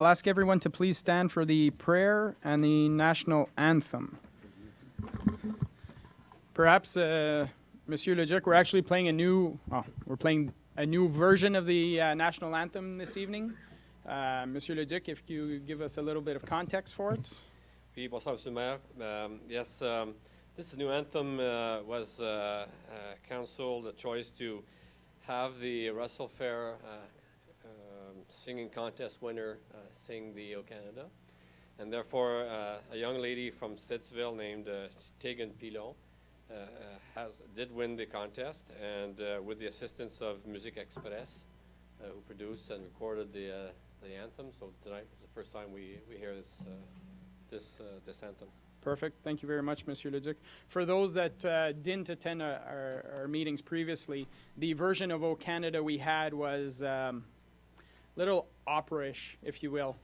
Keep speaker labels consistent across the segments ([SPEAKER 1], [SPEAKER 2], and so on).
[SPEAKER 1] I'll ask everyone to please stand for the prayer and the national anthem. Perhaps, Monsieur Leduc, we're actually playing a new version of the national anthem this evening. Monsieur Leduc, if you give us a little bit of context for it.
[SPEAKER 2] Oui, bonsoir, Monsieur le Maire. Yes, this new anthem was council the choice to have the Russell Fair singing contest winner sing the O Canada. And therefore, a young lady from Stittsville named Tegan Pilon did win the contest, and with the assistance of Musique Express, who produced and recorded the anthem. So tonight is the first time we hear this anthem.
[SPEAKER 1] Perfect. Thank you very much, Monsieur Leduc. For those that didn't attend our meetings previously, the version of O Canada we had was little opera-ish, if you will.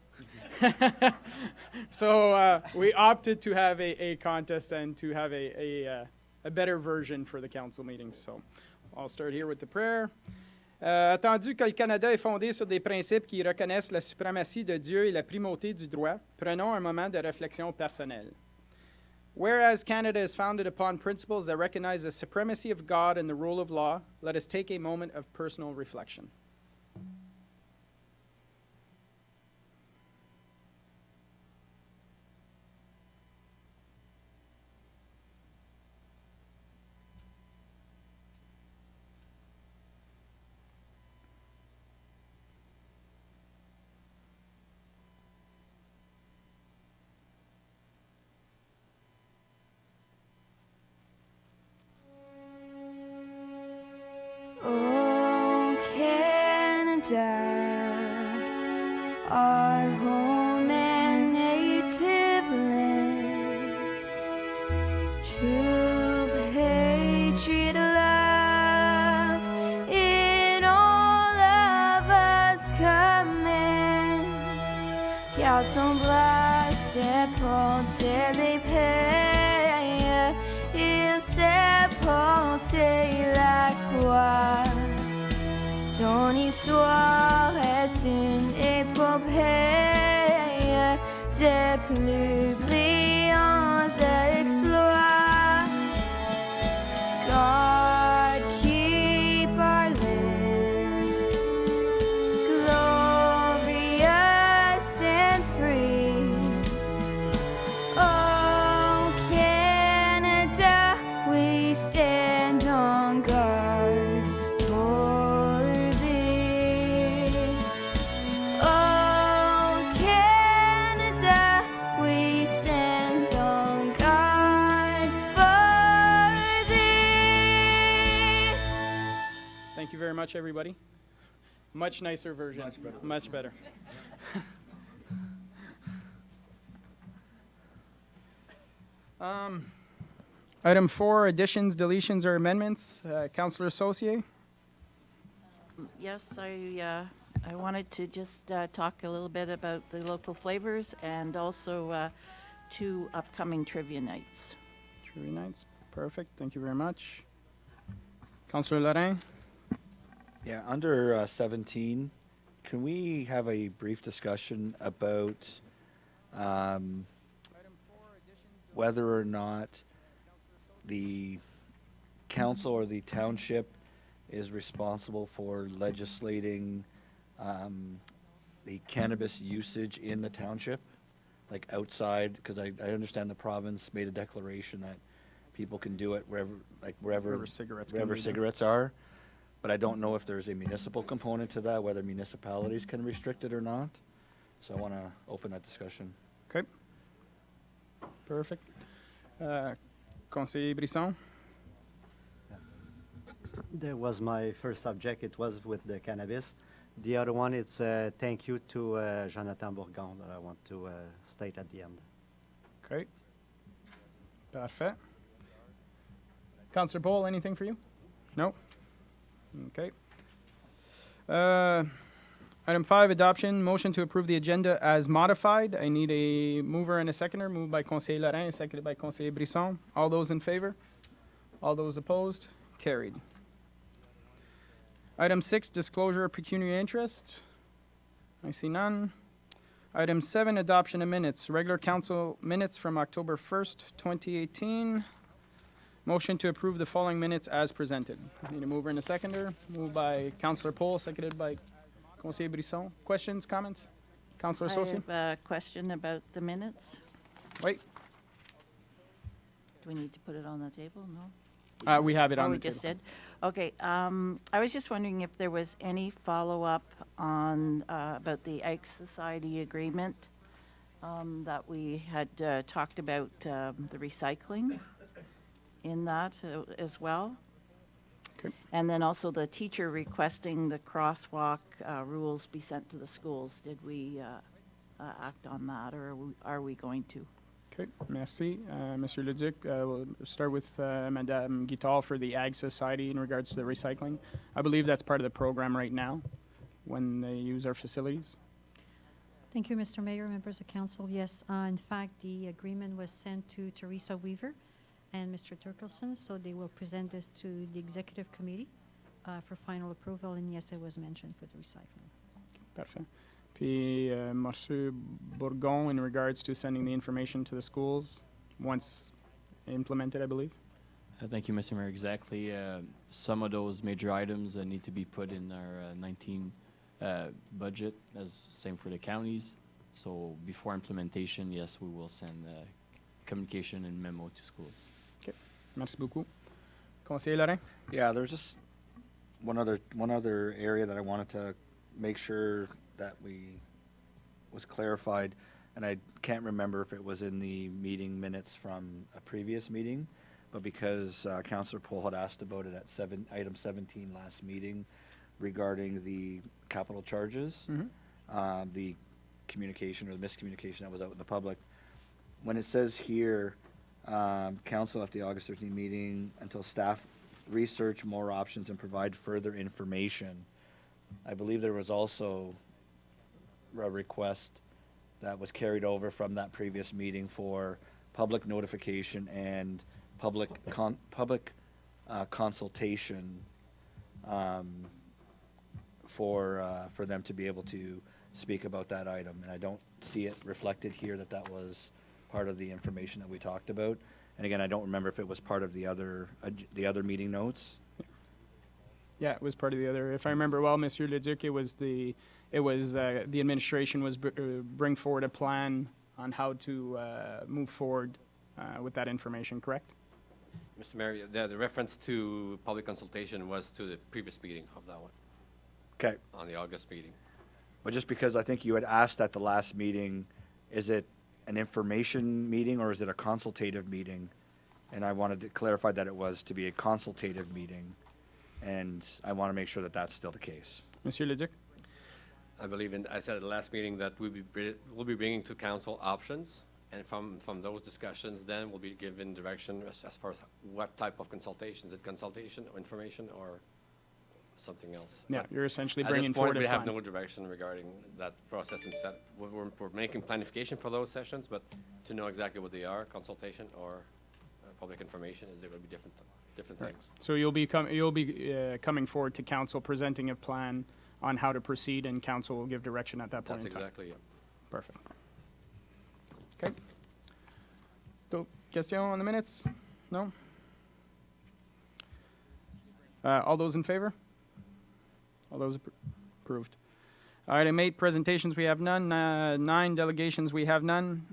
[SPEAKER 1] So we opted to have a contest and to have a better version for the council meetings. So I'll start here with the prayer. Attendu que le Canada est fondé sur des principes qui reconnaissent la suprématie de Dieu et la primauté du droit, prenons un moment de réflexion personnelle. Whereas Canada is founded upon principles that recognize the supremacy of God and the rule of law, let us take a moment of personal reflection.
[SPEAKER 3] Our home and native land, true patriot love in all of us command, car ton bras s'est porté les paix, il s'est porté la croix. Ton histoire est une épopée des plus brillants exploits. God keep our land glorious and free. Oh, Canada, we stand on guard.
[SPEAKER 1] Thank you very much, everybody. Much nicer version.
[SPEAKER 4] Much better.
[SPEAKER 1] Much better. Item 4, additions, deletions, or amendments. Councillor Saucier.
[SPEAKER 5] Yes, I wanted to just talk a little bit about the local flavors and also 2 upcoming trivia nights.
[SPEAKER 1] Trivia nights. Perfect. Thank you very much. Councillor Lorrain.
[SPEAKER 4] Yeah, under 17, can we have a brief discussion about whether or not the council or the township is responsible for legislating the cannabis usage in the township, like outside? Because I understand the province made a declaration that people can do it wherever cigarettes are. But I don't know if there's a municipal component to that, whether municipalities can restrict it or not. So I want to open that discussion.
[SPEAKER 1] Okay. Perfect. Conseiller Brisson.
[SPEAKER 6] That was my first subject. It was with the cannabis. The other one, it's thank you to Jonathan Bourgon that I want to state at the end.
[SPEAKER 1] Okay. Parfait. Councillor Paul, anything for you? No? Okay. Item 5, adoption. Motion to approve the agenda as modified. I need a mover and a seconder. Moved by Conseiller Lorrain, seconded by Conseiller Brisson. All those in favor? All those opposed? Carried. Item 6, disclosure of pecuniary interest. I see none. Item 7, adoption of minutes. Regular council minutes from October 1st, 2018. Motion to approve the following minutes as presented. Need a mover and a seconder. Moved by Councillor Pohl, seconded by Conseiller Brisson. Questions, comments? Councillor
[SPEAKER 5] I
[SPEAKER 1] Sosi?
[SPEAKER 5] have a question about the minutes.
[SPEAKER 1] Wait,
[SPEAKER 5] Do we need to put it on the table? No?
[SPEAKER 1] we have it
[SPEAKER 5] Oh,
[SPEAKER 1] on
[SPEAKER 5] we
[SPEAKER 1] the table.
[SPEAKER 5] just did? Okay, I was just wondering if there was any follow-up on, about the Ag Society agreement that we had talked about, the recycling in that as well.
[SPEAKER 1] Okay.
[SPEAKER 5] And then also the teacher requesting the crosswalk rules be sent to the schools. Did we act on that, or are we going to?
[SPEAKER 1] Okay, merci. Monsieur Leduc, we'll start with Madame Guital for the Ag Society in regards to the recycling. I believe that's part of the program right now when they use our facilities.
[SPEAKER 7] Thank you, Mr. Mayor, members of council. Yes, in fact, the agreement was sent to Teresa Weaver and Mr. Turkelson, so they will present this to the executive committee for final approval, and yes, it was mentioned for the recycling.
[SPEAKER 1] Parfait. Puis, Monsieur Bourgon, in regards to sending the information to the schools once implemented, I believe.
[SPEAKER 8] Thank you, Mr. Mayor. Exactly. Some of those major items need to be put in our 19 budget, as same for the counties. So before implementation, yes, we will send communication and memo to schools.
[SPEAKER 1] Merci beaucoup. Conseiller Lorrain?
[SPEAKER 4] Yeah, there's just one other area that I wanted to make sure that was clarified, and I can't remember if it was in the meeting minutes from a previous meeting, but because Councillor Pohl had asked about it at item 17 last meeting regarding the capital charges, the communication or the miscommunication that was out in the public. When it says here, council at the August 13th meeting until staff research more options and provide further information, I believe there was also a request that was carried over from that previous meeting for public notification and public consultation for them to be able to speak about that item. And I don't see it reflected here that was part of the information that we talked about. And again, I don't remember if it was part of the other meeting notes.
[SPEAKER 1] Yeah, it was part of the other. If I remember well, Monsieur Leduc, it was the administration was bring forward a plan on how to move forward with that information, correct?
[SPEAKER 2] Mr. Mayor, the reference to public consultation was to the previous meeting of that one,
[SPEAKER 4] Okay.
[SPEAKER 2] on the August meeting.
[SPEAKER 4] But just because I think you had asked at the last meeting, is it an information meeting or is it a consultative meeting? And I wanted to clarify that it was to be a consultative meeting. And I want to make sure that that's still the case.
[SPEAKER 1] Monsieur Leduc?
[SPEAKER 2] I believe I said at the last meeting that we'll be bringing to council options, and from those discussions, then we'll be given direction as far as what type of consultation. Is it consultation or information or something else?
[SPEAKER 1] Yeah,
[SPEAKER 2] But
[SPEAKER 1] you're essentially
[SPEAKER 2] at
[SPEAKER 1] bringing
[SPEAKER 2] this
[SPEAKER 1] forward
[SPEAKER 2] point,
[SPEAKER 1] a
[SPEAKER 2] we have
[SPEAKER 1] plan.
[SPEAKER 2] no direction regarding that process. Instead, we're making planification for those sessions, but to know exactly what they are, consultation or public information, is there going to be different things?
[SPEAKER 1] So you'll be coming forward to council, presenting a plan on how to proceed, and council will give direction at that point
[SPEAKER 2] That's
[SPEAKER 1] in time.
[SPEAKER 2] exactly it.
[SPEAKER 1] Perfect. Okay. So, question on the minutes? No? All those in favor? All those approved. Item 8, presentations, we have none. 9, delegations, we have none.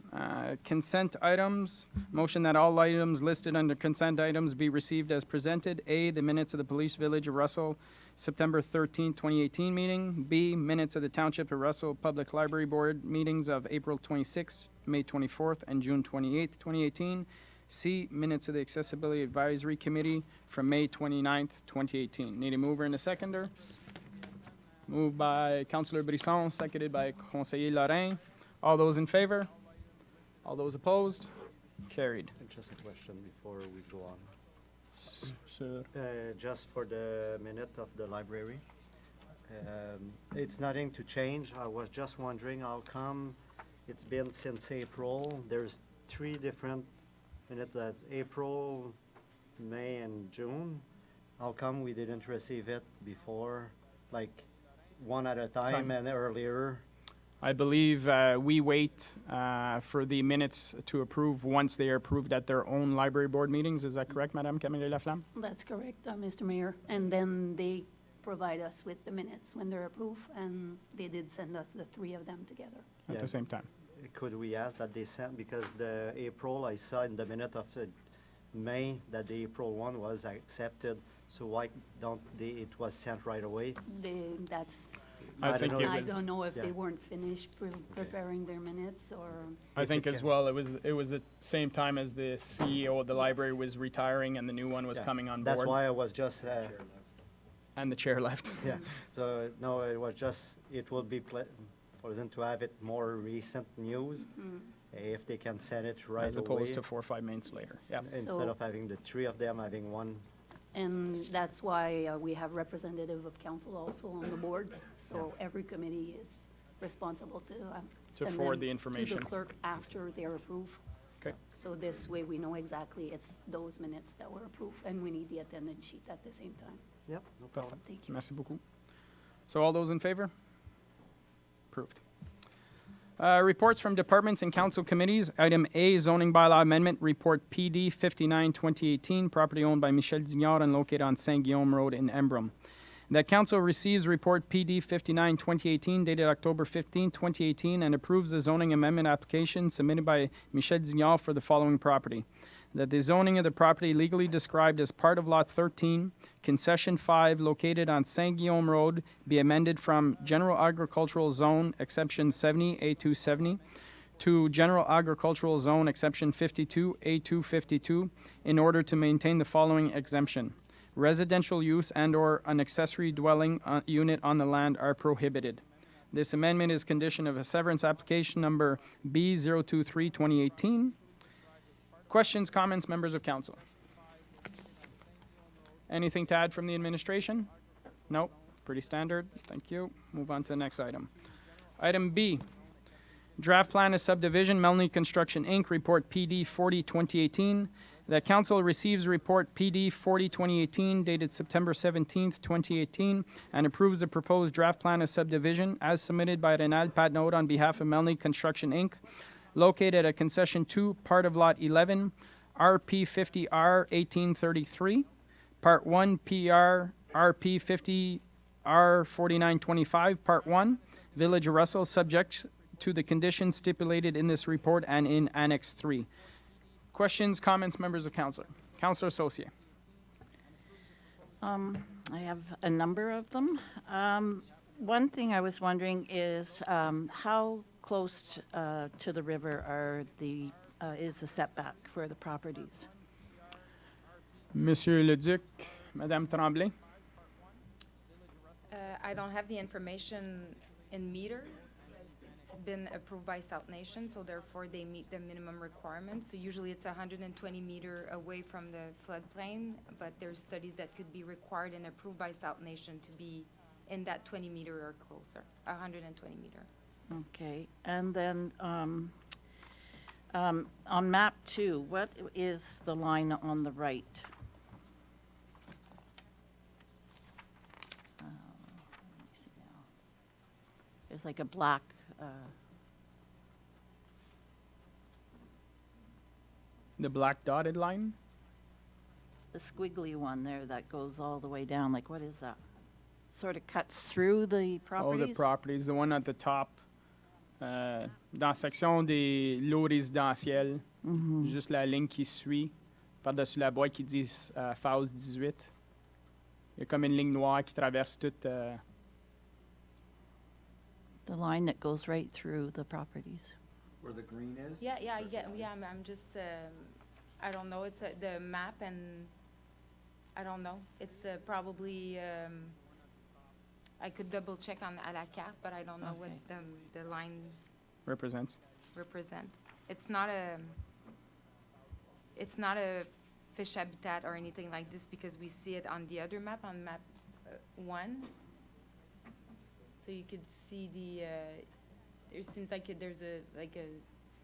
[SPEAKER 1] Consent items, motion that all items listed under consent items be received as presented. A, the minutes of the Police Village of Russell, September 13, 2018 meeting. B, minutes of the Township of Russell Public Library Board meetings of April 26th, May 24th, and June 28th, 2018. C, minutes of the Accessibility Advisory Committee from May 29th, 2018. Need a mover and a seconder? Moved by Councillor Brisson, seconded by Conseiller Lorrain. All those in favor? All those opposed? Carried.
[SPEAKER 6] Just a question before we go on.
[SPEAKER 1] Sure.
[SPEAKER 6] Just for the minute of the library. It's nothing to change. I was just wondering how come it's been since April. There's 3 different minutes, that's April, May, and June. How come we didn't receive it before, like one at a time and earlier?
[SPEAKER 1] I believe we wait for the minutes to approve once they are approved at their own library board meetings. Is that correct, Madame Camille Laflamme?
[SPEAKER 9] That's correct, Mr. Mayor. And then they provide us with the minutes when they're approved, and they did send us the three of them together.
[SPEAKER 1] At
[SPEAKER 6] Yeah.
[SPEAKER 1] the same time.
[SPEAKER 6] Could we ask that they sent, because the April, I saw in the minute of May that the April one was accepted, so why don't they, it was sent right away?
[SPEAKER 9] That's,
[SPEAKER 1] I
[SPEAKER 6] don't
[SPEAKER 1] think
[SPEAKER 6] know.
[SPEAKER 1] it
[SPEAKER 9] I
[SPEAKER 1] was-
[SPEAKER 9] don't know if
[SPEAKER 6] yeah.
[SPEAKER 9] they weren't finished preparing their minutes, or,
[SPEAKER 1] I
[SPEAKER 6] If
[SPEAKER 1] think
[SPEAKER 6] it
[SPEAKER 1] as
[SPEAKER 6] can-
[SPEAKER 1] well, it was the same time as the CEO of the library was retiring and the new one was
[SPEAKER 6] Yeah.
[SPEAKER 1] coming on board.
[SPEAKER 6] That's why I was just,
[SPEAKER 1] And the chair left.
[SPEAKER 6] yeah, so, no, it was just, it would be pleasant to have it more recent news, if they can send it right away.
[SPEAKER 1] As opposed to 4 or 5 minutes later. Yes.
[SPEAKER 6] Instead
[SPEAKER 9] So-
[SPEAKER 6] of having the three of them, having one.
[SPEAKER 9] and that's why we have representative of council also on the boards. So every committee is responsible to send
[SPEAKER 1] forward
[SPEAKER 9] them
[SPEAKER 1] the
[SPEAKER 9] to
[SPEAKER 1] information.
[SPEAKER 9] the clerk after they're approved.
[SPEAKER 1] Okay.
[SPEAKER 9] So this way, we know exactly it's those minutes that were approved, and we need the attendance sheet at the same time.
[SPEAKER 6] Yep, no problem.
[SPEAKER 9] Thank you.
[SPEAKER 1] Merci beaucoup. So all those in favor? Approved. Reports from departments and council committees. Item A, zoning bylaw amendment, report PD 59-2018, property owned by Michel Dignard and located on Saint-Guillaume Road in Embrun. That council receives report PD 59-2018 dated October 15, 2018, and approves the zoning amendment application submitted by Michel Dignard for the following property. That the zoning of the property legally described as part of Lot 13, Concession 5, located on Saint-Guillaume Road, be amended from General Agricultural Zone Exception 70, A2 70, to General Agricultural Zone Exception 52, A2 52, in order to maintain the following exemption. Residential use and/or an accessory dwelling unit on the land are prohibited. This amendment is condition of a severance application number B023-2018. Questions, comments, members of council? Anything to add from the administration? No, pretty standard. Thank you. Move on to the next item. Item B, draft plan of subdivision, Melanie Construction, Inc., report PD 40-2018. That council receives report PD 40-2018 dated September 17th, 2018, and approves the proposed draft plan of subdivision as submitted by Renald Patnaud on behalf of Melanie Construction, Inc., located at Concession 2, part of Lot 11, RP 50R 1833, Part 1 PR RP 50R 4925, Part 1, Village of Russell, subject to the conditions stipulated in this report and in Annex 3. Questions, comments, members of council? Councilor Saucier.
[SPEAKER 5] I have a number of them. One thing I was wondering is how close to the river is the setback for the properties?
[SPEAKER 1] Monsieur Leduc, Madame Tremblay.
[SPEAKER 10] I don't have the information in meters. It's been approved by South Nation, so therefore they meet the minimum requirements. So usually it's 120 meter away from the floodplain, but there's studies that could be required and approved by South Nation to be in that 20 meter or closer, 120 meter.
[SPEAKER 5] Okay, and then on map 2, what is the line on the right? Let me see now. There's like a black,
[SPEAKER 1] The black dotted line?
[SPEAKER 5] the squiggly one there that goes all the way down, like what is that? Sort of cuts through the properties?
[SPEAKER 1] Oh, the properties, the one at the top. Dans la section des lots résidentiels, juste la ligne qui suit, par-dessus la boîte qui dit phase 18. Il y a comme une ligne noire qui traverse toute.
[SPEAKER 5] The line that goes right through the properties.
[SPEAKER 4] Where the green is?
[SPEAKER 10] Yeah, I'm just, I don't know, it's the map and, I don't know. It's probably, I could double check on à la carte, but I don't know what
[SPEAKER 5] Okay.
[SPEAKER 10] the line
[SPEAKER 1] Represents.
[SPEAKER 10] represents. It's not a fish habitat or anything like this because we see it on the other map, on map 1. So you could see it seems like there's a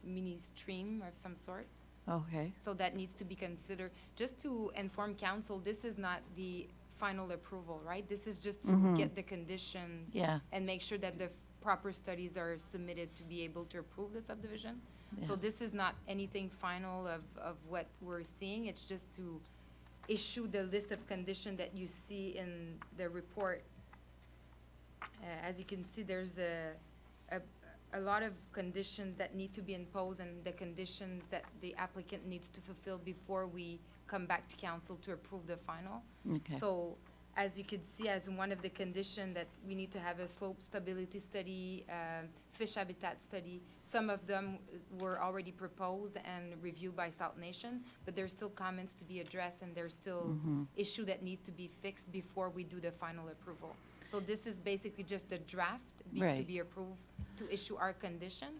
[SPEAKER 10] mini stream of some sort.
[SPEAKER 5] Okay,
[SPEAKER 10] So that needs to be considered. Just to inform council, this is not the final approval, right? This is just to get the conditions
[SPEAKER 5] yeah,
[SPEAKER 10] and make sure that proper studies are submitted to be able to approve the subdivision. So
[SPEAKER 5] Yeah.
[SPEAKER 10] this is not anything final of what we're seeing, it's just to issue the list of conditions that you see in the report. As you can see, there's a lot of conditions that need to be imposed and the conditions that the applicant needs to fulfill before we come back to council to approve the final.
[SPEAKER 5] Okay.
[SPEAKER 10] So, as you could see, as one of the conditions that we need to have a slope stability study, fish habitat study. Some of them were already proposed and reviewed by South Nation, but there's still comments to be addressed and there's still issue that need to be fixed before we do the final approval. So this is basically just the draft to
[SPEAKER 5] Right.
[SPEAKER 10] be approved to issue our condition.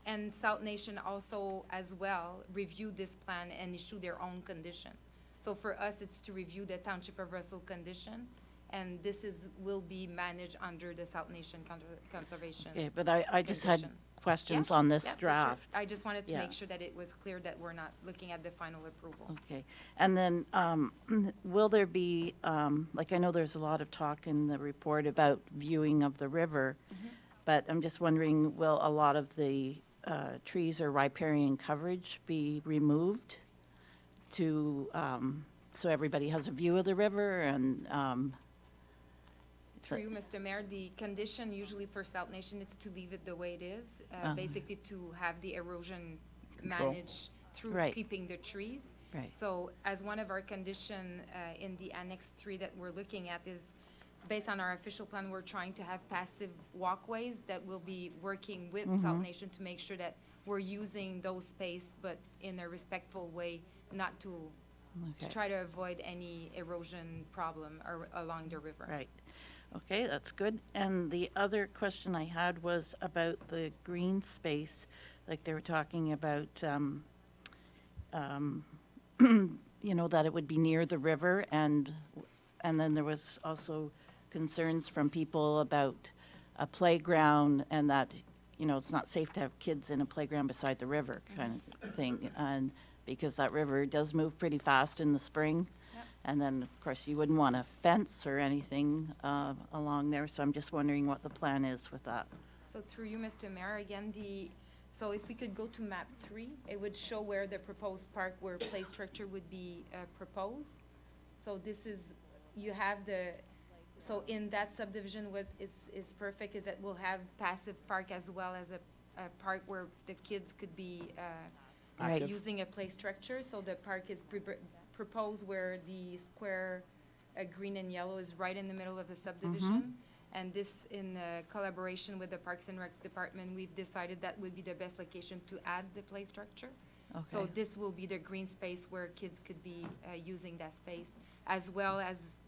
[SPEAKER 10] And South Nation also, as well, reviewed this plan and issued their own condition. So for us, it's to review the Township of Russell condition, and this will be managed under the South Nation Conservation.
[SPEAKER 5] Okay, but I just had
[SPEAKER 10] condition.
[SPEAKER 5] questions
[SPEAKER 10] Yeah,
[SPEAKER 5] on this
[SPEAKER 10] yeah, for sure.
[SPEAKER 5] draft.
[SPEAKER 10] I just wanted to
[SPEAKER 5] Yeah.
[SPEAKER 10] make sure that it was clear that we're not looking at the final approval.
[SPEAKER 5] Okay, and then, will there be, like, I know there's a lot of talk in the report about viewing of the river, but I'm just wondering, will a lot of the trees or riparian coverage be removed to, so everybody has a view of the river and,
[SPEAKER 10] Through you, Mr. Mayor, the condition usually for South Nation is to leave it the way it is, basically to have the erosion managed through
[SPEAKER 5] Right.
[SPEAKER 10] keeping the trees.
[SPEAKER 5] Right.
[SPEAKER 10] So as one of our condition in the Annex 3 that we're looking at is, based on our official plan, we're trying to have passive walkways that will be working with South Nation to make sure that we're using those space, but in a respectful way, not to
[SPEAKER 5] Okay.
[SPEAKER 10] try to avoid any erosion problem along the river.
[SPEAKER 5] Right. Okay, that's good. And the other question I had was about the green space, like they were talking about, you know, that it would be near the river, and then there was also concerns from people about a playground and that, you know, it's not safe to have kids in a playground beside the river kind of thing, and because that river does move pretty fast in the spring.
[SPEAKER 10] Yep.
[SPEAKER 5] And then, of course, you wouldn't want a fence or anything along there, so I'm just wondering what the plan is with that.
[SPEAKER 10] So through you, Mr. Mayor, again, so if we could go to map 3, it would show where the proposed park, where play structure would be proposed. So this is, you have so in that subdivision, what is perfect is that we'll have passive park as well as a park where the kids could be
[SPEAKER 5] Right.
[SPEAKER 10] using a play structure. So the park is proposed where the square, green and yellow, is right in the middle of the subdivision. And this, in collaboration with the Parks and Recs Department, we've decided that would be the best location to add the play structure. So
[SPEAKER 5] Okay.
[SPEAKER 10] this will be the green space where kids could be using that space, as well as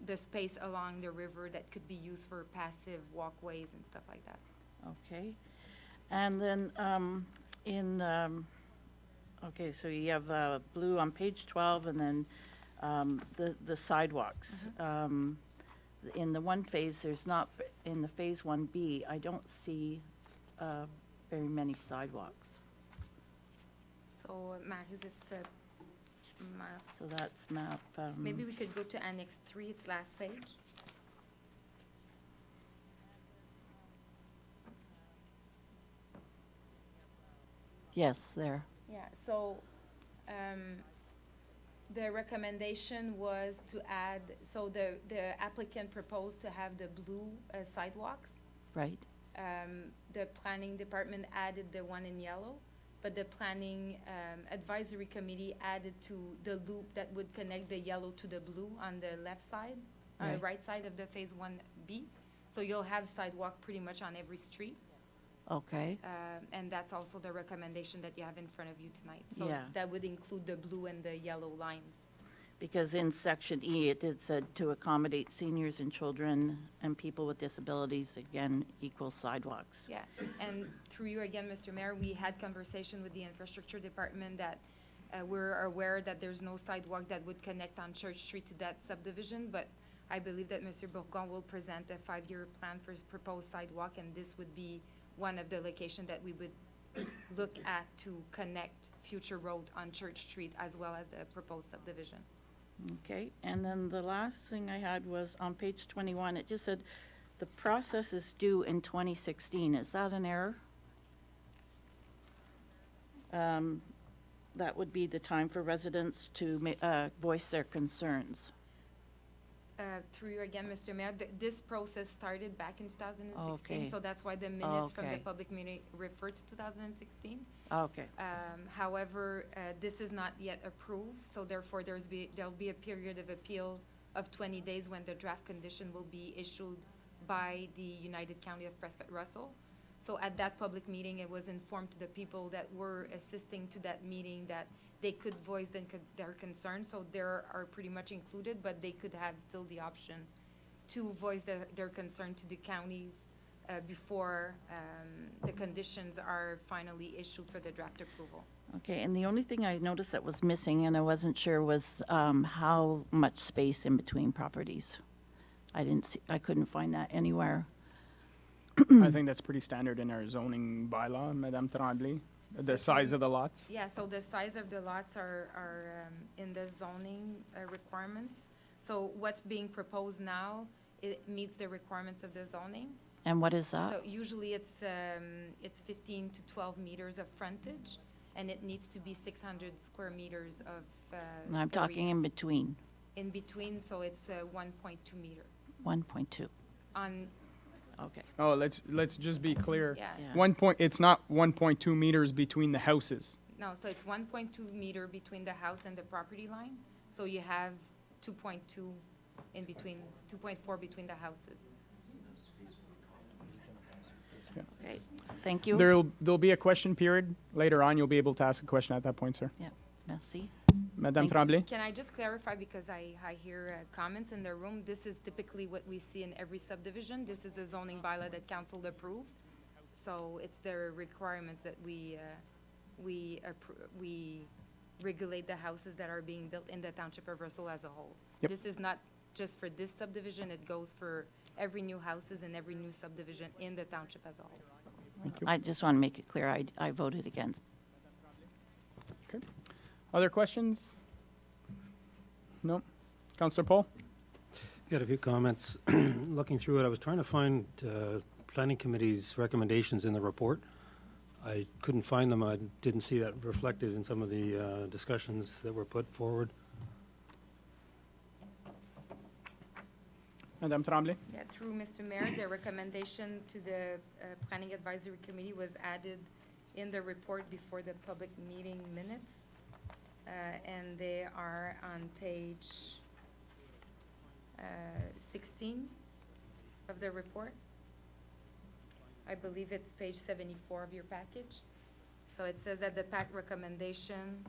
[SPEAKER 10] the space along the river that could be used for passive walkways and stuff like that.
[SPEAKER 5] Okay. And then okay, so you have blue on page 12, and then the sidewalks. In the one phase, there's not, in the phase 1B, I don't see very many sidewalks.
[SPEAKER 10] So, Maris, it's a map.
[SPEAKER 5] So that's map.
[SPEAKER 10] Maybe we could go to Annex 3, it's last page.
[SPEAKER 5] Yes, there.
[SPEAKER 10] Yeah, so, the recommendation was to add, so the applicant proposed to have the blue sidewalks.
[SPEAKER 5] Right.
[SPEAKER 10] The planning department added the one in yellow, but the planning advisory committee added to the loop that would connect the yellow to the blue on the left side, on the
[SPEAKER 5] Right.
[SPEAKER 10] right side of the phase 1B. So you'll have sidewalk pretty much on every street.
[SPEAKER 5] Okay.
[SPEAKER 10] And that's also the recommendation that you have in front of you tonight. So
[SPEAKER 5] Yeah.
[SPEAKER 10] that would include the blue and the yellow lines.
[SPEAKER 5] Because in section E, it said to accommodate seniors and children and people with disabilities, again, equal sidewalks.
[SPEAKER 10] Yeah, and through you again, Mr. Mayor, we had conversation with the infrastructure department that we're aware that there's no sidewalk that would connect on Church Street to that subdivision, but I believe that Mr. Bourgon will present a 5-year plan for his proposed sidewalk, and this would be one of the locations that we would look at to connect future road on Church Street as well as the proposed subdivision.
[SPEAKER 5] Okay, and then the last thing I had was on page 21, it just said The process is due in 2016. Is that an error? That would be the time for residents to voice their concerns.
[SPEAKER 10] Through you again, Mr. Mayor, this process started back in 2016,
[SPEAKER 5] Okay.
[SPEAKER 10] so that's why the minutes from the
[SPEAKER 5] Okay.
[SPEAKER 10] public meeting refer to 2016.
[SPEAKER 5] Okay,
[SPEAKER 10] However, this is not yet approved, so therefore there'll be a period of appeal of 20 days when the draft condition will be issued by the United County of Prescott Russell. So at that public meeting, it was informed to the people that were assisting to that meeting that they could voice their concerns, so they are pretty much included, but they could have still the option to voice their concern to the counties before the conditions are finally issued for the draft approval.
[SPEAKER 5] okay, and the only thing I noticed that was missing, and I wasn't sure, was how much space in between properties. I couldn't find that anywhere.
[SPEAKER 1] I think that's pretty standard in our zoning bylaw, Madame Tremblay, the size of the lots.
[SPEAKER 10] Yeah, so the size of the lots are in the zoning requirements. So what's being proposed now, it meets the requirements of the zoning.
[SPEAKER 5] And what is that?
[SPEAKER 10] So usually it's 15 to 12 meters of frontage, and it needs to be 600 square meters of
[SPEAKER 5] No, I'm talking
[SPEAKER 10] area.
[SPEAKER 5] in between,
[SPEAKER 10] In between, so it's 1.2 meter
[SPEAKER 5] 1.2.
[SPEAKER 10] on,
[SPEAKER 5] Okay,
[SPEAKER 1] Oh, let's just be clear.
[SPEAKER 10] yeah.
[SPEAKER 5] Yeah.
[SPEAKER 1] It's not 1.2 meters between the houses.
[SPEAKER 10] No, so it's 1.2 meter between the house and the property line. So you have 2.2 in between, 2.4 between the houses.
[SPEAKER 5] okay, thank you.
[SPEAKER 1] There'll be a question period later on. You'll be able to ask a question at that point, sir.
[SPEAKER 5] Yeah, merci.
[SPEAKER 1] Madame
[SPEAKER 5] Thank you.
[SPEAKER 1] Tremblay?
[SPEAKER 10] Can I just clarify, because I hear comments in the room, this is typically what we see in every subdivision. This is the zoning bylaw that council approved. So it's the requirements that we regulate the houses that are being built in the township of Russell as a whole.
[SPEAKER 1] Yep.
[SPEAKER 10] This is not just for this subdivision, it goes for every new houses and every new subdivision in the township as a whole.
[SPEAKER 5] I just want to make it clear, I voted against.
[SPEAKER 1] Okay. Other questions? No? Councillor Paul?
[SPEAKER 11] Got a few comments. Looking through it, I was trying to find Planning Committee's recommendations in the report. I couldn't find them. I didn't see that reflected in some of the discussions that were put forward.
[SPEAKER 1] Madame Tremblay?
[SPEAKER 10] Yeah, through Mr. Mayor, the recommendation to the Planning Advisory Committee was added in the report before the public meeting minutes. And they are on page 16 of the report. I believe it's page 74 of your package. So it says that the PAC recommendation,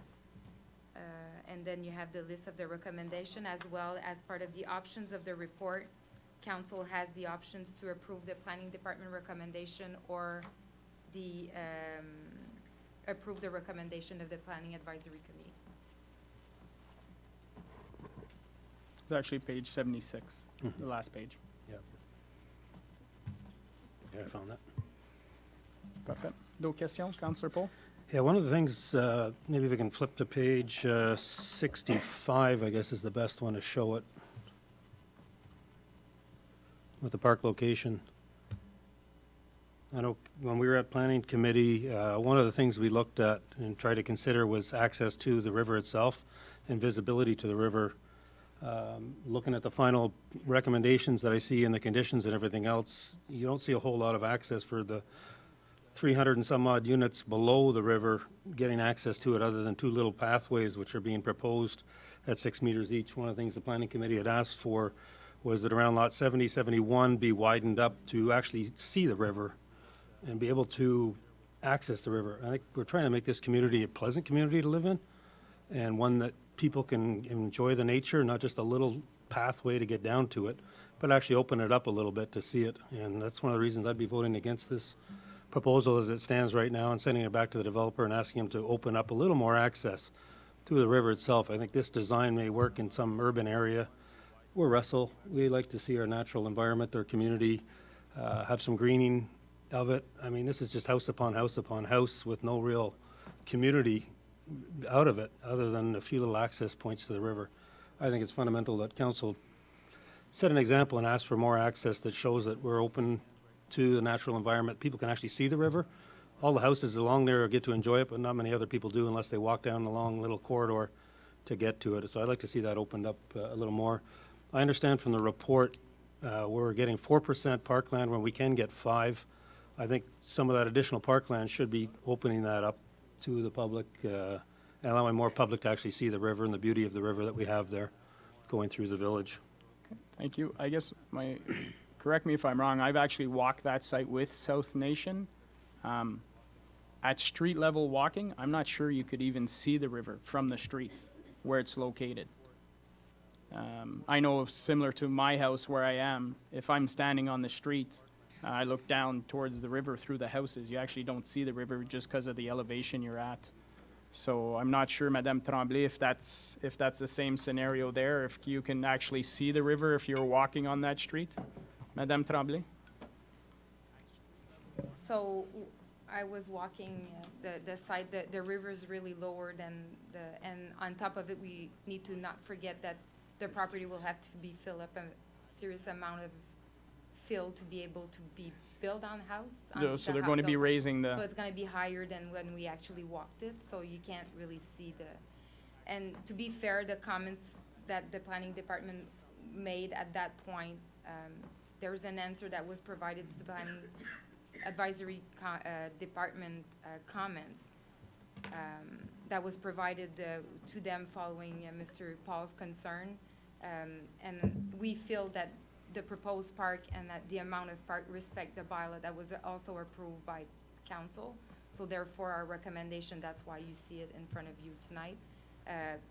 [SPEAKER 10] and then you have the list of the recommendation as well as part of the options of the report. Council has the options to approve the planning department recommendation or the, approve the recommendation of the planning advisory committee.
[SPEAKER 1] It's actually page 76, the last page.
[SPEAKER 11] Yeah, I found that.
[SPEAKER 1] Parfait. D'autres questions, Councillor Paul?
[SPEAKER 11] Yeah, one of the things, maybe if we can flip to page 65, I guess is the best one to show it. With the park location. I know when we were at Planning Committee, one of the things we looked at and tried to consider was access to the river itself and visibility to the river. Looking at the final recommendations that I see in the conditions and everything else, you don't see a whole lot of access for the 300 and some odd units below the river getting access to it other than two little pathways which are being proposed at 6 meters each. One of the things the Planning Committee had asked for was that around lot 70, 71 be widened up to actually see the river and be able to access the river. I think we're trying to make this community a pleasant community to live in and one that people can enjoy the nature, not just a little pathway to get down to it, but actually open it up a little bit to see it. And that's one of the reasons I'd be voting against this proposal as it stands right now and sending it back to the developer and asking him to open up a little more access to the river itself. I think this design may work in some urban area. We're Russell. We like to see our natural environment, our community, have some greening of it. I mean, this is just house upon house with no real community out of it, other than a few little access points to the river. I think it's fundamental that council set an example and ask for more access that shows that we're open to the natural environment. People can actually see the river. All the houses along there get to enjoy it, but not many other people do unless they walk down the long little corridor to get to it. So I'd like to see that opened up a little more. I understand from the report, we're getting 4% parkland when we can get 5. I think some of that additional parkland should be opening that up to the public, and allowing more public to actually see the river and the beauty of the river that we have there going through the village.
[SPEAKER 1] Thank you. I guess correct me if I'm wrong, I've actually walked that site with South Nation. At street level walking, I'm not sure you could even see the river from the street where it's located. I know similar to my house where I am, if I'm standing on the street, I look down towards the river through the houses. You actually don't see the river just because of the elevation you're at. So I'm not sure, Madame Tremblay, if that's the same scenario there, if you can actually see the river if you're walking on that street. Madame Tremblay?
[SPEAKER 10] So I was walking the side, the river's really lower than and on top of it, we need to not forget that the property will have to be filled up a serious amount of fill to be able to be built on house.
[SPEAKER 1] So they're going to be raising
[SPEAKER 10] So
[SPEAKER 1] the,
[SPEAKER 10] it's gonna be higher than when we actually walked it, so you can't really see and to be fair, the comments that the planning department made at that point, there was an answer that was provided to the planning advisory department comments that was provided to them following Mr. Paul's concern. And we feel that the proposed park and that the amount of park respect the bylaw that was also approved by council. So therefore, our recommendation, that's why you see it in front of you tonight.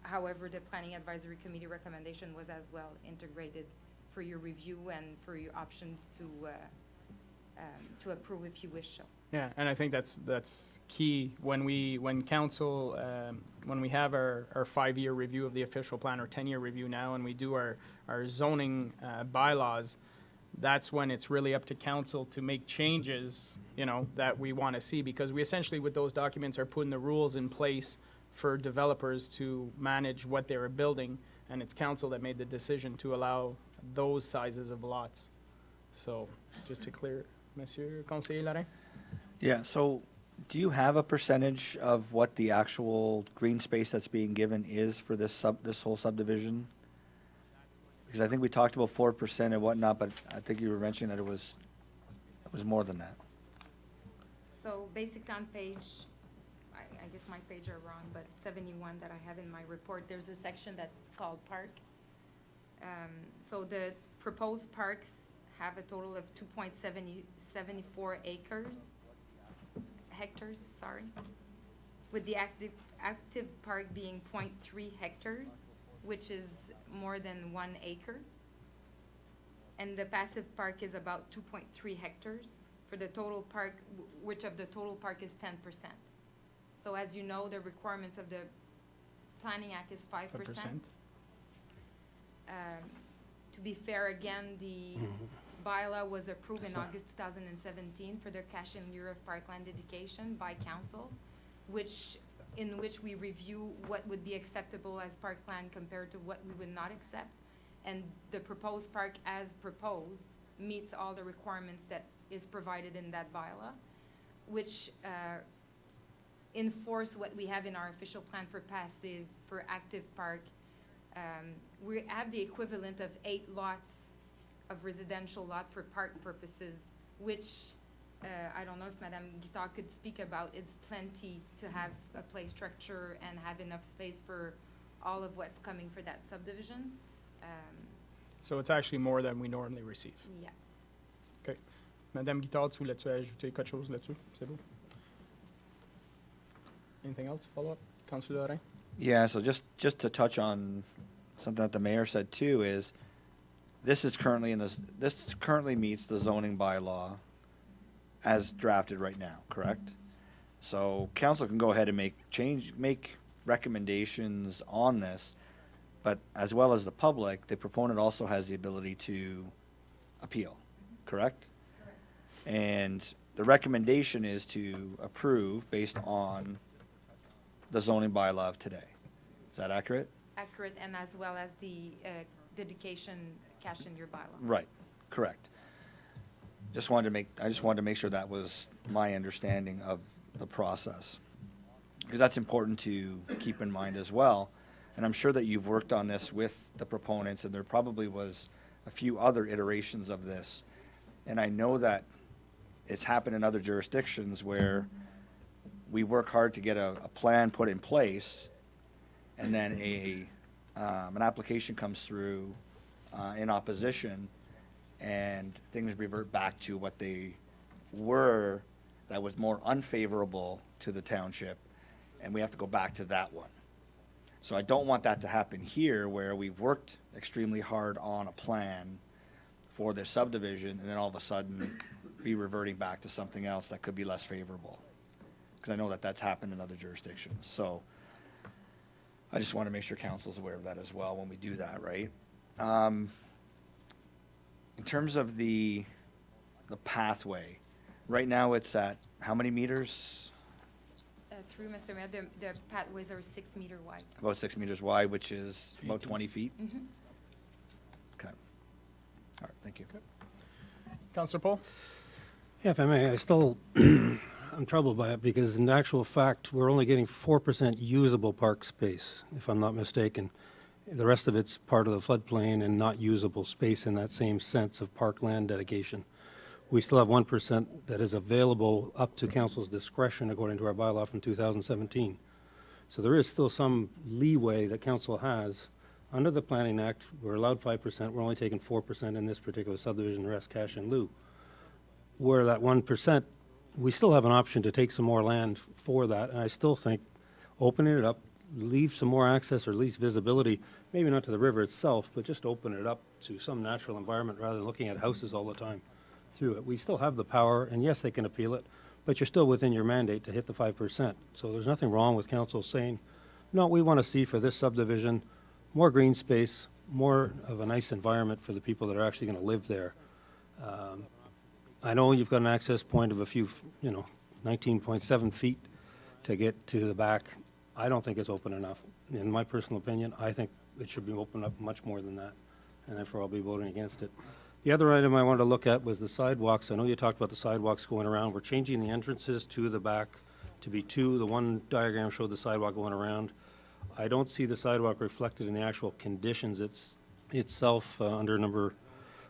[SPEAKER 10] However, the Planning Advisory Committee recommendation was as well integrated for your review and for your options to approve if you wish so.
[SPEAKER 1] yeah, and I think that's key when council, when we have our 5-year review of the official plan or 10-year review now, and we do our zoning bylaws, that's when it's really up to council to make changes, that we want to see, because we essentially with those documents are putting the rules in place for developers to manage what they're building, and it's council that made the decision to allow those sizes of lots. So, just to clear, Monsieur Conseiller Lorrain?
[SPEAKER 4] Yeah, so do you have a percentage of what the actual green space that's being given is for this whole subdivision? Because I think we talked about 4% and whatnot, but I think you were mentioning that it was more than that.
[SPEAKER 10] So basically on page, I guess my page are wrong, but 71 that I have in my report, there's a section that's called park. So the proposed parks have a total of 2.74 hectares, sorry, with the active park being 0.3 hectares, which is more than 1 acre. And the passive park is about 2.3 hectares for the total park, which of the total park is 10%. So as you know, the requirements of the Planning Act is 5%. To be fair, again, the bylaw was approved in August 2017 for the cash in lieu of parkland dedication by council, in which we review what would be acceptable as parkland compared to what we would not accept. And the proposed park as proposed meets all the requirements that is provided in that bylaw, which enforce what we have in our official plan for passive, for active park. We have the equivalent of 8 lots of residential lot for park purposes, which I don't know if Madame Guittard could speak about. It's plenty to have a play structure and have enough space for all of what's coming for that subdivision.
[SPEAKER 1] So it's actually more than we normally receive.
[SPEAKER 10] Yeah.
[SPEAKER 1] OK. Madame Guittard, tu voulais-tu ajouter quelque chose là-dessus? C'est beau. Anything else? Follow-up? Councilor Lorrain?
[SPEAKER 4] Yeah, so just to touch on something that the mayor said too is, this currently meets the zoning bylaw as drafted right now, correct? So council can go ahead and make recommendations on this, but as well as the public, the proponent also has the ability to appeal, correct? And the recommendation is to approve based on the zoning bylaw of today. Is that accurate?
[SPEAKER 10] Accurate, and as well as the dedication cash in your bylaw.
[SPEAKER 4] Right, correct. I just wanted to make sure that was my understanding of the process. Because that's important to keep in mind as well. And I'm sure that you've worked on this with the proponents, and there probably was a few other iterations of this. And I know that it's happened in other jurisdictions where we work hard to get a plan put in place, and then an application comes through in opposition, and things revert back to what they were that was more unfavorable to the township, and we have to go back to that one. So I don't want that to happen here, where we've worked extremely hard on a plan for this subdivision, and then all of a sudden be reverting back to something else that could be less favorable. Because I know that that's happened in other jurisdictions. So I just want to make sure council's aware of that as well when we do that, right? In terms of the pathway, right now it's at how many meters?
[SPEAKER 10] Through Mr. Mayor, the pathways are 6 meter wide.
[SPEAKER 4] About 6 meters wide, which is about 20 feet?
[SPEAKER 10] Mhm.
[SPEAKER 4] Okay. All right, thank you.
[SPEAKER 1] Councillor Paul?
[SPEAKER 11] Yeah, if I may, I still, I'm troubled by it because in actual fact, we're only getting 4% usable park space, if I'm not mistaken. The rest of it's part of the floodplain and not usable space in that same sense of parkland dedication. We still have 1% that is available up to council's discretion according to our bylaw from 2017. So there is still some leeway that council has. Under the Planning Act, we're allowed 5%, we're only taking 4% in this particular subdivision, the rest cash in lieu. Where that 1%, we still have an option to take some more land for that, and I still think opening it up, leave some more access or at least visibility, maybe not to the river itself, but just open it up to some natural environment rather than looking at houses all the time through it. We still have the power, and yes, they can appeal it, but you're still within your mandate to hit the 5%. So there's nothing wrong with council saying, no, we want to see for this subdivision more green space, more of a nice environment for the people that are actually going to live there. I know you've got an access point of a few, 19.7 feet to get to the back. I don't think it's open enough. In my personal opinion, I think it should be opened up much more than that, and therefore I'll be voting against it. The other item I wanted to look at was the sidewalks. I know you talked about the sidewalks going around. We're changing the entrances to the back to be 2. The one diagram showed the sidewalk going around. I don't see the sidewalk reflected in the actual conditions itself under number,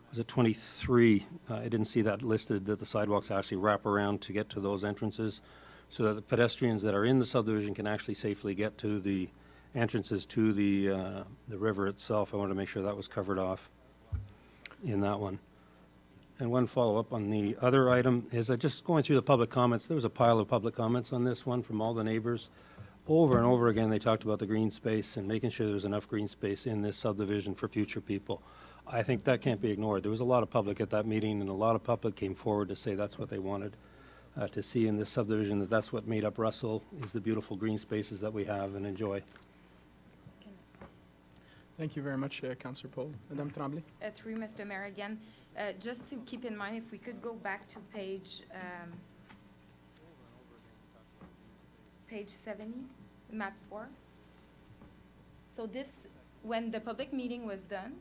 [SPEAKER 11] was it 23? I didn't see that listed, that the sidewalks actually wrap around to get to those entrances so that the pedestrians that are in the subdivision can actually safely get to the entrances to the river itself. I wanted to make sure that was covered off in that one. And one follow-up on the other item is just going through the public comments. There was a pile of public comments on this one from all the neighbors. Over and over again, they talked about the green space and making sure there's enough green space in this subdivision for future people. I think that can't be ignored. There was a lot of public at that meeting, and a lot of public came forward to say that's what they wanted to see in this subdivision, that's what made up Russell, is the beautiful green spaces that we have and enjoy.
[SPEAKER 1] Thank you very much, Councillor Paul. Madame Tremblay?
[SPEAKER 10] Through Mr. Mayor again, just to keep in mind, if we could go back to page 70, map 4. So this, when the public meeting was done,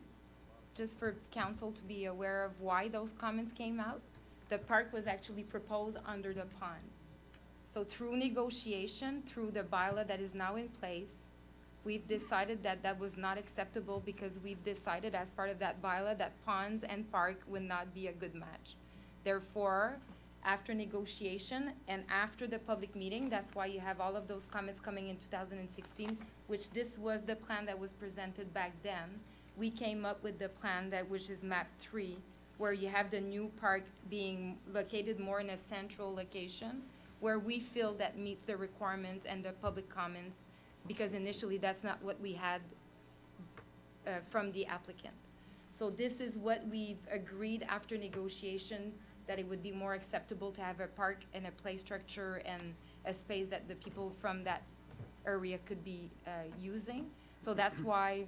[SPEAKER 10] just for council to be aware of why those comments came out, the park was actually proposed under the pond. So through negotiation, through the bylaw that is now in place, we've decided that that was not acceptable because we've decided as part of that bylaw that ponds and park would not be a good match. Therefore, after negotiation and after the public meeting, that's why you have all of those comments coming in 2016, which this was the plan that was presented back then. We came up with the plan which is map 3, where you have the new park being located more in a central location, where we feel that meets the requirements and the public comments, because initially that's not what we had from the applicant. So this is what we've agreed after negotiation, that it would be more acceptable to have a park and a play structure and a space that the people from that area could be using. So that's why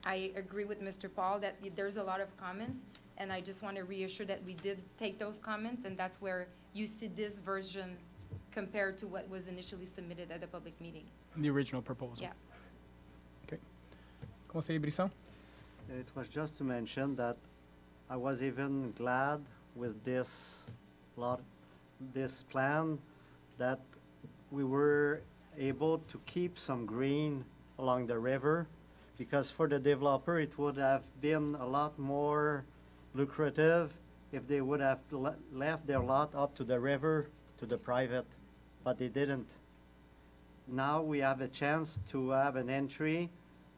[SPEAKER 10] I agree with Mr. Paul that there's a lot of comments, and I just want to reassure that we did take those comments, and that's where you see this version compared to what was initially submitted at the public meeting.
[SPEAKER 1] The original proposal?
[SPEAKER 10] Yeah.
[SPEAKER 1] Okay. Conseiller Brisson?
[SPEAKER 6] it was just to mention that I was even glad with this plan that we were able to keep some green along the river, because for the developer, it would have been a lot more lucrative if they would have left their lot up to the river, to the private, but they didn't. Now we have a chance to have an entry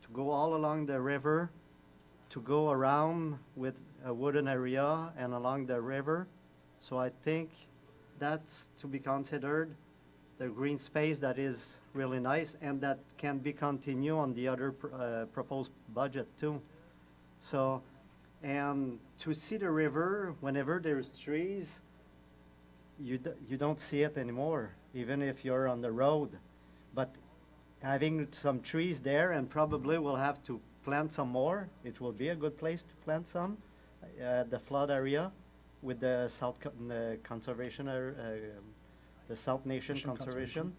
[SPEAKER 6] to go all along the river, to go around with a wooden area and along the river. So I think that's to be considered, the green space that is really nice and that can be continued on the other proposed budget too. So, and to see the river, whenever there's trees, you don't see it anymore, even if you're on the road. But having some trees there, and probably we'll have to plant some more, it will be a good place to plant some, the flood area with the the conservation, the South Nation Conservation.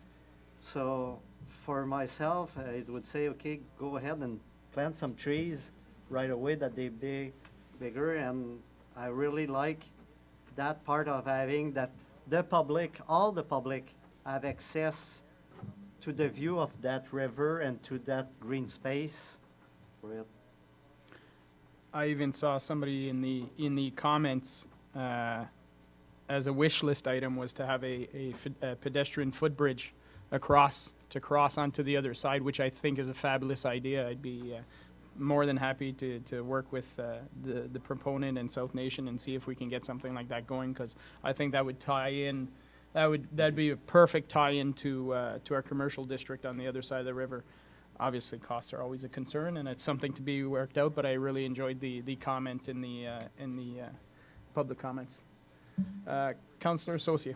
[SPEAKER 6] So for myself, I would say, okay, go ahead and plant some trees right away that they be bigger. And I really like that part of having that the public, all the public, have access to the view of that river and to that green space. For it.
[SPEAKER 1] I even saw somebody in the comments as a wish list item was to have a pedestrian footbridge across to cross onto the other side, which I think is a fabulous idea. I'd be more than happy to work with the proponent and South Nation and see if we can get something like that going, because I think that would tie in. That'd be a perfect tie-in to our commercial district on the other side of the river. Obviously, costs are always a concern, and it's something to be worked out. But I really enjoyed the comment in the public comments. Councillor Saucier.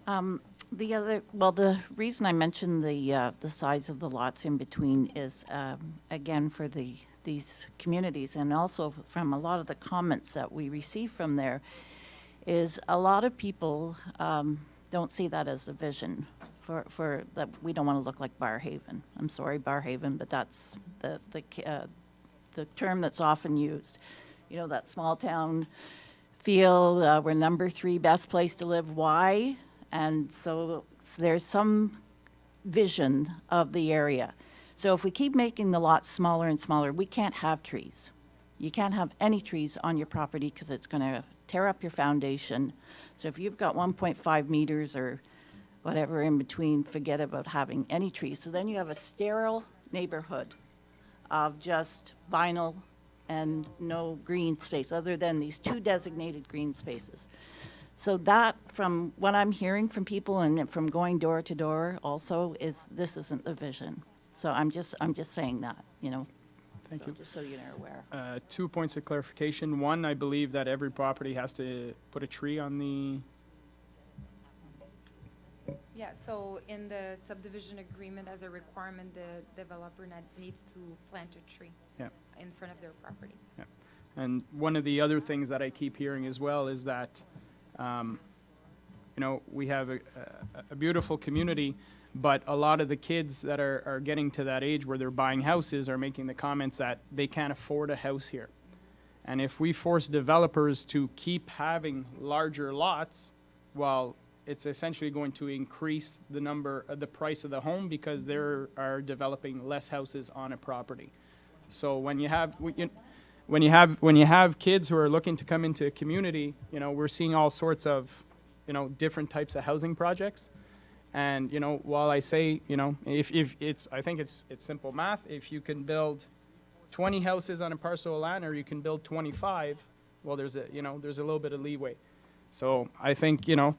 [SPEAKER 5] The reason I mentioned the size of the lots in between is, again, for these communities, and also from a lot of the comments that we receive from there, is a lot of people don't see that as a vision for that. We don't want to look like Barrhaven. I'm sorry, Barrhaven, but that's the term that's often used. You know, that small town feel, we're number 3 best place to live. Why? And so there's some vision of the area. So if we keep making the lots smaller and smaller, we can't have trees. You can't have any trees on your property because it's going to tear up your foundation. So if you've got 1.5 meters or whatever in between, forget about having any trees. So then you have a sterile neighborhood of just vinyl and no green space other than these 2 designated green spaces. So that, from what I'm hearing from people and from going door to door also, is this isn't the vision. So I'm just saying that, you know.
[SPEAKER 1] Thank you.
[SPEAKER 5] Just so you're aware.
[SPEAKER 1] 2 points of clarification. One, I believe that every property has to put a tree on the.
[SPEAKER 10] Yeah, so in the subdivision agreement, as a requirement, the developer needs to plant a tree in front of their property.
[SPEAKER 1] Yeah. And one of the other things that I keep hearing as well is that, you know, we have a beautiful community, but a lot of the kids that are getting to that age where they're buying houses are making the comments that they can't afford a house here. And if we force developers to keep having larger lots, well, it's essentially going to increase the price of the home because they are developing less houses on a property. So when you have kids who are looking to come into a community, you know, we're seeing all sorts of, you know, different types of housing projects. And, you know, while I say, you know, if it's, I think it's simple math. If you can build 20 houses on a parcel of land, or you can build 25, well, there's a little bit of leeway. So I think, you know.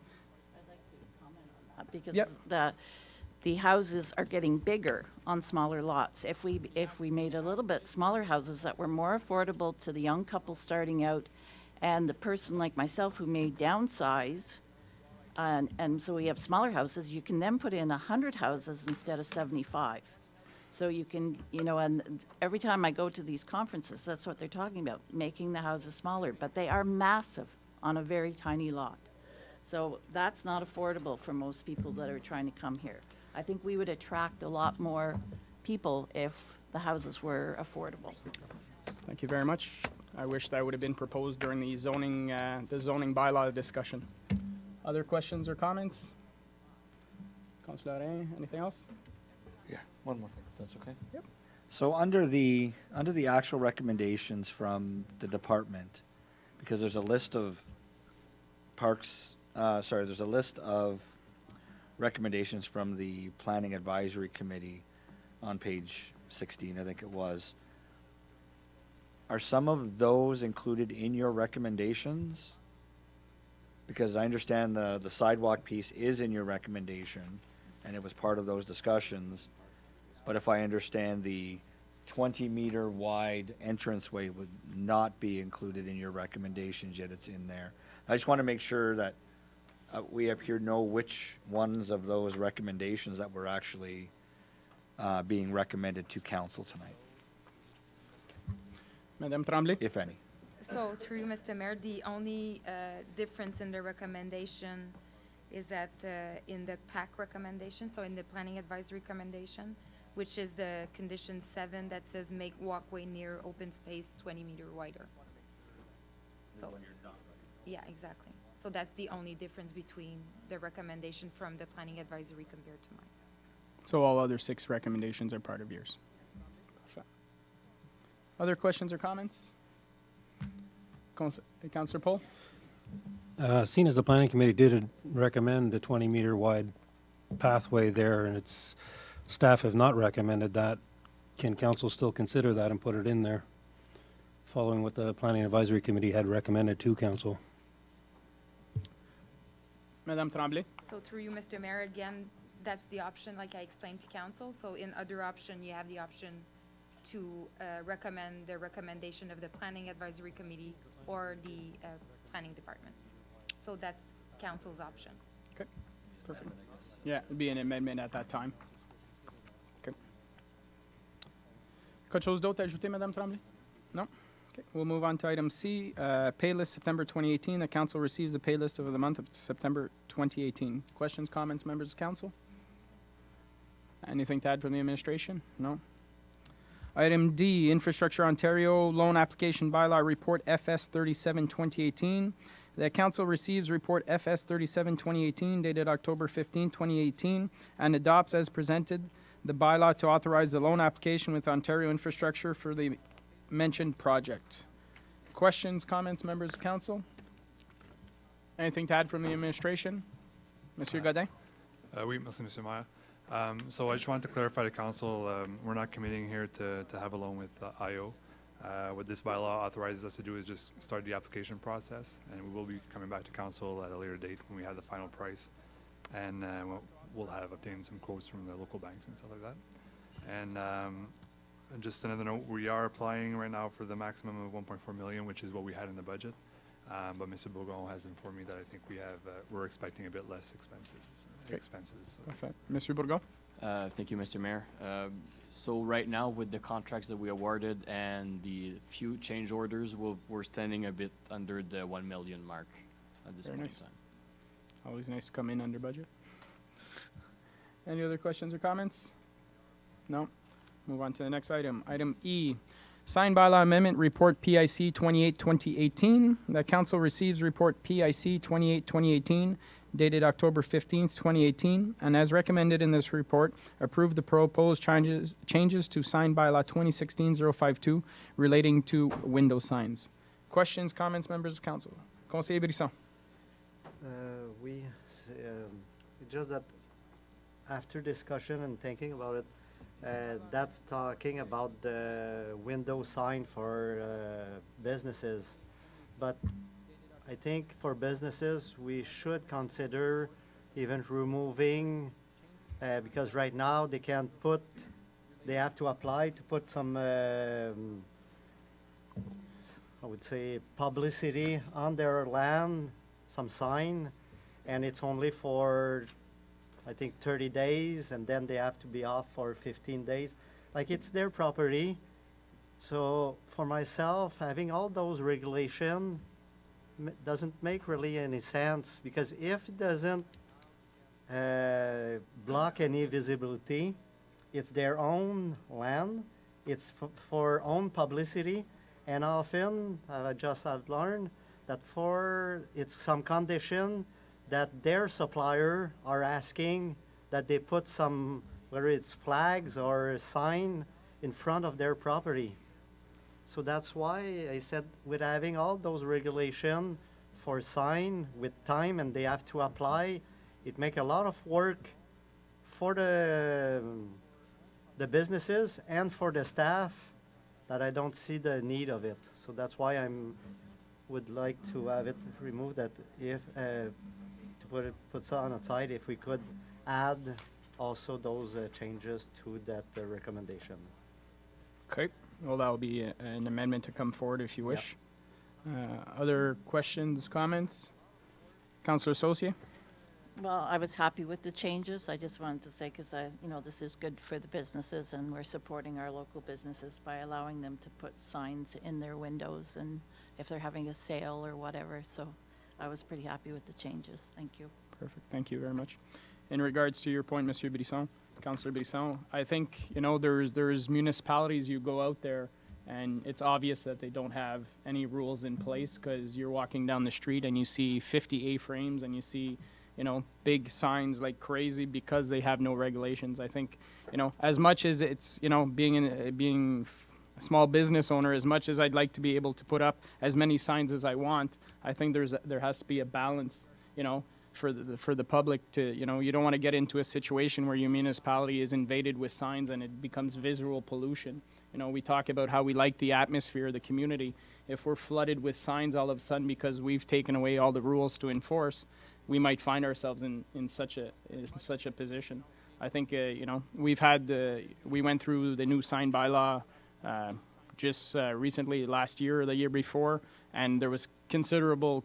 [SPEAKER 5] I'd like to comment on that because the houses are getting bigger on smaller lots. If we made a little bit smaller houses that were more affordable to the young couple starting out, and the person like myself who may downsize, and so we have smaller houses, you can then put in 100 houses instead of 75. So you can, you know, and every time I go to these conferences, that's what they're talking about, making the houses smaller, but they are massive on a very tiny lot. So that's not affordable for most people that are trying to come here. I think we would attract a lot more people if the houses were affordable.
[SPEAKER 1] Thank you very much. I wish that would have been proposed during the zoning bylaw discussion. Other questions or comments? Councilor Alain, anything else?
[SPEAKER 4] Yeah, one more thing, if that's okay.
[SPEAKER 1] Yep.
[SPEAKER 4] So under the actual recommendations from the department, because there's a list of there's a list of recommendations from the Planning Advisory Committee on page 16, I think it was. Are some of those included in your recommendations? Because I understand the sidewalk piece is in your recommendation, and it was part of those discussions. But if I understand the 20-meter wide entranceway would not be included in your recommendations, yet it's in there. I just want to make sure that we up here know which ones of those recommendations that were actually being recommended to council tonight,
[SPEAKER 1] Madame Tremblay?
[SPEAKER 4] if any.
[SPEAKER 10] So through you, Mr. Mayor, the only difference in the recommendation is that in the PAC recommendation, so in the Planning Advisory recommendation, which is the condition 7 that says make walkway near open space 20-meter wider. So, yeah, exactly. So that's the only difference between the recommendation from the Planning Advisory compared to mine.
[SPEAKER 1] So all other 6 recommendations are part of yours. Perfect. Other questions or comments? Councillor Paul?
[SPEAKER 11] Seeing as the planning committee did recommend a 20-meter wide pathway there, and its staff have not recommended that, can council still consider that and put it in there, following what the planning advisory committee had recommended to council?
[SPEAKER 1] Madame Tremblay?
[SPEAKER 10] So through you, Mr. Mayor, again, that's the option, like I explained to council. So in other option, you have the option to recommend the recommendation of the Planning Advisory Committee or the Planning Department. So that's council's option.
[SPEAKER 1] Okay, perfect. Yeah, it'd be an amendment at that time. Okay. Quelque chose d'autre à ajouter, Madame Tremblay? No? Okay, we'll move on to item C, pay list September 2018. The council receives a pay list of the month of September 2018. Questions, comments, members of council? Anything to add from the administration? No? Item D, Infrastructure Ontario Loan Application Bylaw Report FS 37 2018. The council receives report FS 37 2018 dated October 15, 2018 and adopts as presented the bylaw to authorize the loan application with Ontario Infrastructure for the mentioned project. Questions, comments, members of council? Anything to add from the administration? Monsieur Godin?
[SPEAKER 12] Oui, merci, Monsieur Maire. So I just wanted to clarify to council, we're not committing here to have a loan with IO. What this bylaw authorizes us to do is just start the application process, and we will be coming back to council at a later date when we have the final price. And we'll have obtained some quotes from the local banks and stuff like that. And just another note, we are applying right now for the maximum of 1.4 million, which is what we had in the budget. But Mr. Bourgon has informed me that I think we're expecting a bit less expenses. So.
[SPEAKER 1] Perfect. Monsieur Bourgon?
[SPEAKER 8] Thank you, Mr. Mayor. So right now, with the contracts that we awarded and the few change orders, we're standing a bit under the 1 million mark at this
[SPEAKER 1] Very
[SPEAKER 8] point
[SPEAKER 1] nice.
[SPEAKER 8] in time.
[SPEAKER 1] Always nice to come in under budget. Any other questions or comments? No? Move on to the next item. Item E, signed bylaw amendment report PIC 28-2018. The council receives report PIC 28-2018 dated October 15th, 2018, and as recommended in this report, approve the proposed changes to signed bylaw 2016-052 relating to window signs. Questions, comments, members of council? Conseiller Brisson.
[SPEAKER 6] It's just that after discussion and thinking about it, that's talking about the window sign for businesses. But I think for businesses, we should consider even removing, because right now they have to apply to put some, I would say, publicity on their land, some sign, and it's only for, I think, 30 days, and then they have to be off for 15 days. Like, it's their property. So for myself, having all those regulations doesn't make really any sense, because if it doesn't block any visibility, it's their own land, It's for own publicity, and often, just I've learned that it's some condition that their supplier are asking that they put some, whether it's flags or a sign in front of their property. So that's why I said with having all those regulation for sign with time and they have to apply, it make a lot of work for the businesses and for the staff that I don't see the need of it. So that's why would like to have it removed, that if, to put it on its side, if we could add also those changes to that recommendation.
[SPEAKER 1] Okay, well, that will be an amendment to come forward if you wish. Other questions, comments? Councillor Saucier?
[SPEAKER 5] Well, I was happy with the changes. I just wanted to say, because this is good for the businesses, and we're supporting our local businesses by allowing them to put signs in their windows, and if they're having a sale or whatever. So I was pretty happy with the changes. Thank you.
[SPEAKER 1] Perfect, thank you very much. In regards to your point, Monsieur Brisson, Councillor Brisson, I think, there's municipalities, you go out there, and it's obvious that they don't have any rules in place, because you're walking down the street and you see 50 A-frames and you see big signs like crazy because they have no regulations. I think, as much as it's, being a small business owner, as much as I'd like to be able to put up as many signs as I want, I think there has to be a balance, for the public to, you don't want to get into a situation where your municipality is invaded with signs and it becomes visual pollution. We talk about how we like the atmosphere of the community. If we're flooded with signs all of a sudden because we've taken away all the rules to enforce, we might find ourselves in such a position. I think we went through the new sign bylaw just recently, last year or the year before, and there was considerable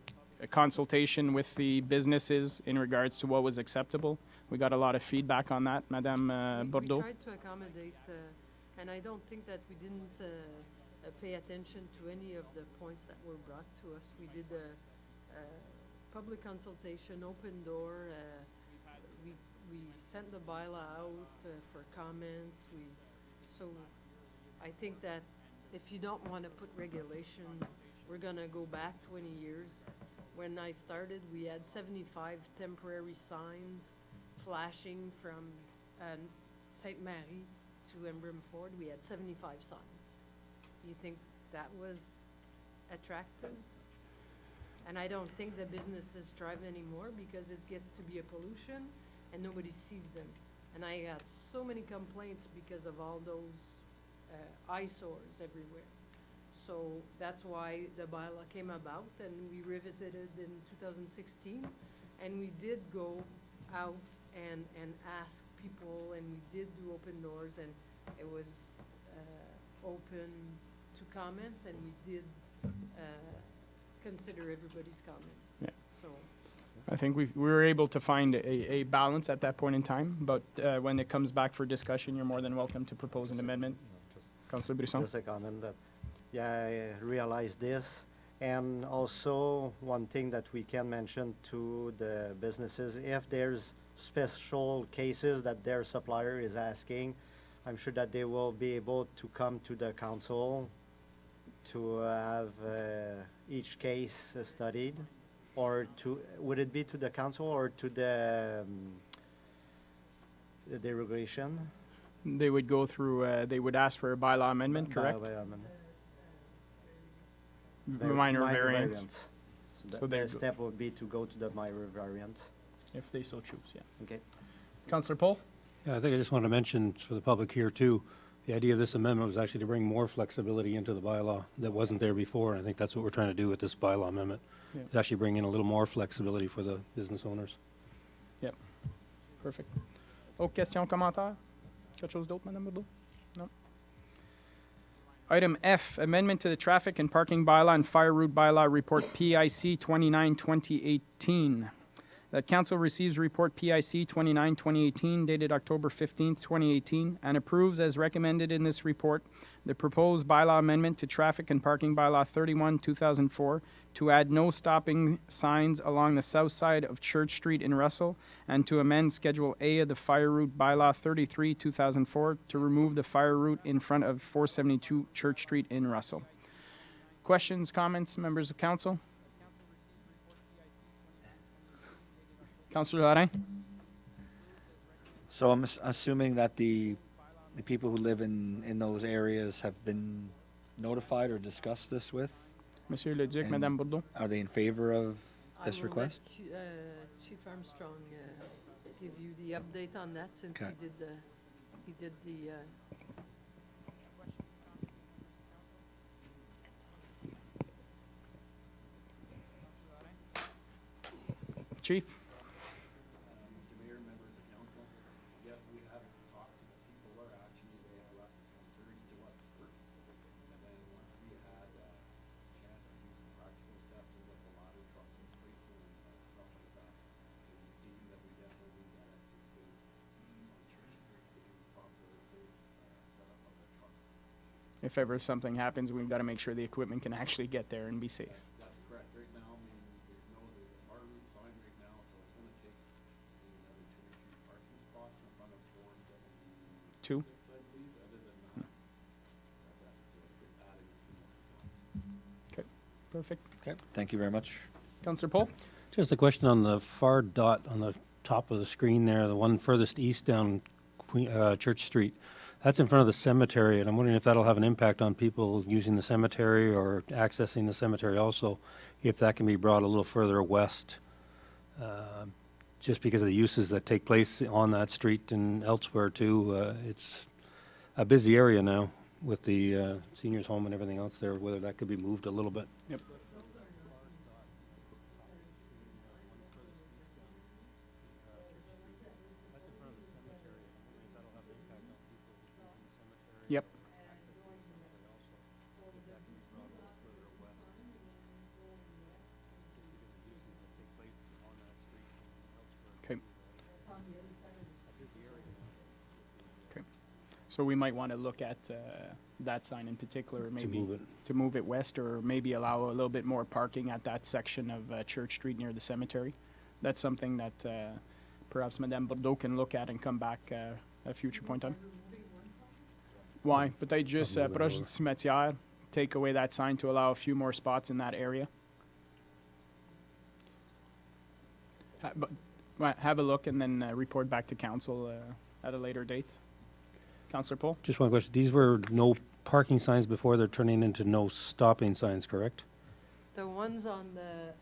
[SPEAKER 1] consultation with the businesses in regards to what was acceptable. We got a lot of feedback on that, Madame Bordeaux.
[SPEAKER 13] We tried to accommodate, and I don't think that we didn't pay attention to any of the points that were brought to us. We did a public consultation, open door. We sent the bylaw out for comments. So I think that if you don't want to put regulations, we're going to go back 20 years. When I started, we had 75 temporary signs flashing from Sainte-Marie to Embrun Ford. We had 75 signs. You think that was attractive? And I don't think the businesses thrive anymore because it gets to be a pollution and nobody sees them. And I got so many complaints because of all those eyesores everywhere. So that's why the bylaw came about, and we revisited in 2016. And we did go out and ask people, and we did do open doors, and it was open to comments, and we did consider everybody's comments.
[SPEAKER 1] Yeah.
[SPEAKER 13] So
[SPEAKER 1] I think we were able to find a balance at that point in time, but when it comes back for discussion, you're more than welcome to propose an amendment. Councillor Brisson?
[SPEAKER 6] Just a comment that, I realize this. And also, one thing that we can mention to the businesses, if there's special cases that their supplier is asking, I'm sure that they will be able to come to the council to have each case studied, or would it be to the council or to the derogation?
[SPEAKER 1] They would go through, they would ask for a bylaw amendment, correct?
[SPEAKER 6] Bylaw amendment.
[SPEAKER 1] Minor variance.
[SPEAKER 6] So the step would be to go to the minor variance.
[SPEAKER 1] If they so choose, yeah.
[SPEAKER 6] Okay.
[SPEAKER 1] Councillor Paul?
[SPEAKER 11] Yeah, I think I just want to mention for the public here too, the idea of this amendment was actually to bring more flexibility into the bylaw that wasn't there before. And I think that's what we're trying to do with this bylaw amendment.
[SPEAKER 1] Yeah.
[SPEAKER 11] Is actually bring in a little more flexibility for the business owners.
[SPEAKER 1] Yep. Perfect. Autres questions, commentaires? Quelque chose d'autre, Madame Bordeaux? No. Item F, amendment to the traffic and parking bylaw and fire route bylaw report PIC 29-2018. that council receives report PIC 29-2018 dated October 15th, 2018, and approves as recommended in this report the proposed bylaw amendment to traffic and parking bylaw 31, 2004 to add no stopping signs along the south side of Church Street in Russell and to amend Schedule A of the fire route bylaw 33, 2004 to remove the fire route in front of 472 Church Street in Russell. Questions, comments, members of council? Councillor Lorrain?
[SPEAKER 4] So I'm assuming that the people who live in those areas have been notified or discussed this with?
[SPEAKER 1] Monsieur Le Duc,
[SPEAKER 4] And
[SPEAKER 1] Madame Bourdeau?
[SPEAKER 4] Are they in favor of this request?
[SPEAKER 13] I will let Chief Armstrong give you the update on that since
[SPEAKER 4] Okay.
[SPEAKER 13] he did the
[SPEAKER 1] Chief?
[SPEAKER 14] Mr. Mayor, members of council, yes, we have talked to people, or actually they have left concerns to us first. And then once we had a chance to do some practical testing with the ladder truck replacement and stuff like that, we deemed that we definitely need that extra space on Church Street to do proper safe setup of the trucks.
[SPEAKER 1] If ever something happens, we've got to make sure the equipment can actually get there and be safe.
[SPEAKER 14] That's correct. Right now, I mean, there's a fire route sign right now, so it's gonna take maybe another 2 or 3 parking spots in front of 476,
[SPEAKER 1] Two?
[SPEAKER 14] I believe. Other than that, that's just adding a few more spots.
[SPEAKER 1] Okay, perfect.
[SPEAKER 4] Okay, thank you very much.
[SPEAKER 1] Councillor Paul?
[SPEAKER 11] Just a question on the far dot on the top of the screen there, the one furthest east down Church Street. That's in front of the cemetery, and I'm wondering if that'll have an impact on people using the cemetery or accessing the cemetery also, if that can be brought a little further west, just because of the uses that take place on that street and elsewhere too. It's a busy area now with the seniors' home and everything else there, whether that could be moved a little bit.
[SPEAKER 1] Yep. Yep. Okay. Okay. So we might want to look at that sign in particular, maybe
[SPEAKER 11] move it.
[SPEAKER 1] to move it west, or maybe allow a little bit more parking at that section of Church Street near the cemetery. That's something that perhaps Madame Bordeaux can look at and come back at a future point in time. Why? Peut-être juste
[SPEAKER 11] move it
[SPEAKER 1] proche
[SPEAKER 11] over.
[SPEAKER 1] du cimetière, take away that sign to allow a few more spots in that area. But have a look and then report back to council at a later date. Councillor Paul?
[SPEAKER 11] Just one question. These were no parking signs before, they're turning into no stopping signs, correct?
[SPEAKER 13] The ones on the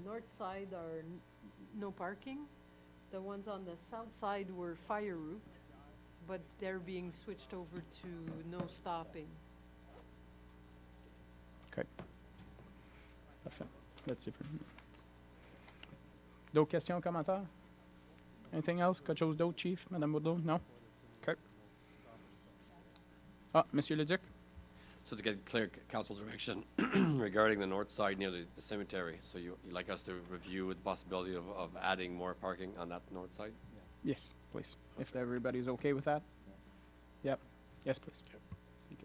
[SPEAKER 13] north side are no parking. The ones on the south side were fire route, but they're being switched over to no stopping.
[SPEAKER 1] Okay. Parfait. That's different. D'autres questions, commentaires? Anything else? Quelque chose d'autre, Chief? Madame Bourdeau? No? Okay. Ah, Monsieur Le Duc?
[SPEAKER 2] So to get clear council direction regarding the north side near the cemetery, so you'd like us to review the possibility of adding more parking on that north side?
[SPEAKER 1] Yes, please. If everybody's okay with that? Yep. Yes, please. Thank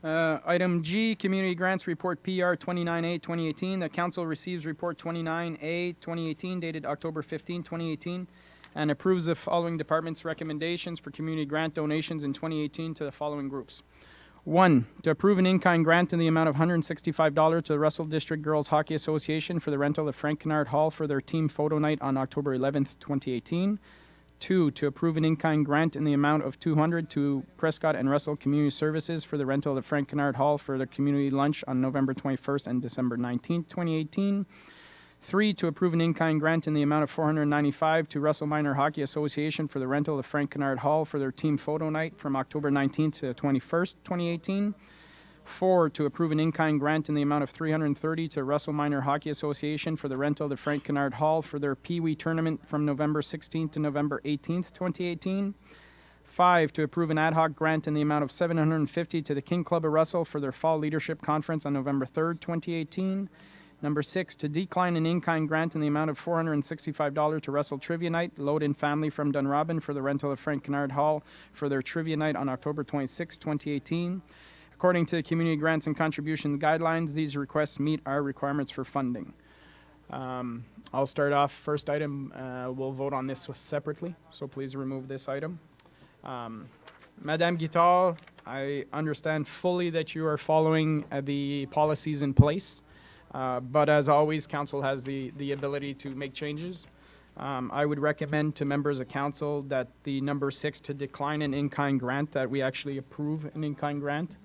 [SPEAKER 1] you. Item G, Community Grants Report PR 29A 2018. The council receives Report 29A 2018 dated October 15, 2018, and approves the following departments' recommendations for community grant donations in 2018 to the following groups. 1, to approve an in-kind grant in the amount of $165 to the Russell District Girls Hockey Association for the rental of Frank Kennard Hall for their team photo night on October 11th, 2018. 2, to approve an in-kind grant in the amount of $200 to Prescott and Russell Community Services for the rental of the Frank Kennard Hall for their community lunch on November 21st and December 19th, 2018. 3, to approve an in-kind grant in the amount of $495 to Russell Minor Hockey Association for the rental of Frank Kennard Hall for their team photo night from October 19th to 21st, 2018. 4, to approve an in-kind grant in the amount of $330 to Russell Minor Hockey Association for the rental of the Frank Kennard Hall for their Pee Wee tournament from November 16th to November 18th, 2018. 5, to approve an ad hoc grant in the amount of $750 to the King Club of Russell for their Fall Leadership Conference on November 3rd, 2018. Number 6, to decline an in-kind grant in the amount of $465 to Russell Trivia Night, Load-in family from Dunrobin for the rental of Frank Kennard Hall for their Trivia Night on October 26, 2018. According to the Community Grants and Contributions Guidelines, these requests meet our requirements for funding. I'll start off. First item, we'll vote on this separately, so please remove this item. Madame Guitar, I understand fully that you are following the policies in place, but as always, council has the ability to make changes. I would recommend to members of council that the number 6 to decline an in-kind grant, that we actually approve an in-kind grant.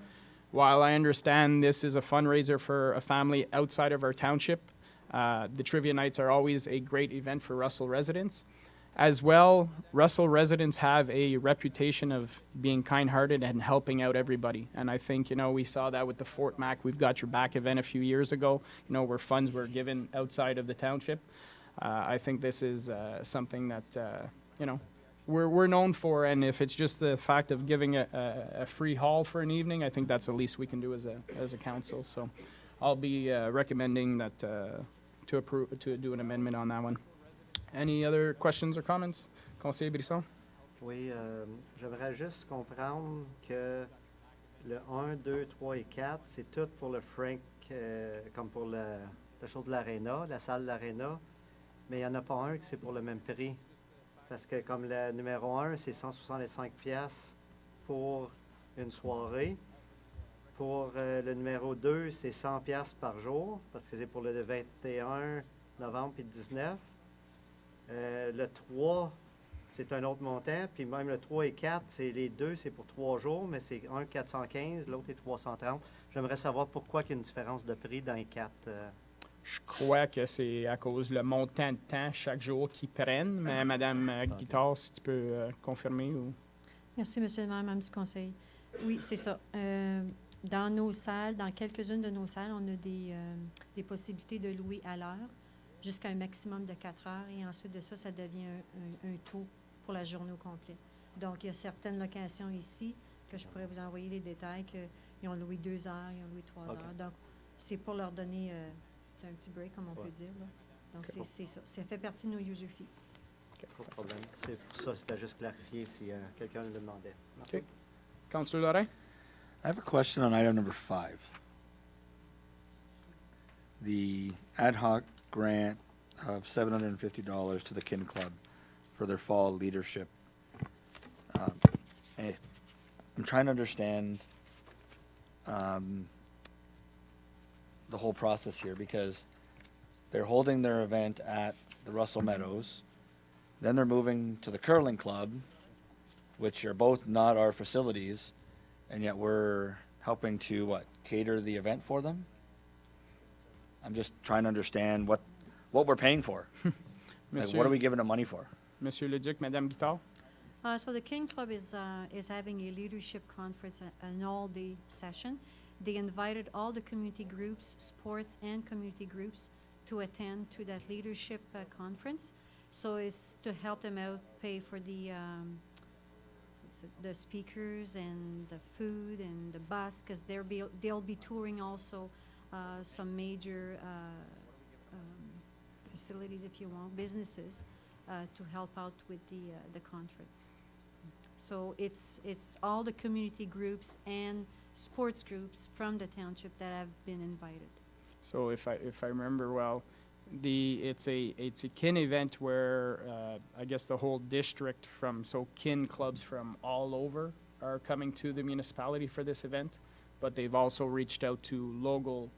[SPEAKER 1] While I understand this is a fundraiser for a family outside of our township, the Trivia Nights are always a great event for Russell residents. As well, Russell residents have a reputation of being kind-hearted and helping out everybody. And I think, we saw that with the Fort Mac We've Got Your Back event a few years ago, where funds were given outside of the township. I think this is something that, we're known for. And if it's just the fact of giving a free hall for an evening, I think that's the least we can do as a council. So I'll be recommending that to do an amendment on that one. Any other questions or comments? Conseiller Brisson?
[SPEAKER 6] Oui, j'aimerais juste comprendre que le 1, 2, 3 et 4, c'est tout pour le Frank, comme pour le show de l'Arena, la salle de l'Arena, mais il n'y en a pas un que c'est pour le même prix. Parce que comme le numéro 1, c'est 165 pièces pour une soirée. Pour le numéro 2, c'est 100 pièces par jour, parce que c'est pour le 21 novembre et 19. Le 3, c'est un autre montant, puis même le 3 et 4, c'est les deux, c'est pour 3 jours, mais c'est un 415, l'autre est 330. J'aimerais savoir pourquoi il y a une différence de prix dans les 4.
[SPEAKER 1] Je crois que c'est à cause le montant de temps chaque jour qu'ils prennent, mais Madame Guittard, si tu peux confirmer. Ou...
[SPEAKER 7] Merci, Monsieur le maire, Madame du Conseil. Oui, c'est ça. Dans nos salles, dans quelques-unes de nos salles, on a des possibilités de louer à l'heure jusqu'à un maximum de 4 heures. Et ensuite de ça, ça devient un taux pour la journée au complet. Donc, il y a certaines locations ici que je pourrais vous envoyer les détails, qu'ils ont loué 2 heures, ils ont loué 3 heures. Donc, c'est pour leur donner un petit break, comme on peut dire. Là. Donc, c'est ça. Ça fait partie de nos user fees.
[SPEAKER 6] Pas de problème. C'est pour ça, c'était juste clarifié si quelqu'un le demandait. Merci.
[SPEAKER 1] Okay. Councillor Lorrain?
[SPEAKER 4] I have a question on item number 5. The ad hoc grant of $750 to the Kin Club for their fall leadership. I'm trying to understand the whole process here, because they're holding their event at the Russell Meadows, then they're moving to the Curling Club, which are both not our facilities, and yet we're helping to, cater the event for them? I'm just trying to understand what we're paying for. What are we giving them money for?
[SPEAKER 1] Monsieur Leduc, Madame Guittard?
[SPEAKER 7] So the King Club is having a leadership conference, an all-day session. They invited all the community groups, sports and community groups, to attend to that leadership conference. So it's to help them out, pay for the speakers and the food and the bus, because they'll be touring also some major facilities, if you want, businesses, to help out with the conference. So it's all the community groups and sports groups from the township that have been invited.
[SPEAKER 1] So if I remember well, it's a kin event where I guess the whole district kin clubs from all over are coming to the municipality for this event, but they've also reached out to local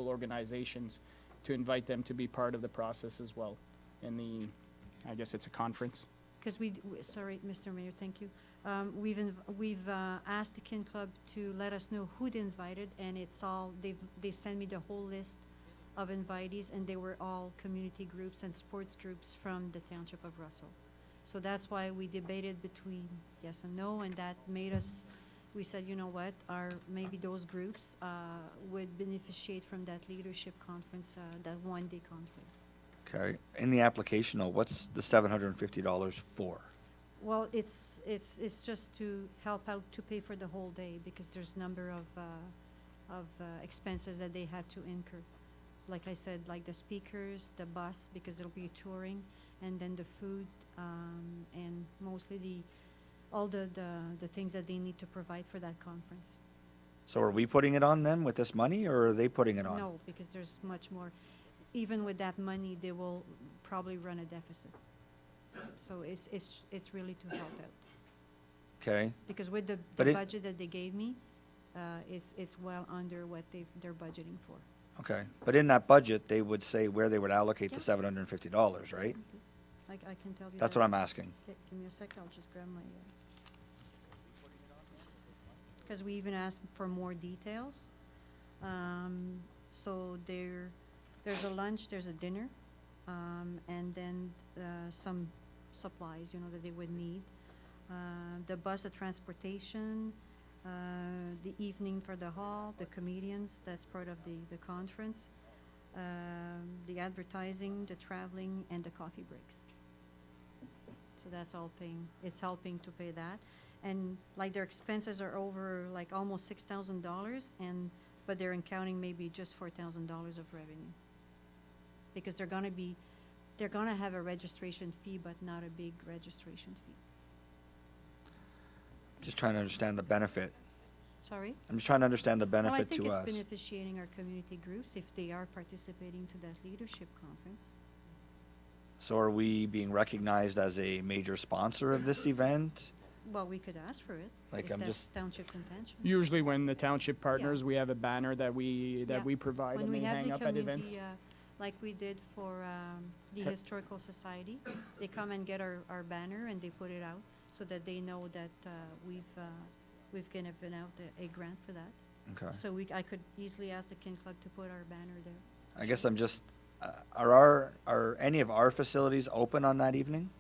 [SPEAKER 1] organizations to invite them to be part of the process as well. I guess it's a conference.
[SPEAKER 7] Because sorry, Mr. Mayor, thank you. We've asked the Kin Club to let us know who they invited, and it's all they sent me the whole list of invitees, and they were all community groups and sports groups from the Township of Russell. So that's why we debated between yes and no, and that made us. We said, you know what, maybe those groups would beneficiate from that leadership conference, that one-day conference.
[SPEAKER 4] Okay. In the application, though, what's the $750 for?
[SPEAKER 7] Well, it's just to help out to pay for the whole day, because there's a number of expenses that they have to incur. like I said, like the speakers, the bus, because there'll be touring, and then the food, and mostly all the things that they need to provide for that conference.
[SPEAKER 4] So are we putting it on them with this money, or are they putting it on?
[SPEAKER 7] No, because there's much more. Even with that money, they will probably run a deficit. So it's really to help out.
[SPEAKER 4] Okay,
[SPEAKER 7] Because with the
[SPEAKER 4] But it-
[SPEAKER 7] budget that they gave me, it's well under what they're budgeting for.
[SPEAKER 4] okay. But in that budget, they would say where they would allocate the
[SPEAKER 7] Yeah.
[SPEAKER 4] $750, right?
[SPEAKER 7] I can tell you.
[SPEAKER 4] That's
[SPEAKER 7] that.
[SPEAKER 4] what I'm asking.
[SPEAKER 7] Okay, give me a sec, I'll just grab my. Because we even asked for more details. So there's a lunch, there's a dinner, and then some supplies, that they would need. The bus, the transportation, the evening for the hall, the comedians, that's part of the conference, the advertising, the traveling, and the coffee breaks. So that's all it's helping to pay that. And like their expenses are over like almost $6,000, but they're counting maybe just $4,000 of revenue. Because they're gonna have a registration fee, but not a big registration fee.
[SPEAKER 4] Just trying to understand the benefit.
[SPEAKER 7] Sorry?
[SPEAKER 4] I'm just trying to understand the
[SPEAKER 7] No, I
[SPEAKER 4] benefit
[SPEAKER 7] think
[SPEAKER 4] to
[SPEAKER 7] it's
[SPEAKER 4] us.
[SPEAKER 7] beneficiating our community groups if they are participating to that leadership conference.
[SPEAKER 4] So are we being recognized as a major sponsor of this event?
[SPEAKER 7] Well, we could ask for it,
[SPEAKER 4] Like,
[SPEAKER 7] if
[SPEAKER 4] I'm
[SPEAKER 7] that's
[SPEAKER 4] just-
[SPEAKER 7] township's intention.
[SPEAKER 1] Usually when the township partners, we have a banner that
[SPEAKER 7] Yeah.
[SPEAKER 1] we provide
[SPEAKER 7] When
[SPEAKER 1] and
[SPEAKER 7] we
[SPEAKER 1] they
[SPEAKER 7] have
[SPEAKER 1] hang
[SPEAKER 7] the
[SPEAKER 1] up at events.
[SPEAKER 7] community, like we did for the Historical Society, they come and get our banner and they put it out so that they know that we've given out a grant for that.
[SPEAKER 4] Okay.
[SPEAKER 7] So I could easily ask the Kin Club to put our banner there.
[SPEAKER 4] I guess I'm just, are any of our facilities open on that evening?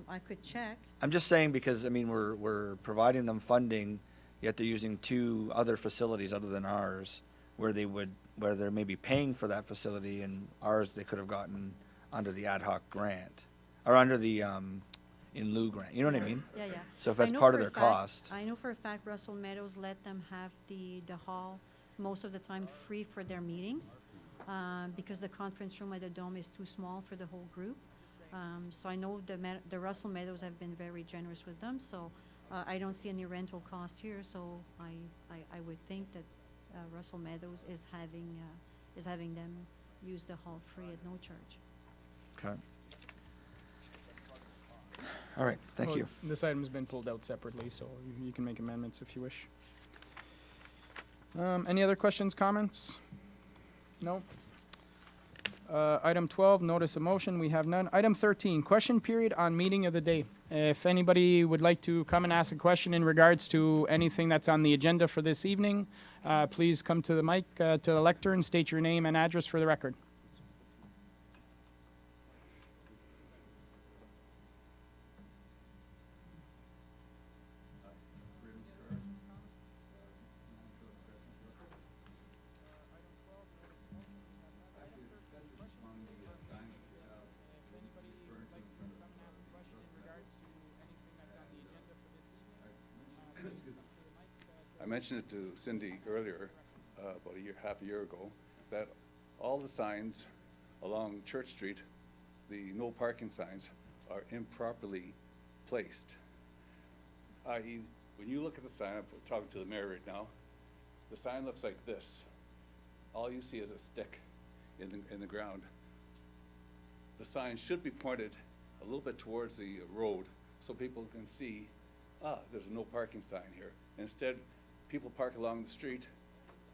[SPEAKER 7] I could check.
[SPEAKER 4] I'm just saying because, I mean, we're providing them funding, yet they're using two other facilities other than ours, where they're maybe paying for that facility, and ours they could have gotten under the ad hoc grant, or under the, in lieu grant, you know what I mean?
[SPEAKER 7] Yeah, yeah.
[SPEAKER 4] So if
[SPEAKER 7] I
[SPEAKER 4] that's
[SPEAKER 7] know
[SPEAKER 4] part
[SPEAKER 7] for
[SPEAKER 4] of
[SPEAKER 7] a
[SPEAKER 4] their
[SPEAKER 7] fact-
[SPEAKER 4] cost.
[SPEAKER 7] I know for a fact Russell Meadows let them have the hall most of the time free for their meetings, because the conference room at the Dome is too small for the whole group. So I know the Russell Meadows have been very generous with them, so I don't see any rental cost here, so I would think that Russell Meadows is having them use the hall free at no charge.
[SPEAKER 4] Okay. All right, thank
[SPEAKER 1] Well,
[SPEAKER 4] you.
[SPEAKER 1] This item's been pulled out separately, so you can make amendments if you wish. Any other questions, comments? No? Item 12, notice of motion, we have none. Item 13, question period on meeting of the day. If anybody would like to come and ask a question in regards to anything that's on the agenda for this evening, please come to the mic, to the lectern, state your name and address for the record.
[SPEAKER 14] I mentioned it to Cindy earlier, about half a year ago, that all the signs along Church Street, the no parking signs, are improperly placed. I.e., when you look at the sign, I'm talking to the mayor right now, the sign looks like this. All you see is a stick in the ground. The sign should be pointed a little bit towards the road so people can see, there's a no parking sign here. Instead, people park along the street,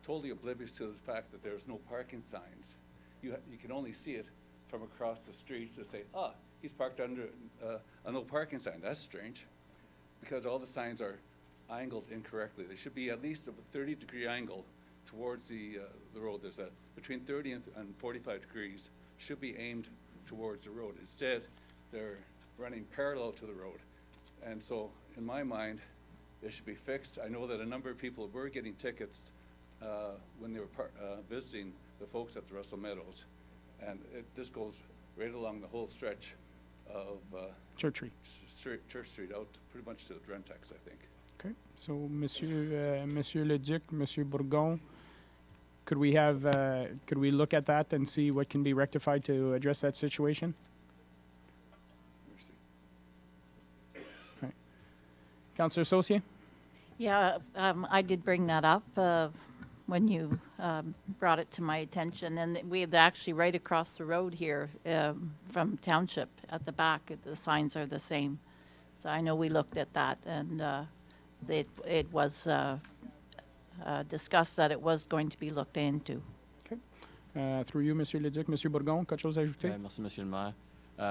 [SPEAKER 14] totally oblivious to the fact that there's no parking signs. You can only see it from across the street to say, he's parked under a no parking sign. That's strange, because all the signs are angled incorrectly. They should be at least a 30-degree angle towards the road. There's between 30 and 45 degrees should be aimed towards the road. Instead, they're running parallel to the road. And so, in my mind, it should be fixed. I know that a number of people were getting tickets when they were visiting the folks at the Russell Meadows. And this goes right along the whole stretch of
[SPEAKER 1] Church Street.
[SPEAKER 14] Church Street out pretty much to the Drentex, I think.
[SPEAKER 1] Okay, so Monsieur Leduc, Monsieur Bourgon, Could we have, could we look at that and see what can be rectified to address that situation? Right. Councillor Saucier?
[SPEAKER 5] Yeah, I did bring that up when you brought it to my attention, and we had actually right across the road here from Township at the back, the signs are the same. So I know we looked at that, and it was discussed that it was going to be looked into.
[SPEAKER 1] Through you, Monsieur Leduc. Monsieur Bourgon, quelque chose à ajouter?
[SPEAKER 8] Merci, Monsieur le Maire.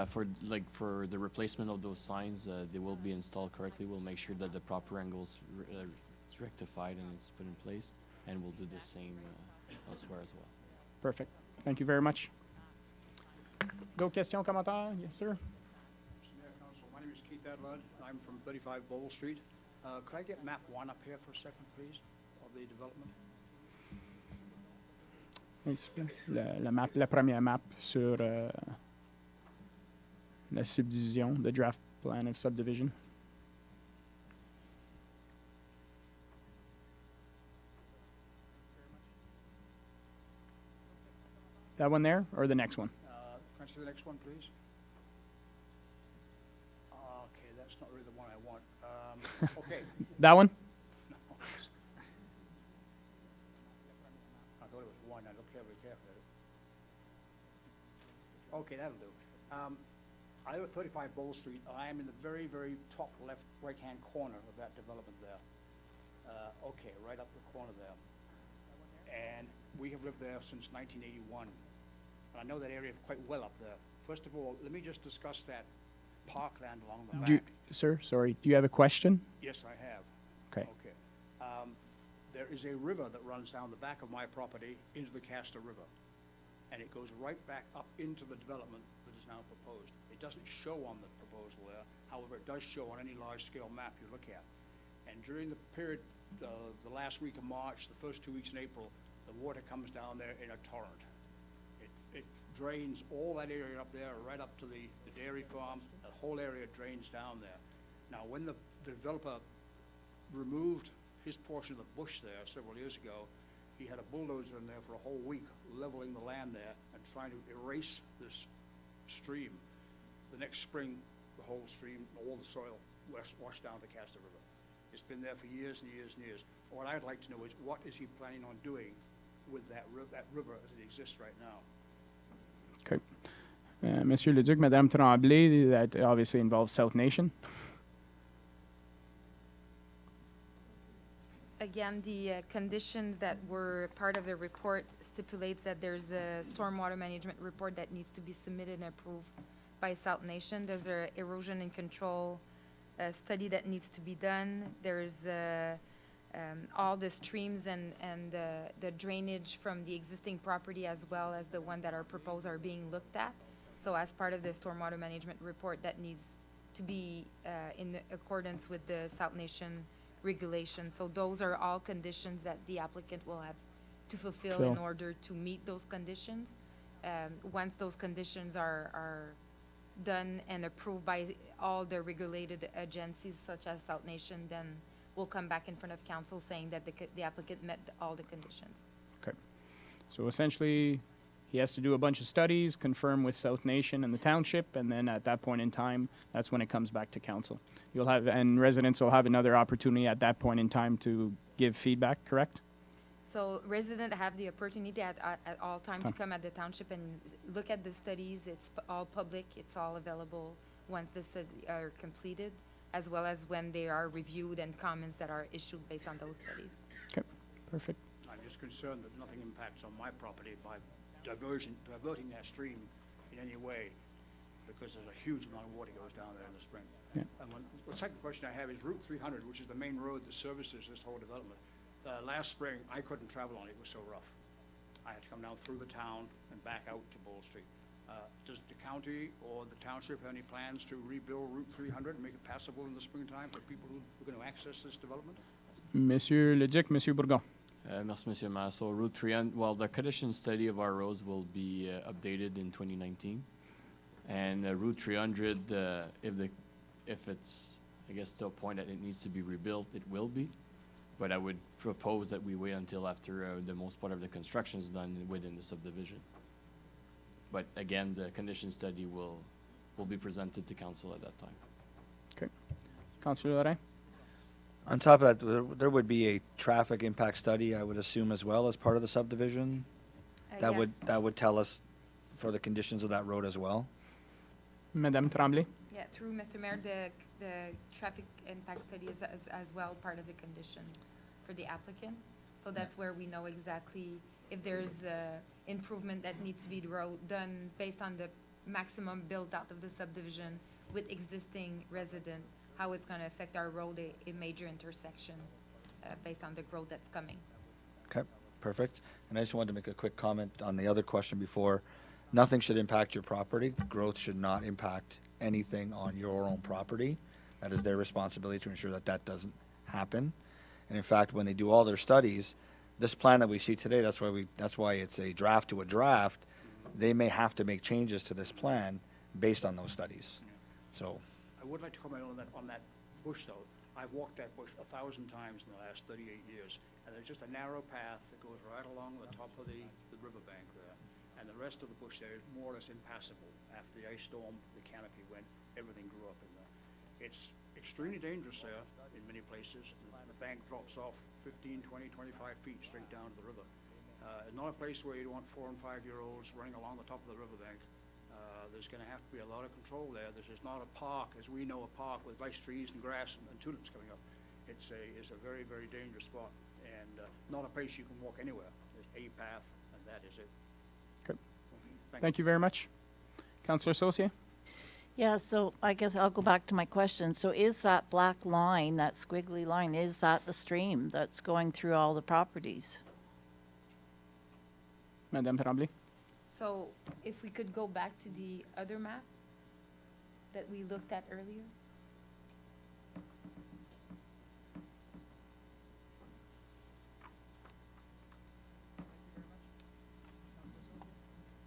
[SPEAKER 8] For the replacement of those signs, they will be installed correctly. We'll make sure that the proper angle's rectified and it's put in place, and we'll do the same elsewhere as well.
[SPEAKER 1] Perfect. Thank you very much. D'autres questions, commentaires? Yes, sir.
[SPEAKER 15] Mr. Mayor, Council, my name is Keith Adlard. I'm from 35 Bowl Street. Could I get map 1 up here for a second, please, of the development?
[SPEAKER 1] Oui, s'il vous plaît. La première map sur la subdivision, the draft plan of subdivision. That one there, or the next one?
[SPEAKER 15] Can I see the next one, please? Okay, that's not really the one I want. Okay.
[SPEAKER 1] That one?
[SPEAKER 15] No. I thought it was one. I looked very carefully at it. Okay, that'll do. I live at 35 Bowl Street. I am in the very, very top left, right-hand corner of that development there. Okay, right up the corner there. And we have lived there since 1981. And I know that area quite well up there. First of all, let me just discuss that parkland along the back.
[SPEAKER 1] Sir, sorry, do you have a question?
[SPEAKER 15] Yes, I have.
[SPEAKER 1] Okay.
[SPEAKER 15] Okay. There is a river that runs down the back of my property into the Castor River. And it goes right back up into the development that is now proposed. It doesn't show on the proposal there. However, it does show on any large-scale map you look at. And during the period, the last week of March, the first 2 weeks in April, the water comes down there in a torrent. It drains all that area up there, right up to the dairy farm. The whole area drains down there. Now, when the developer removed his portion of the bush there several years ago, he had a bulldozer in there for a whole week, leveling the land there and trying to erase this stream. The next spring, the whole stream, all the soil washed down to Castor River. It's been there for years and years and years. What I'd like to know is, what is he planning on doing with that river as it exists right now?
[SPEAKER 1] Okay. Monsieur Leduc, Madame Tremblay, that obviously involves South Nation.
[SPEAKER 10] Again, the conditions that were part of the report stipulates that there's a stormwater management report that needs to be submitted and approved by South Nation. There's a erosion and control study that needs to be done. There's all the streams and the drainage from the existing property as well as the one that are proposed are being looked at. So as part of the stormwater management report, that needs to be in accordance with the South Nation regulations. So those are all conditions that the applicant will have to fulfill in order to meet those conditions. Once those conditions are done and approved by all the regulated agencies such as South Nation, then we'll come back in front of council saying that the applicant met all the conditions.
[SPEAKER 1] Okay. So essentially, he has to do a bunch of studies, confirm with South Nation and the township, and then at that point in time, that's when it comes back to council. You'll have, and residents will have another opportunity at that point in time to give feedback, correct?
[SPEAKER 10] So residents have the opportunity at all time to come at the township and look at the studies. It's all public, it's all available once the studies are completed, as well as when they are reviewed and comments that are issued based on those studies.
[SPEAKER 1] Okay, perfect.
[SPEAKER 15] I'm just concerned that nothing impacts on my property by diverting that stream in any way, because there's a huge amount of water goes down there in the spring.
[SPEAKER 1] Yeah.
[SPEAKER 15] And the second question I have is Route 300, which is the main road that services this whole development. Last spring, I couldn't travel on it. It was so rough. I had to come down through the town and back out to Bowl Street. Does the county or the township have any plans to rebuild Route 300 and make it passable in the springtime for people who are going to access this development?
[SPEAKER 1] Monsieur Leduc, Monsieur Bourgon.
[SPEAKER 8] Merci, Monsieur Maire. So Route 300, well, the condition study of our roads will be updated in 2019. And Route 300, if it's, I guess, to a point that it needs to be rebuilt, it will be. But I would propose that we wait until after the most part of the construction is done within the subdivision. But again, the condition study will be presented to council at that time.
[SPEAKER 1] Okay. Councillor Lorrain?
[SPEAKER 4] On top of that, there would be a traffic impact study, I would assume, as well as part of the subdivision?
[SPEAKER 10] Yes.
[SPEAKER 4] That would tell us for the conditions of that road as well?
[SPEAKER 1] Madame Tremblay?
[SPEAKER 10] Yeah, through Mr. Mayor, the traffic impact study is as well part of the conditions for the applicant. So that's where we know exactly if there's improvement that needs to be done based on the maximum build-out of the subdivision with existing resident, how it's gonna affect our road, a major intersection, based on the growth that's coming.
[SPEAKER 4] Okay, perfect. And I just wanted to make a quick comment on the other question before. Nothing should impact your property. Growth should not impact anything on your own property. That is their responsibility to ensure that that doesn't happen. And in fact, when they do all their studies, this plan that we see today, that's why it's a draft to a draft. They may have to make changes to this plan based on those studies. So,
[SPEAKER 15] I would like to comment on that bush, though. I've walked that bush 1,000 times in the last 38 years, and there's just a narrow path that goes right along the top of the riverbank there. And the rest of the bush there is more or less impassable. After the ice storm, the canopy went, everything grew up in there. It's extremely dangerous there in many places. The bank drops off 15, 20, 25 feet straight down to the river. Not a place where you want 4- and 5-year-olds running along the top of the riverbank. There's gonna have to be a lot of control there. This is not a park, as we know a park with nice trees and grass and tulips coming up. It's a very, very dangerous spot, and not a place you can walk anywhere. There's a path, and that is it.
[SPEAKER 1] Good.
[SPEAKER 15] Thanks.
[SPEAKER 1] Thank you very much. Councillor Saucier?
[SPEAKER 5] Yeah, so I guess I'll go back to my question. So is that black line, that squiggly line, is that the stream that's going through all the properties?
[SPEAKER 1] Madame Tremblay?
[SPEAKER 10] So if we could go back to the other map that we looked at earlier.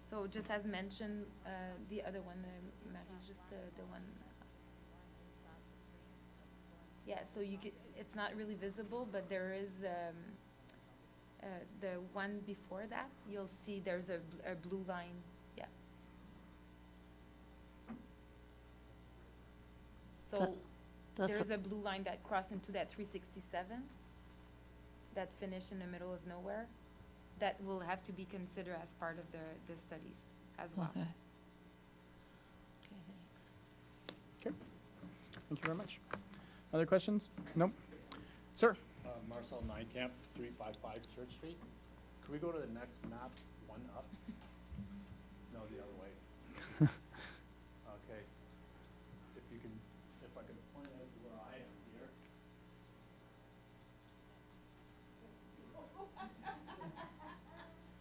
[SPEAKER 10] So just as mentioned, the other one, Marie, just the one. Yeah, so you could, it's not really visible, but there is, the one before that, you'll see there's a blue line, yeah. So
[SPEAKER 5] That's-
[SPEAKER 10] there's a blue line that crossed into that 367, that finish in the middle of nowhere, that will have to be considered as part of the studies as well.
[SPEAKER 5] Okay. Okay, thanks.
[SPEAKER 1] Okay. Thank you very much. Other questions? Nope. Sir?
[SPEAKER 16] Marcel Nijkamp, 355 Church Street. Could we go to the next map, one up? No, the other way. Okay. If I can point out where I am here.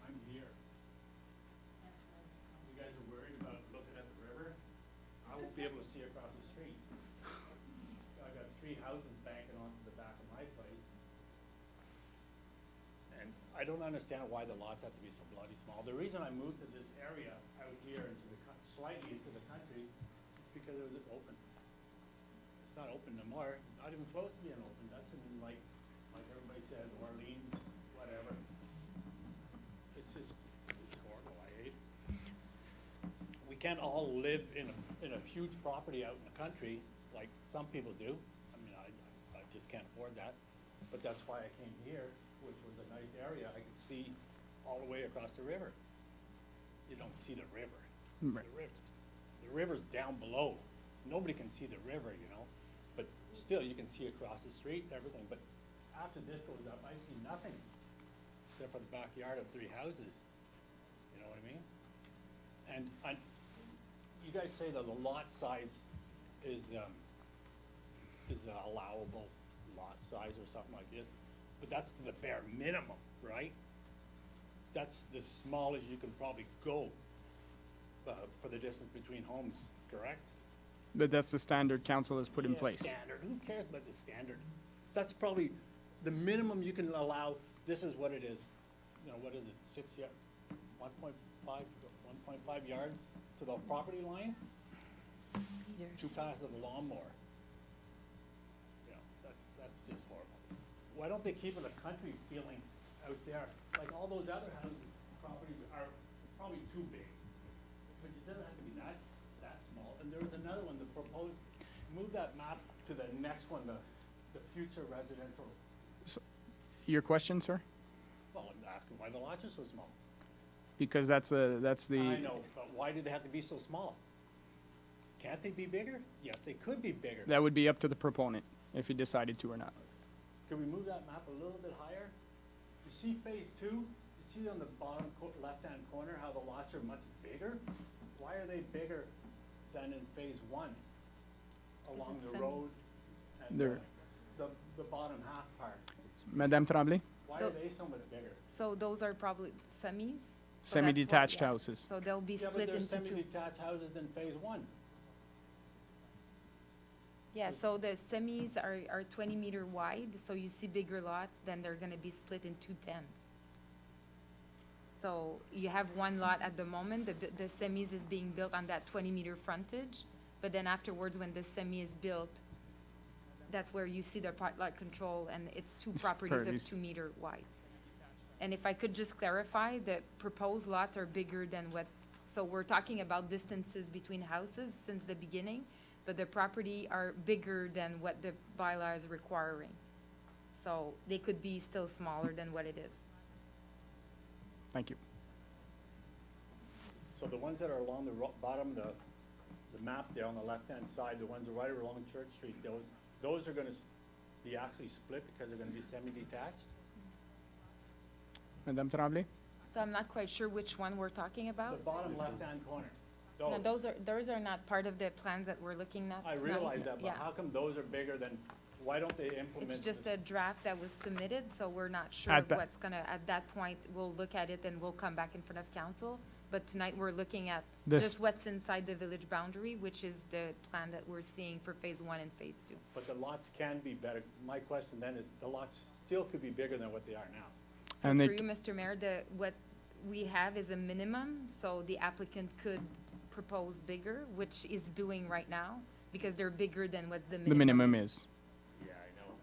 [SPEAKER 16] I'm here. You guys are worried about looking at the river? I won't be able to see across the street. I got 3 houses banking onto the back of my place. And I don't understand why the lots have to be so bloody small. The reason I moved to this area out here into the, slightly into the country, is because it was open. It's not open no more, not even close to being open. That's in like everybody says, Orleans, whatever. It's just, it's horrible, I hate it. We can't all live in a huge property out in the country like some people do. I mean, I just can't afford that. But that's why I came here, which was a nice area. I could see all the way across the river. You don't see the river.
[SPEAKER 1] Right.
[SPEAKER 16] The river's down below. Nobody can see the river, you know, but still you can see across the street, everything. But after this goes up, I see nothing except for the backyard of 3 houses. You know what I mean? And you guys say that the lot size is an allowable lot size or something like this, but that's to the bare minimum, right? That's the smallest you can probably go for the distance between homes, correct?
[SPEAKER 1] But that's the standard council has put in
[SPEAKER 16] Yeah,
[SPEAKER 1] place.
[SPEAKER 16] Standard, who cares about the standard? That's probably the minimum you can allow. This is what it is. You know, what is it, 6 yards, 1.5 yards to the property line?
[SPEAKER 5] Peters.
[SPEAKER 16] 2 passes of a lawnmower. You know, that's just horrible. why don't they keep it a country feeling out there? Like all those other houses, properties are probably too big. But it doesn't have to be that small. And there was another one, the proposed, move that map to the next one, the future residential.
[SPEAKER 1] Your question, sir?
[SPEAKER 16] Well, I'm asking why the lots are so small.
[SPEAKER 1] Because that's the.
[SPEAKER 16] I know, but why do they have to be so small? Can't they be bigger? Yes, they could be bigger.
[SPEAKER 1] That would be up to the proponent if he decided to or not.
[SPEAKER 16] Could we move that map a little bit higher? You see phase 2? You see on the bottom left-hand corner how the lots are much bigger? Why are they bigger than in phase 1? Along the road and
[SPEAKER 1] They're-
[SPEAKER 16] the bottom half part.
[SPEAKER 1] Madame Tremblay?
[SPEAKER 16] Why are they so much bigger?
[SPEAKER 10] So those are probably semis? So that's what-
[SPEAKER 1] Semi-detached
[SPEAKER 10] yeah.
[SPEAKER 1] houses.
[SPEAKER 10] So they'll be
[SPEAKER 16] Yeah, but
[SPEAKER 10] split
[SPEAKER 16] there's
[SPEAKER 10] into two.
[SPEAKER 16] semi-detached houses in phase 1.
[SPEAKER 10] Yeah, so the semis are 20-meter wide, so you see bigger lots, then they're gonna be split in 2 tens. So you have one lot at the moment, the semis is being built on that 20-meter frontage, but then afterwards, when the semi is built, that's where you see the lot control, and it's 2 properties of
[SPEAKER 1] properties.
[SPEAKER 10] 2-meter wide. And if I could just clarify, the proposed lots are bigger than what, so we're talking about distances between houses since the beginning, but the property are bigger than what the bylaw is requiring. So they could be still smaller than what it is.
[SPEAKER 1] Thank you.
[SPEAKER 16] So the ones that are along the bottom, the map there on the left-hand side, the ones that are right along Church Street, those are gonna be actually split because they're gonna be semi-detached?
[SPEAKER 1] Madame Tremblay?
[SPEAKER 10] So I'm not quite sure which one we're talking
[SPEAKER 16] The
[SPEAKER 10] about.
[SPEAKER 16] bottom left-hand corner.
[SPEAKER 10] No, those are not part of the plans that we're looking at
[SPEAKER 16] I
[SPEAKER 10] tonight.
[SPEAKER 16] realize that, but
[SPEAKER 10] Yeah.
[SPEAKER 16] how come those are bigger than, why don't they implement?
[SPEAKER 10] It's just
[SPEAKER 16] this?
[SPEAKER 10] a draft that was submitted, so we're not sure
[SPEAKER 1] At that-
[SPEAKER 10] what's gonna, at that point, we'll look at it and we'll come back in front of council. But tonight, we're looking at
[SPEAKER 1] This-
[SPEAKER 10] just what's inside the village boundary, which is the plan that we're seeing for phase 1 and phase 2.
[SPEAKER 16] But the lots can be better. My question then is, the lots still could be bigger than what they are now.
[SPEAKER 10] So
[SPEAKER 1] And they
[SPEAKER 10] through you, Mr. Mayor, what we have is a minimum, so the applicant could propose bigger, which is doing right now, because they're bigger than what the
[SPEAKER 1] The minimum
[SPEAKER 10] is.
[SPEAKER 1] is.
[SPEAKER 16] Yeah, I know.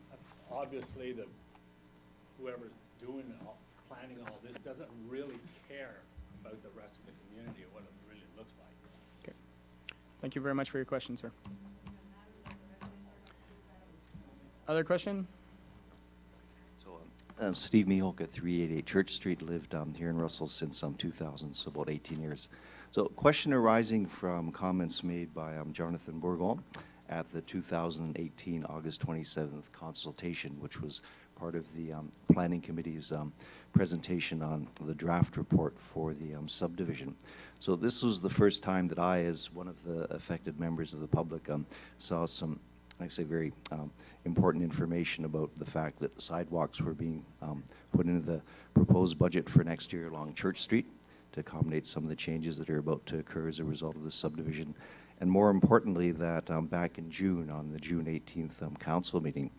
[SPEAKER 16] But obviously, whoever's doing, planning all this doesn't really care about the rest of the community or what it really looks like.
[SPEAKER 1] Thank you very much for your question, sir. Other question?
[SPEAKER 17] So, Steve Mihok at 388 Church Street, lived here in Russell since 2000, so about 18 years. So, question arising from comments made by Jonathan Bourgon at the 2018 August 27th consultation, which was part of the Planning Committee's presentation on the draft report for the subdivision. So this was the first time that I, as one of the affected members of the public, saw some, I say, very important information about the fact that sidewalks were being put into the proposed budget for next year along Church Street to accommodate some of the changes that are about to occur as a result of the subdivision. And more importantly, that back in June, on the June 18th council meeting,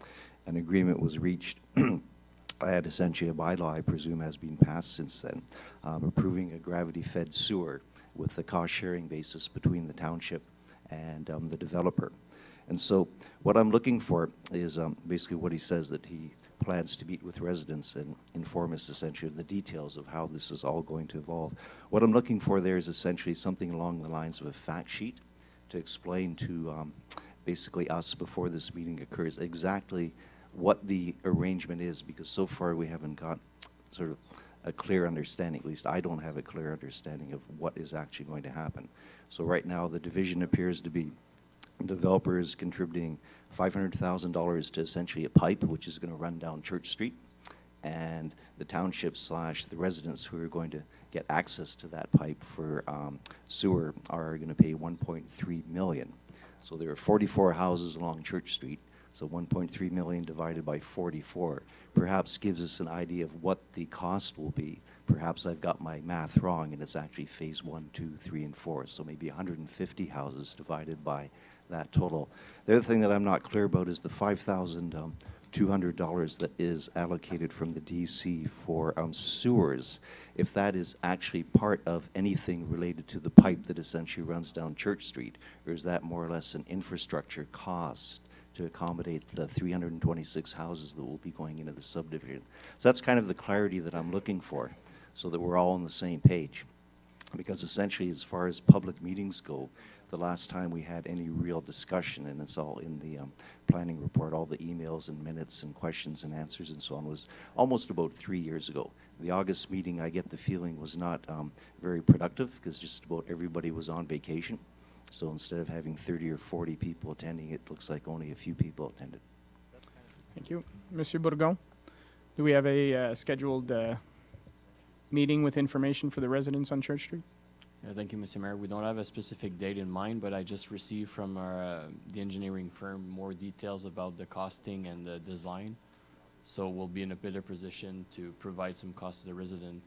[SPEAKER 17] an agreement was reached. And essentially a bylaw, I presume, has been passed since then, approving a gravity-fed sewer with the cost-sharing basis between the township and the developer. And so what I'm looking for is basically what he says, that he plans to meet with residents and inform us essentially of the details of how this is all going to evolve. What I'm looking for there is essentially something along the lines of a fact sheet to explain to basically us before this meeting occurs exactly what the arrangement is, because so far we haven't got sort of a clear understanding, at least I don't have a clear understanding of what is actually going to happen. So right now the division appears to be developers contributing $500,000 to essentially a pipe which is going to run down Church Street, and the township / the residents who are going to get access to that pipe for sewer are going to pay $1.3 million. So there are 44 houses along Church Street. So 1.3 million divided by 44 perhaps gives us an idea of what the cost will be. Perhaps I've got my math wrong and it's actually phase 1, 2, 3, and 4. So maybe 150 houses divided by that total. The other thing that I'm not clear about is the $5,200 that is allocated from the DC for sewers. If that is actually part of anything related to the pipe that essentially runs down Church Street, or is that more or less an infrastructure cost to accommodate the 326 houses that will be going into the subdivision. So that's kind of the clarity that I'm looking for, so that we're all on the same page. Because essentially, as far as public meetings go, the last time we had any real discussion, and it's all in the planning report, all the emails and minutes and questions and answers and so on, was almost about 3 years ago. The August meeting, I get the feeling, was not very productive because just about everybody was on vacation. So instead of having 30 or 40 people attending, it looks like only a few people attended.
[SPEAKER 1] Thank you. Monsieur Bourgon, do we have a scheduled meeting with information for the residents on Church Street?
[SPEAKER 8] Thank you, Mr. Mayor. We don't have a specific date in mind, but I just received from our, the engineering firm more details about the costing and the design. So we'll be in a better position to provide some cost to the resident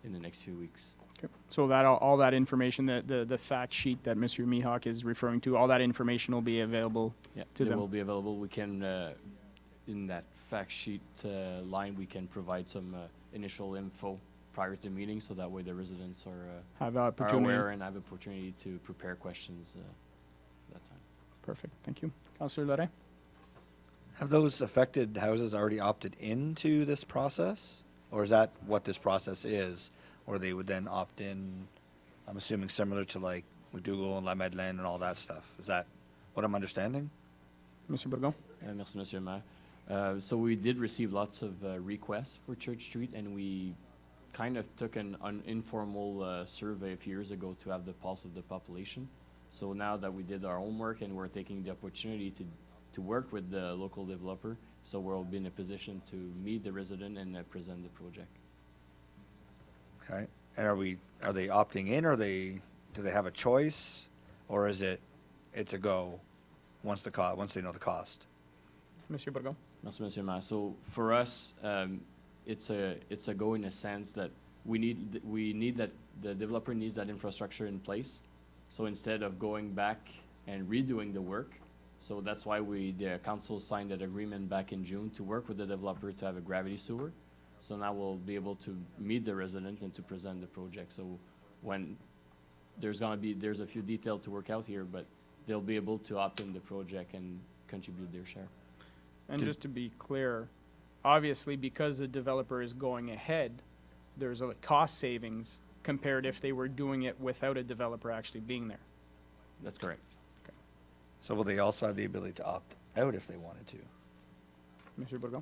[SPEAKER 8] in the next few weeks.
[SPEAKER 1] Okay. So that all that information, the fact sheet that Mr. Mihawk is referring to, all that information will be available
[SPEAKER 8] Yeah,
[SPEAKER 1] to
[SPEAKER 8] it
[SPEAKER 1] them.
[SPEAKER 8] will be available. We can, in that fact sheet line, we can provide some initial info prior to the meeting, so that way the residents
[SPEAKER 1] Have
[SPEAKER 8] are
[SPEAKER 1] opportunity.
[SPEAKER 8] aware and have opportunity to prepare questions that time.
[SPEAKER 1] Perfect. Thank you. Councillor Lorrain?
[SPEAKER 4] Have those affected houses already opted into this process? Or is that what this process is? Or they would then opt in, I'm assuming similar to like McDougall and La Madeleine and all that stuff? Is that what I'm understanding?
[SPEAKER 1] Monsieur Bourgon?
[SPEAKER 8] Merci, Monsieur le Maire. So we did receive lots of requests for Church Street, and we kind of took an informal survey a few years ago to have the pulse of the population. So now that we did our homework and we're taking the opportunity to work with the local developer, so we'll be in a position to meet the resident and present the project.
[SPEAKER 4] Okay. And are they opting in, or do they have a choice? Or is it's a go once they know the cost?
[SPEAKER 1] Monsieur Bourgon?
[SPEAKER 8] Merci, Monsieur le Maire. So for us, it's a go in a sense that we need that the developer needs that infrastructure in place. So instead of going back and redoing the work, so that's why the council signed that agreement back in June to work with the developer to have a gravity sewer. So now we'll be able to meet the resident and to present the project. So when there's a few details to work out here, but they'll be able to opt in the project and contribute their share.
[SPEAKER 1] And just to be clear, obviously, because the developer is going ahead, there's a cost savings compared if they were doing it without a developer actually being there.
[SPEAKER 8] That's correct.
[SPEAKER 4] So will they also have the ability to opt out if they wanted to?
[SPEAKER 1] Monsieur Bourgon?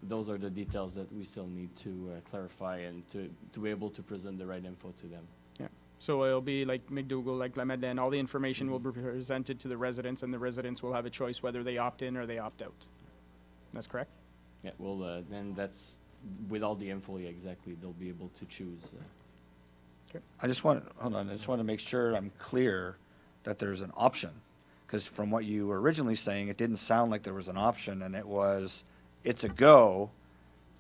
[SPEAKER 8] Those are the details that we still need to clarify and to be able to present the right info to them.
[SPEAKER 1] Yeah. So it'll be like McDougall, like La Madeleine, all the information will be presented to the residents, and the residents will have a choice whether they opt in or they opt out. That's correct?
[SPEAKER 8] Yeah, well, then that's, with all the info, yeah, exactly, they'll be able to choose.
[SPEAKER 4] I just want to make sure I'm clear that there's an option. Because from what you were originally saying, it didn't sound like there was an option, and it's a go,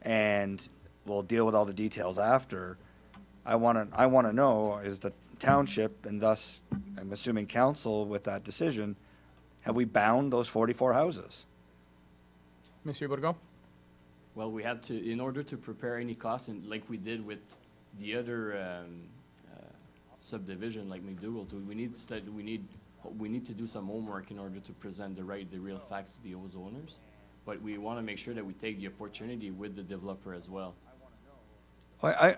[SPEAKER 4] and we'll deal with all the details after. I want to know, is the township, and thus, I'm assuming council with that decision, have we bound those 44 houses?
[SPEAKER 1] Monsieur Bourgon?
[SPEAKER 8] Well, we had to, in order to prepare any costs, and like we did with the other subdivision like McDougall, we need to do some homework in order to present the real facts to the owners. But we want to make sure that we take the opportunity with the developer as well.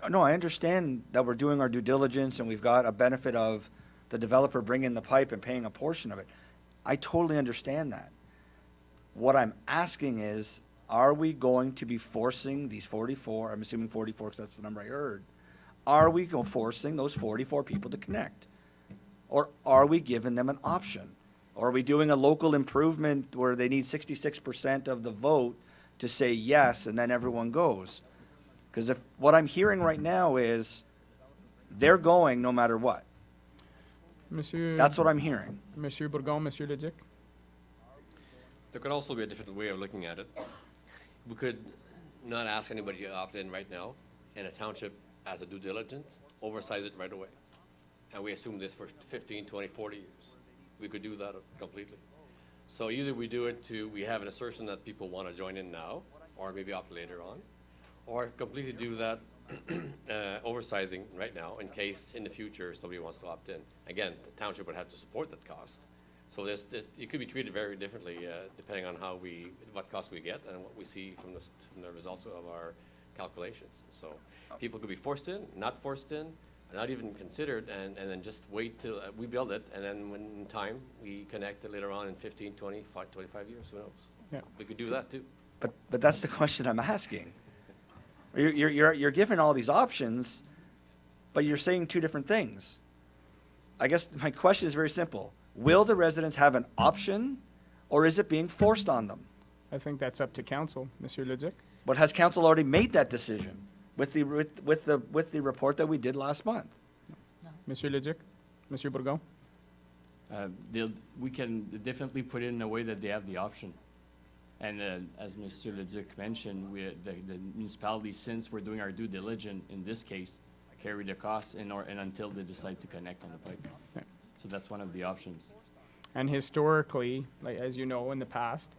[SPEAKER 4] No, I understand that we're doing our due diligence and we've got a benefit of the developer bringing the pipe and paying a portion of it. I totally understand that. What I'm asking is, are we going to be forcing these 44, I'm assuming 44 because that's the number I heard, are we forcing those 44 people to connect? Or are we giving them an option? Or are we doing a local improvement where they need 66% of the vote to say yes and then everyone goes? Because if what I'm hearing right now is they're going no matter what.
[SPEAKER 1] Monsieur.
[SPEAKER 4] That's what I'm hearing.
[SPEAKER 1] Monsieur Bourgon, Monsieur Leduc?
[SPEAKER 2] There could also be a different way of looking at it. We could not ask anybody to opt in right now, and a township, as a due diligence, oversize it right away. And we assume this for 15, 20, 40 years. We could do that completely. So either we do it we have an assertion that people want to join in now, or maybe opt later on, or completely do that oversizing right now in case in the future somebody wants to opt in. Again, the township would have to support that cost, So it could be treated very differently depending on what cost we get and what we see from the results of our calculations. So people could be forced in, not forced in, not even considered, and then just wait till we build it, and then when in time we connect it later on in 15, 20, 25 years, who knows?
[SPEAKER 1] Yeah.
[SPEAKER 2] We could do that too.
[SPEAKER 4] But that's the question I'm asking. You're given all these options, but you're saying two different things. I guess my question is very simple. Will the residents have an option, or is it being forced on them?
[SPEAKER 1] I think that's up to council, Monsieur Leduc.
[SPEAKER 4] But has council already made that decision with the report that we did last month?
[SPEAKER 1] Monsieur Leduc, Monsieur Bourgon.
[SPEAKER 8] We can definitely put it in a way that they have the option. And as Mr. Leduc mentioned, the municipality, since we're doing our due diligence in this case, carry the costs and until they decide to connect on the pipe.
[SPEAKER 1] Yeah.
[SPEAKER 8] So that's one of the options.
[SPEAKER 1] And historically, like as you know, in the past,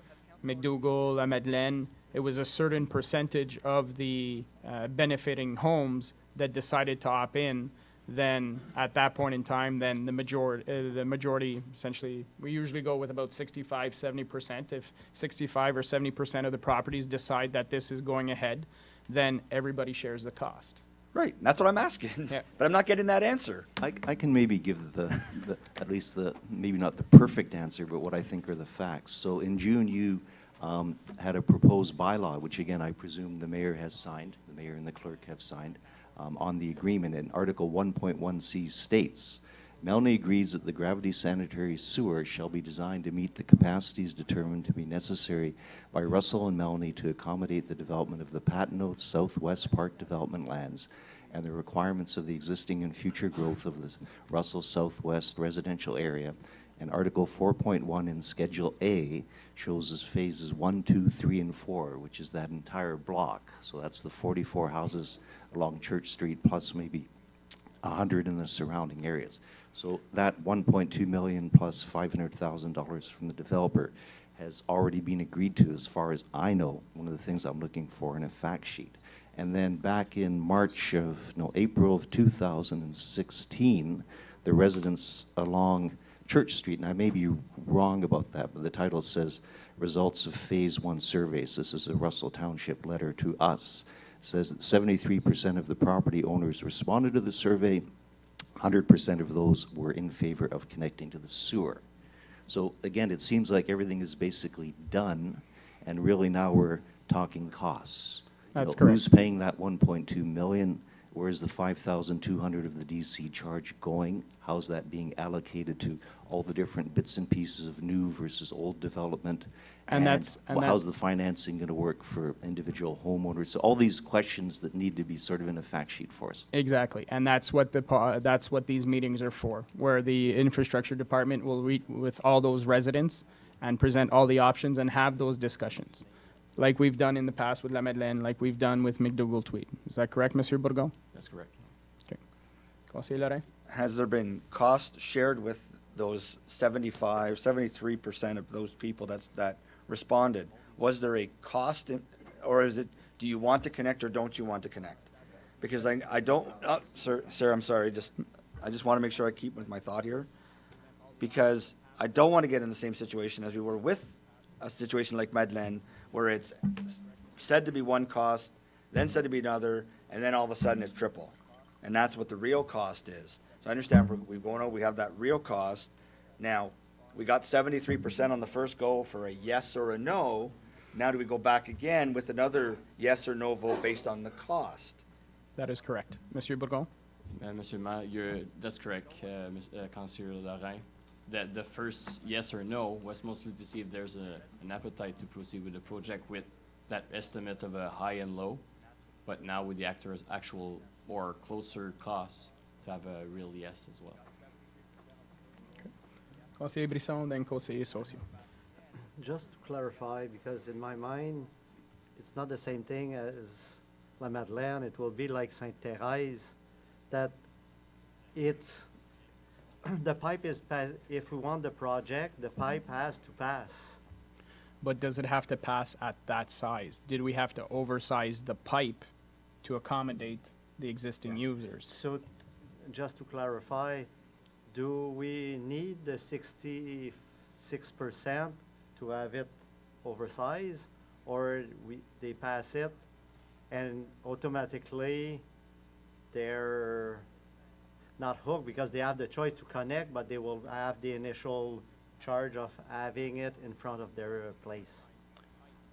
[SPEAKER 1] McDougall, La Madeleine, it was a certain percentage of the benefiting homes that decided to opt in. Then at that point in time, then the majority, essentially, we usually go with about 65, 70%. If 65 or 70% of the properties decide that this is going ahead, then everybody shares the cost.
[SPEAKER 4] Right, that's what I'm asking.
[SPEAKER 1] Yeah.
[SPEAKER 4] But I'm not getting that answer.
[SPEAKER 17] I can maybe give at least maybe not the perfect answer, but what I think are the facts. So in June, you had a proposed bylaw, which again, I presume the mayor has signed, the mayor and the clerk have signed, on the agreement. And Article 1.1C states, Melanie agrees that the gravity sanitary sewer shall be designed to meet the capacities determined to be necessary by Russell and Melanie to accommodate the development of the Patenaude Southwest Park development lands and the requirements of the existing and future growth of the Russell Southwest residential area. And Article 4.1 in Schedule A shows as phases 1, 2, 3, and 4, which is that entire block. So that's the 44 houses along Church Street plus maybe 100 in the surrounding areas. So that 1.2 million plus $500,000 from the developer has already been agreed to, as far as I know. One of the things I'm looking for in a fact sheet. And then back in April of 2016, the residents along Church Street, and I may be wrong about that, but the title says results of phase 1 surveys. This is a Russell Township letter to us. It says that 73% of the property owners responded to the survey. 100% of those were in favor of connecting to the sewer. So again, it seems like everything is basically done, and really now we're talking costs.
[SPEAKER 1] That's correct.
[SPEAKER 17] Who's paying that 1.2 million? Where's the 5,200 of the DC charge going? How's that being allocated to all the different bits and pieces of new versus old development? How's the financing going to work for individual homeowners? So all these questions that need to be sort of in a fact sheet for us.
[SPEAKER 1] Exactly, and that's what these meetings are for, where the infrastructure department will meet with all those residents and present all the options and have those discussions, like we've done in the past with La Madeleine, like we've done with McDougall Tweed. Is that correct, Monsieur Bourgon?
[SPEAKER 8] That's correct.
[SPEAKER 1] Okay. Conseiller Lorrain?
[SPEAKER 4] Has there been cost shared with those 73% of those people that responded? Was there a cost, or is it, do you want to connect or don't you want to connect? Because I don't, sir, I'm sorry, I just want to make sure I keep with my thought here. Because I don't want to get in the same situation as we were with a situation like Madeleine, where it's said to be one cost, then said to be another, and then all of a sudden it's triple. And that's what the real cost is. So I understand we have that real cost. Now, we got 73% on the first go for a yes or a no. Now do we go back again with another yes or no vote based on the cost?
[SPEAKER 1] That is correct. Monsieur Bourgon?
[SPEAKER 8] Monsieur Mayor, that's correct, Councillor Lorrain. That the first yes or no was mostly to see if there's an appetite to proceed with the project with that estimate of a high and low, but now with the actual or closer costs to have a real yes as well.
[SPEAKER 1] Conseiller Brisson, then Conseiller Socio.
[SPEAKER 6] Just to clarify, because in my mind, it's not the same thing as La Madeleine. It will be like Sainte-Thérèse, that it's, the pipe is, if we want the project, the pipe has to pass.
[SPEAKER 1] But does it have to pass at that size? Did we have to oversize the pipe to accommodate the existing users?
[SPEAKER 6] So, just to clarify, do we need the 60 6% to have it oversized, or they pass it and automatically they're not hooked because they have the choice to connect, but they will have the initial charge of having it in front of their place.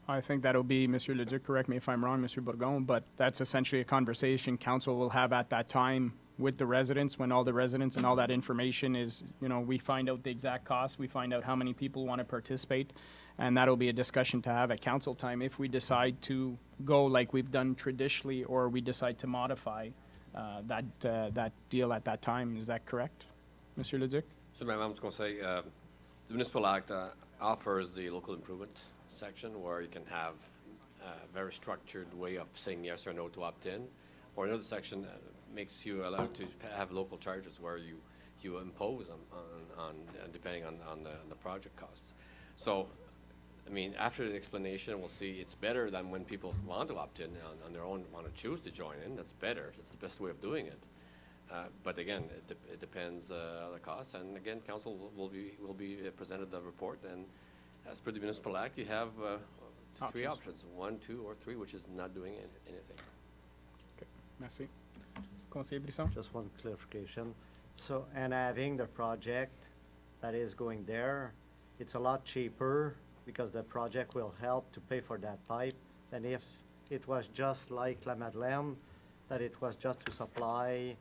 [SPEAKER 1] I think that'll be, Monsieur Leduc, correct me if I'm wrong, Monsieur Bourgon, but that's essentially a conversation council will have at that time with the residents, when all the residents and all that information is, we find out the exact cost, we find out how many people want to participate, and that'll be a discussion to have at council time if we decide to go like we've done traditionally, or we decide to modify that deal at that time. Is that correct, Monsieur Leduc?
[SPEAKER 2] So, Madam, I'm just going to say, the Municipal Act offers the local improvement section where you can have a very structured way of saying yes or no to opt-in, or another section makes you allowed to have local charges where you impose on depending on the project costs. So, I mean, after the explanation, we'll see it's better than when people want to opt in on their own, want to choose to join in. That's better. That's the best way of doing it. But again, it depends on the cost. And again, council will be presented the report. And as per the Municipal Act, you have three options: 1, 2, or 3, which is not doing anything.
[SPEAKER 1] Okay, merci. Conseiller Brisson?
[SPEAKER 6] Just one clarification. So, and having the project that is going there, it's a lot cheaper because the project will help to pay for that pipe than if it was just like La Madeleine, that it was just to supply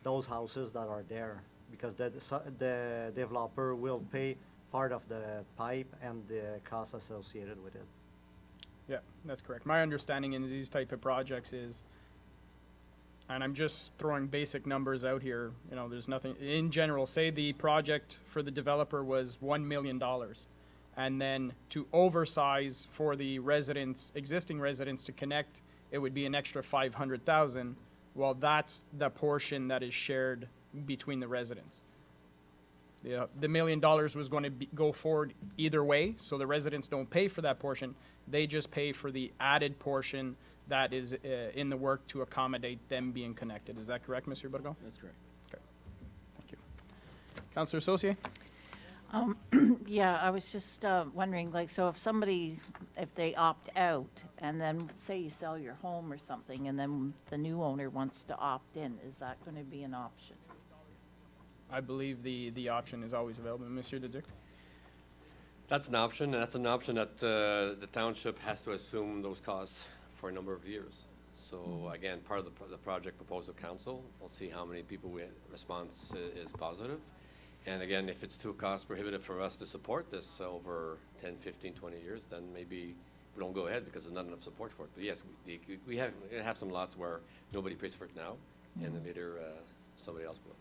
[SPEAKER 6] those houses that are there, because the developer will pay part of the pipe and the costs associated with it.
[SPEAKER 1] Yeah, that's correct. My understanding in these type of projects is, and I'm just throwing basic numbers out here, there's nothing, in general, say the project for the developer was $1 million. And then to oversize for the residents, existing residents to connect, it would be an extra 500,000. Well, that's the portion that is shared between the residents. The $1 million was going to go forward either way, so the residents don't pay for that portion. They just pay for the added portion that is in the work to accommodate them being connected. Is that correct, Mr. Bourgon?
[SPEAKER 8] That's correct.
[SPEAKER 1] Okay, thank you. Councillor Saucier?
[SPEAKER 5] Yeah, I was just wondering, so if they opt out, and then say you sell your home or something, and then the new owner wants to opt in, is that going to be an option?
[SPEAKER 1] I believe the option is always available. Monsieur Leduc?
[SPEAKER 2] That's an option, and that's an option that the township has to assume those costs for a number of years. So again, part of the project proposed to council, we'll see how many people response is positive. And again, if it's too cost prohibitive for us to support this over 10, 15, 20 years, then maybe we don't go ahead because there's not enough support for it. But yes, we have some lots where nobody pays for it now, and then later somebody else will.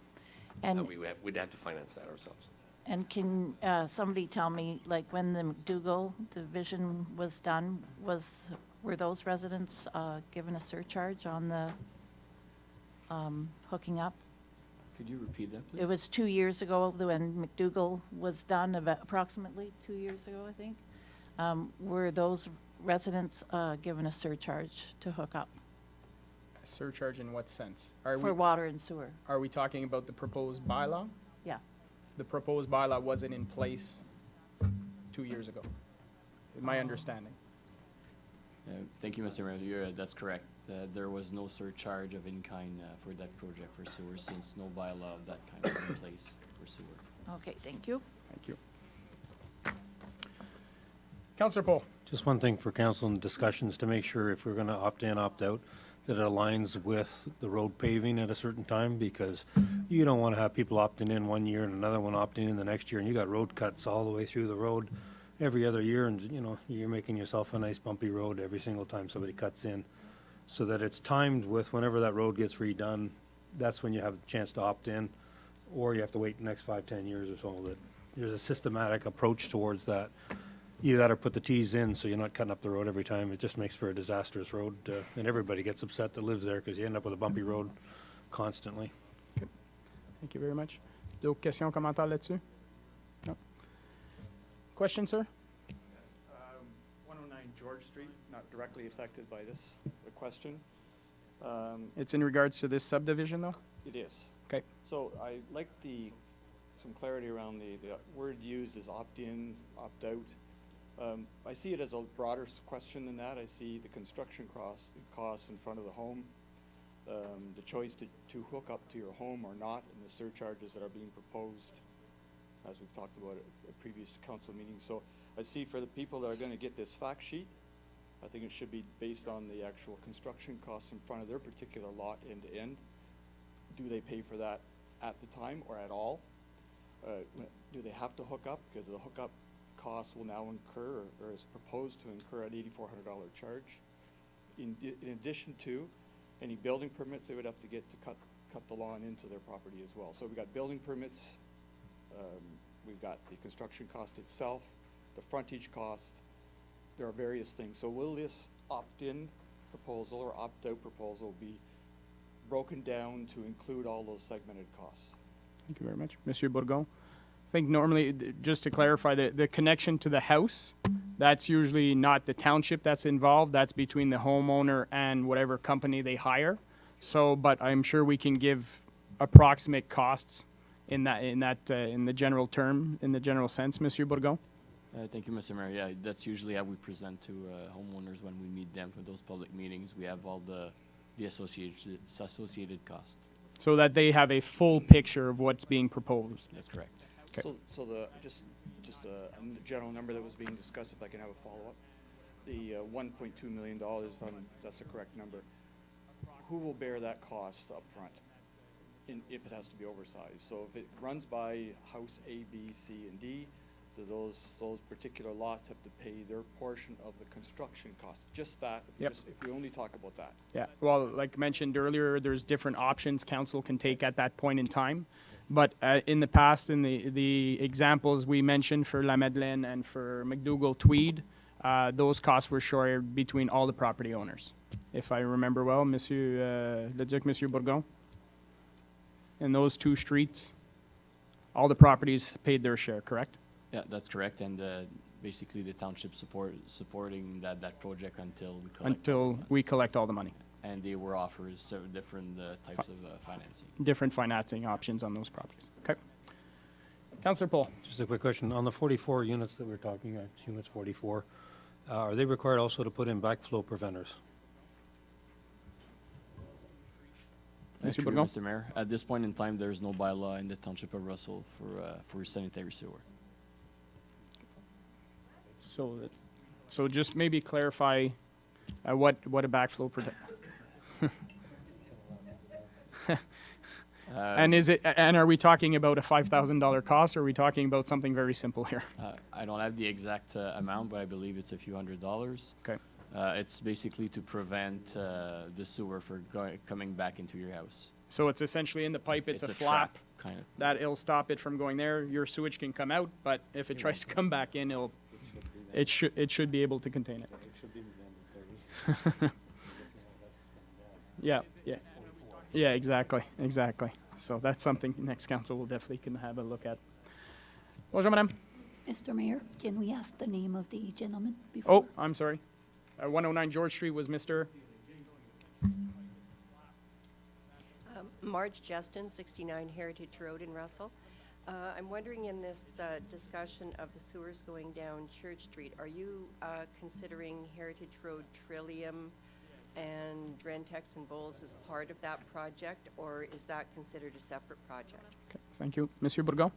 [SPEAKER 5] And
[SPEAKER 2] we'd have to finance that ourselves.
[SPEAKER 5] And can somebody tell me, when the McDougall division was done, were those residents given a surcharge on the hooking up?
[SPEAKER 8] Could you repeat that, please?
[SPEAKER 5] It was 2 years ago when McDougall was done, approximately 2 years ago, I think. Were those residents given a surcharge to hook up?
[SPEAKER 1] A surcharge in what sense?
[SPEAKER 5] For water and sewer?
[SPEAKER 1] Are we talking about the proposed bylaw?
[SPEAKER 5] Yeah.
[SPEAKER 1] The proposed bylaw wasn't in place 2 years ago, my understanding.
[SPEAKER 8] Thank you, Mr. Mayor. That's correct. There was no surcharge of any kind for that project for sewer, since no bylaw of that kind was in place for sewer.
[SPEAKER 5] Okay, thank you.
[SPEAKER 1] Thank you. Councillor Paul?
[SPEAKER 11] Just one thing for council and discussions, to make sure if we're going to opt in, opt out, that it aligns with the road paving at a certain time, because you don't want to have people opting in one year and another one opting in the next year, and you got road cuts all the way through the road every other year, and you're making yourself a nice bumpy road every single time somebody cuts in. So that it's timed with whenever that road gets redone, that's when you have the chance to opt in, or you have to wait the next 5, 10 years or so. That there's a systematic approach towards that. You gotta put the T's in so you're not cutting up the road every time. It just makes for a disastrous road, and everybody gets upset that lives there because you end up with a bumpy road constantly.
[SPEAKER 1] Okay. Thank you very much. D'autres questions, commentaires là-dessus? No. Question, sir?
[SPEAKER 18] 109 George Street, not directly affected by this question.
[SPEAKER 1] It's in regards to this subdivision, though?
[SPEAKER 18] It is.
[SPEAKER 1] Okay.
[SPEAKER 18] So I like the some clarity around the word used is opt-in, opt-out. I see it as a broader question than that. I see the construction costs in front of the home, the choice to hook up to your home or not, and the surcharges that are being proposed, as we've talked about at previous council meetings. So I see for the people that are going to get this fact sheet, I think it should be based on the actual construction costs in front of their particular lot end to end. Do they pay for that at the time or at all? Do they have to hook up? Because the hookup costs will now incur, or is proposed to incur, an $8,400 charge. In addition to any building permits they would have to get to cut the lawn into their property as well. So we've got building permits, we've got the construction cost itself, the frontage cost. There are various things. So will this opt-in proposal or opt-out proposal be broken down to include all those segmented costs?
[SPEAKER 1] Thank you very much. Monsieur Bourgon? I think normally, just to clarify, the connection to the house, that's usually not the township that's involved. That's between the homeowner and whatever company they hire. So, but I'm sure we can give approximate costs in the general term, in the general sense, Monsieur Bourgon?
[SPEAKER 8] Thank you, Mr. Mayor. Yeah, that's usually how we present to homeowners when we meet them for those public meetings. We have all the associated costs.
[SPEAKER 1] So that they have a full picture of what's being proposed.
[SPEAKER 8] That's correct.
[SPEAKER 1] Okay.
[SPEAKER 18] So the just a general number that was being discussed, if I can have a follow-up, the $1.2 million, if that's the correct number, who will bear that cost up front if it has to be oversized? So if it runs by house A, B, C, and D, do those particular lots have to pay their portion of the construction cost? Just that,
[SPEAKER 1] Yep.
[SPEAKER 18] just if we only talk about that.
[SPEAKER 1] Yeah, well, like mentioned earlier, there's different options council can take at that point in time. But in the past, in the examples we mentioned for La Madeleine and for McDougall Tweed, those costs were shared between all the property owners. If I remember well, Monsieur Leduc, Monsieur Bourgon? In those two streets, all the properties paid their share, correct?
[SPEAKER 8] Yeah, that's correct. And basically the township supporting that project until
[SPEAKER 1] we collect all the money.
[SPEAKER 8] And they were offered several different types of financing.
[SPEAKER 1] Different financing options on those properties. Okay. Councillor Paul.
[SPEAKER 11] Just a quick question. On the 44 units that we're talking, I assume it's 44, are they required also to put in backflow preventers?
[SPEAKER 8] Actually, Mr. Mayor, at this point in time, there's no bylaw in the Township of Russell for sanitary sewer.
[SPEAKER 1] So just maybe clarify what a backflow and are we talking about a $5,000 cost, or are we talking about something very simple here?
[SPEAKER 8] I don't have the exact amount, but I believe it's a few $100s.
[SPEAKER 1] Okay.
[SPEAKER 8] It's basically to prevent the sewer from coming back into your house.
[SPEAKER 1] So it's essentially in the pipe, it's a flap.
[SPEAKER 8] Trap, kind of.
[SPEAKER 1] That it'll stop it from going there. Your sewage can come out, but if it tries to come back in, it should be able to contain it.
[SPEAKER 11] It should be within 30.
[SPEAKER 1] Yeah, exactly. So that's something next council will definitely can have a look at. Bonjour, madame.
[SPEAKER 9] Mr. Mayor, can we ask the name of the gentleman before?
[SPEAKER 1] Oh, I'm sorry. 109 George Street was Mr.
[SPEAKER 19] Marge Justin, 69 Heritage Road in Russell. I'm wondering, in this discussion of the sewers going down Church Street, are you considering Heritage Road Trillium and Drentex and Bowles as part of that project, or is that considered a separate project?
[SPEAKER 1] Okay, thank you. Monsieur Bourgon?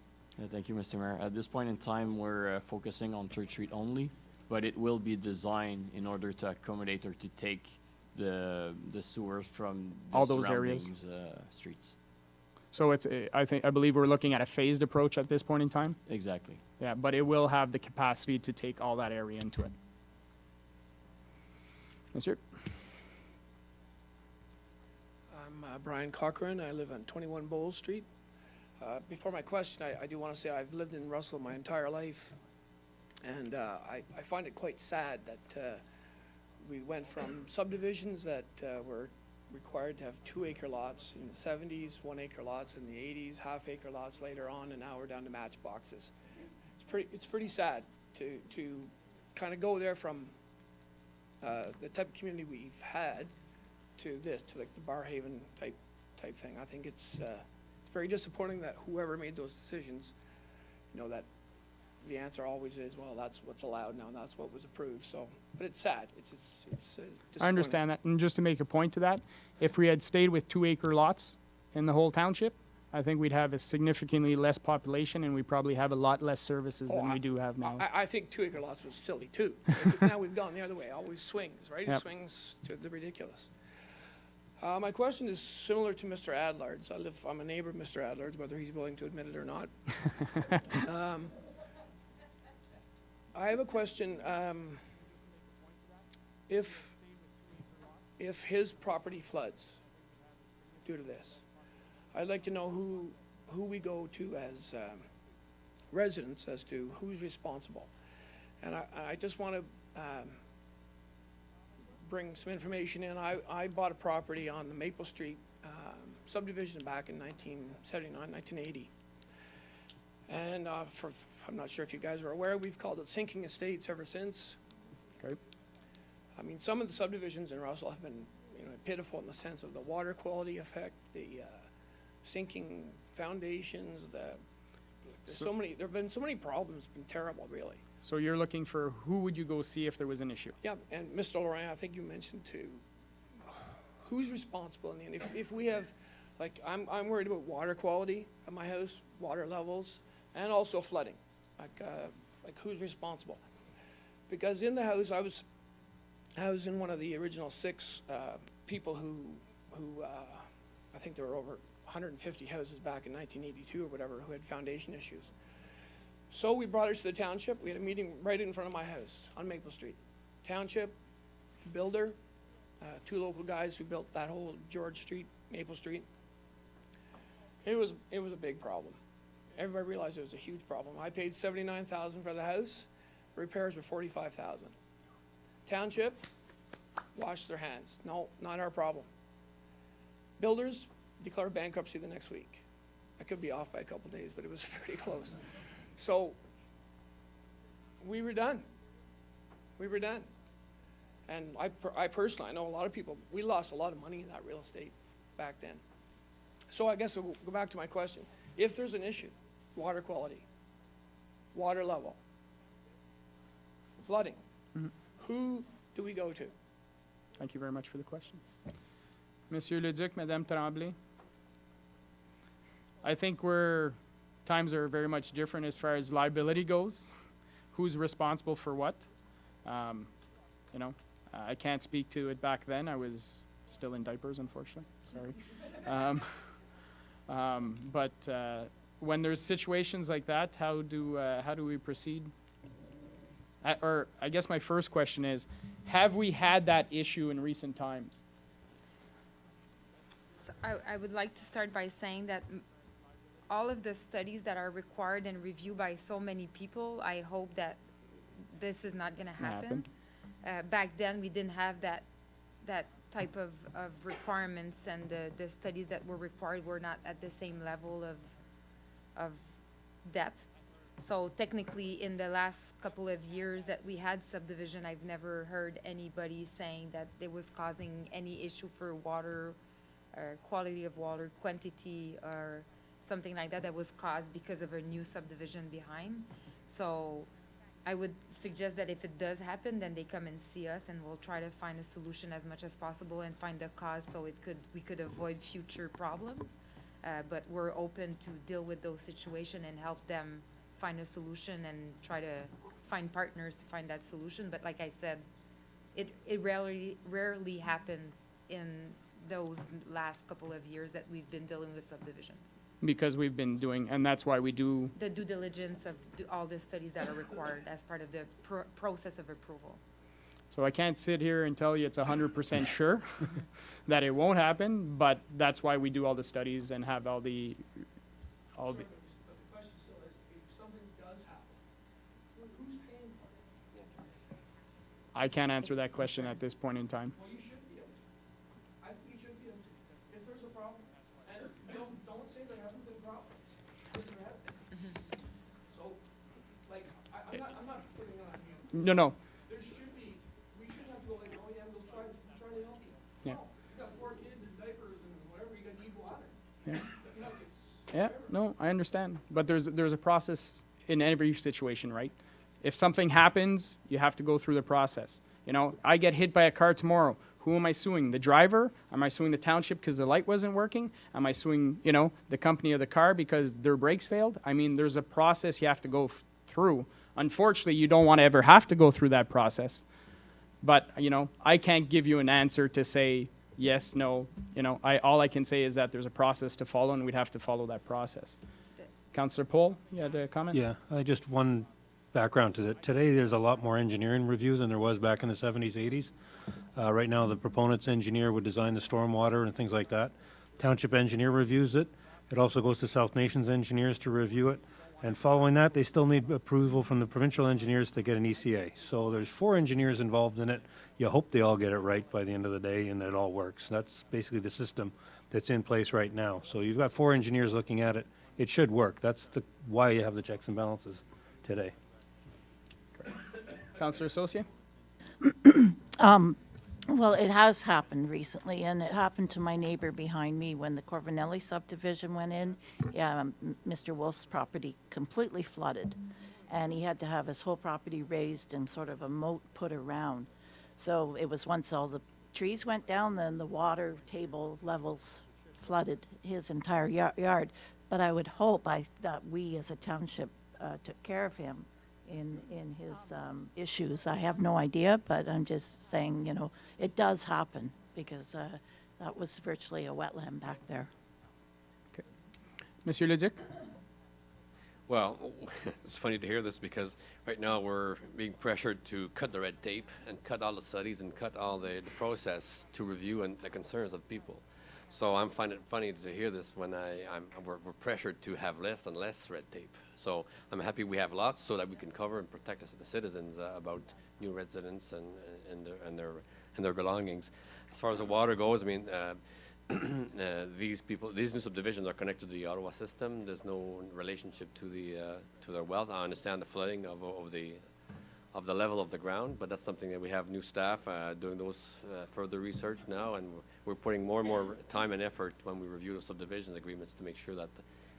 [SPEAKER 8] Thank you, Mr. Mayor. At this point in time, we're focusing on Church Street only, but it will be designed in order to accommodate or to take the sewers from the
[SPEAKER 1] all those areas,
[SPEAKER 8] streets.
[SPEAKER 1] So I believe we're looking at a phased approach at this point in time.
[SPEAKER 8] Exactly.
[SPEAKER 1] Yeah, but it will have the capacity to take all that area into it. Monsieur.
[SPEAKER 20] I'm Brian Cochran. I live on 21 Bowles Street. Before my question, I do want to say I've lived in Russell my entire life, and I find it quite sad that we went from subdivisions that were required to have 2-acre lots in the 70s, 1-acre lots in the 80s, half-acre lots later on, and now we're down to matchboxes. It's pretty sad to kind of go there from the type of community we've had to this, to like the Barhaven type thing. I think it's very disappointing that whoever made those decisions, you know, that the answer always is, well, that's what's allowed now, and that's what was approved, so, but it's sad, it's disappointing.
[SPEAKER 1] I understand that, and just to make a point to that, if we had stayed with 2-acre lots in the whole township, I think we'd have a significantly less population, and we probably have a lot less services than we do have now.
[SPEAKER 20] I think 2-acre lots was silly too. Now we've gone the other way, it always swings, right? It
[SPEAKER 1] Yep.
[SPEAKER 20] swings to the ridiculous. My question is similar to Mr. Adlard's. I'm a neighbor of Mr. Adlard's, whether he's willing to admit it or not. I have a question. If his property floods due to this, I'd like to know who we go to as residents as to who's responsible. And I just want to bring some information in. I bought a property on the Maple Street subdivision back in 1979, 1980. And I'm not sure if you guys are aware, we've called it Sinking Estates ever since.
[SPEAKER 1] Okay.
[SPEAKER 20] I mean, some of the subdivisions in Russell have been, you know, pitiful in the sense of the water quality effect, the sinking foundations, there have been so many problems, been terrible, really.
[SPEAKER 1] So you're looking for who would you go see if there was an issue?
[SPEAKER 20] Yeah, and Mr. Laurent, I think you mentioned too, who's responsible in the end? If we have, like, I'm worried about water quality at my house, water levels, and also flooding. Like who's responsible? Because in the house, I was in one of the original 6 people who I think there were over 150 houses back in 1982 or whatever who had foundation issues. So we brought it to the township. We had a meeting right in front of my house on Maple Street. Township, builder, 2 local guys who built that whole George Street, Maple Street. It was a big problem. Everybody realized it was a huge problem. I paid $79,000 for the house. Repairs were $45,000. Township washed their hands. No, not our problem. Builders declared bankruptcy the next week. I could be off by a couple days, but it was pretty close. So we were done. We were done. And I personally, I know a lot of people, we lost a lot of money in that real estate back then. So I guess I'll go back to my question. If there's an issue, water quality, water level, flooding, who do we go to?
[SPEAKER 1] Thank you very much for the question. Monsieur Leduc, Madame Tremblay. I think times are very much different as far as liability goes. Who's responsible for what? You know, I can't speak to it back then. I was still in diapers, unfortunately. Sorry. But when there's situations like that, how do we proceed? Or I guess my first question is, have we had that issue in recent times?
[SPEAKER 10] So I would like to start by saying that all of the studies that are required and reviewed by so many people, I hope that this is not going to happen. Back then, we didn't have that type of requirements, and the studies that were required were not at the same level of depth. So technically, in the last couple of years that we had subdivision, I've never heard anybody saying that it was causing any issue for water, or quality of water, quantity, or something like that was caused because of a new subdivision behind. So I would suggest that if it does happen, then they come and see us, and we'll try to find a solution as much as possible and find the cause so we could avoid future problems. But we're open to deal with those situations and help them find a solution and try to find partners to find that solution. But like I said, it rarely happens in those last couple of years that we've been dealing with subdivisions.
[SPEAKER 1] Because we've been doing, and that's why we do.
[SPEAKER 10] The due diligence of all the studies that are required as part of the process of approval.
[SPEAKER 1] So I can't sit here and tell you it's 100% sure that it won't happen, but that's why we do all the studies and have all the.
[SPEAKER 20] The question still is, if something does happen, who's paying for it?
[SPEAKER 1] I can't answer that question at this point in time.
[SPEAKER 20] Well, you should be able to. I think you should be able to. If there's a problem, and don't say there hasn't been a problem, because there have been. So, like, I'm not putting it on you.
[SPEAKER 1] No.
[SPEAKER 20] We shouldn't have to go like, oh yeah, we'll try to help you.
[SPEAKER 1] Yeah.
[SPEAKER 20] No, you got 4 kids in diapers and whatever, you gotta need water.
[SPEAKER 1] Yeah.
[SPEAKER 20] You know,
[SPEAKER 1] Yeah, no, I understand. But there's a process in every situation, right? If something happens, you have to go through the process. You know, I get hit by a car tomorrow. Who am I suing? The driver? Am I suing the township because the light wasn't working? Am I suing, you know, the company of the car because their brakes failed? I mean, there's a process you have to go through. Unfortunately, you don't want to ever have to go through that process. But, you know, I can't give you an answer to say yes, no. You know, all I can say is that there's a process to follow, and we'd have to follow that process. Councillor Pohl, you had a comment?
[SPEAKER 11] Yeah, just one background to that. Today, there's a lot more engineering review than there was back in the 70s, 80s. Right now, the proponent's engineer would design the stormwater and things like that. Township engineer reviews it. It also goes to South Nations engineers to review it. And following that, they still need approval from the provincial engineers to get an ECA. So there's 4 engineers involved in it. You hope they all get it right by the end of the day and that it all works. That's basically the system that's in place right now. So you've got 4 engineers looking at it. It should work. That's why you have the checks and balances today.
[SPEAKER 1] Councillor Associate?
[SPEAKER 5] Well, it has happened recently, and it happened to my neighbor behind me when the Corvinelli subdivision went in. Mr. Wolf's property completely flooded, and he had to have his whole property raised and sort of a moat put around. So it was once all the trees went down, then the water table levels flooded his entire yard. But I would hope that we as a township took care of him in his issues. I have no idea, but I'm just saying, you know, it does happen because that was virtually a wetland back there.
[SPEAKER 1] Monsieur Leduc?
[SPEAKER 2] Well, it's funny to hear this because right now we're being pressured to cut the red tape and cut all the studies and cut all the process to review and the concerns of people. So I'm finding it funny to hear this when we're pressured to have less and less red tape. So I'm happy we have lots so that we can cover and protect the citizens about new residents and their belongings. As far as the water goes, I mean, these new subdivisions are connected to the Ottawa system. There's no relationship to their wells. I understand the flooding of the level of the ground, but that's something that we have new staff doing those further research now, and we're putting more and more time and effort when we review the subdivision agreements to make sure that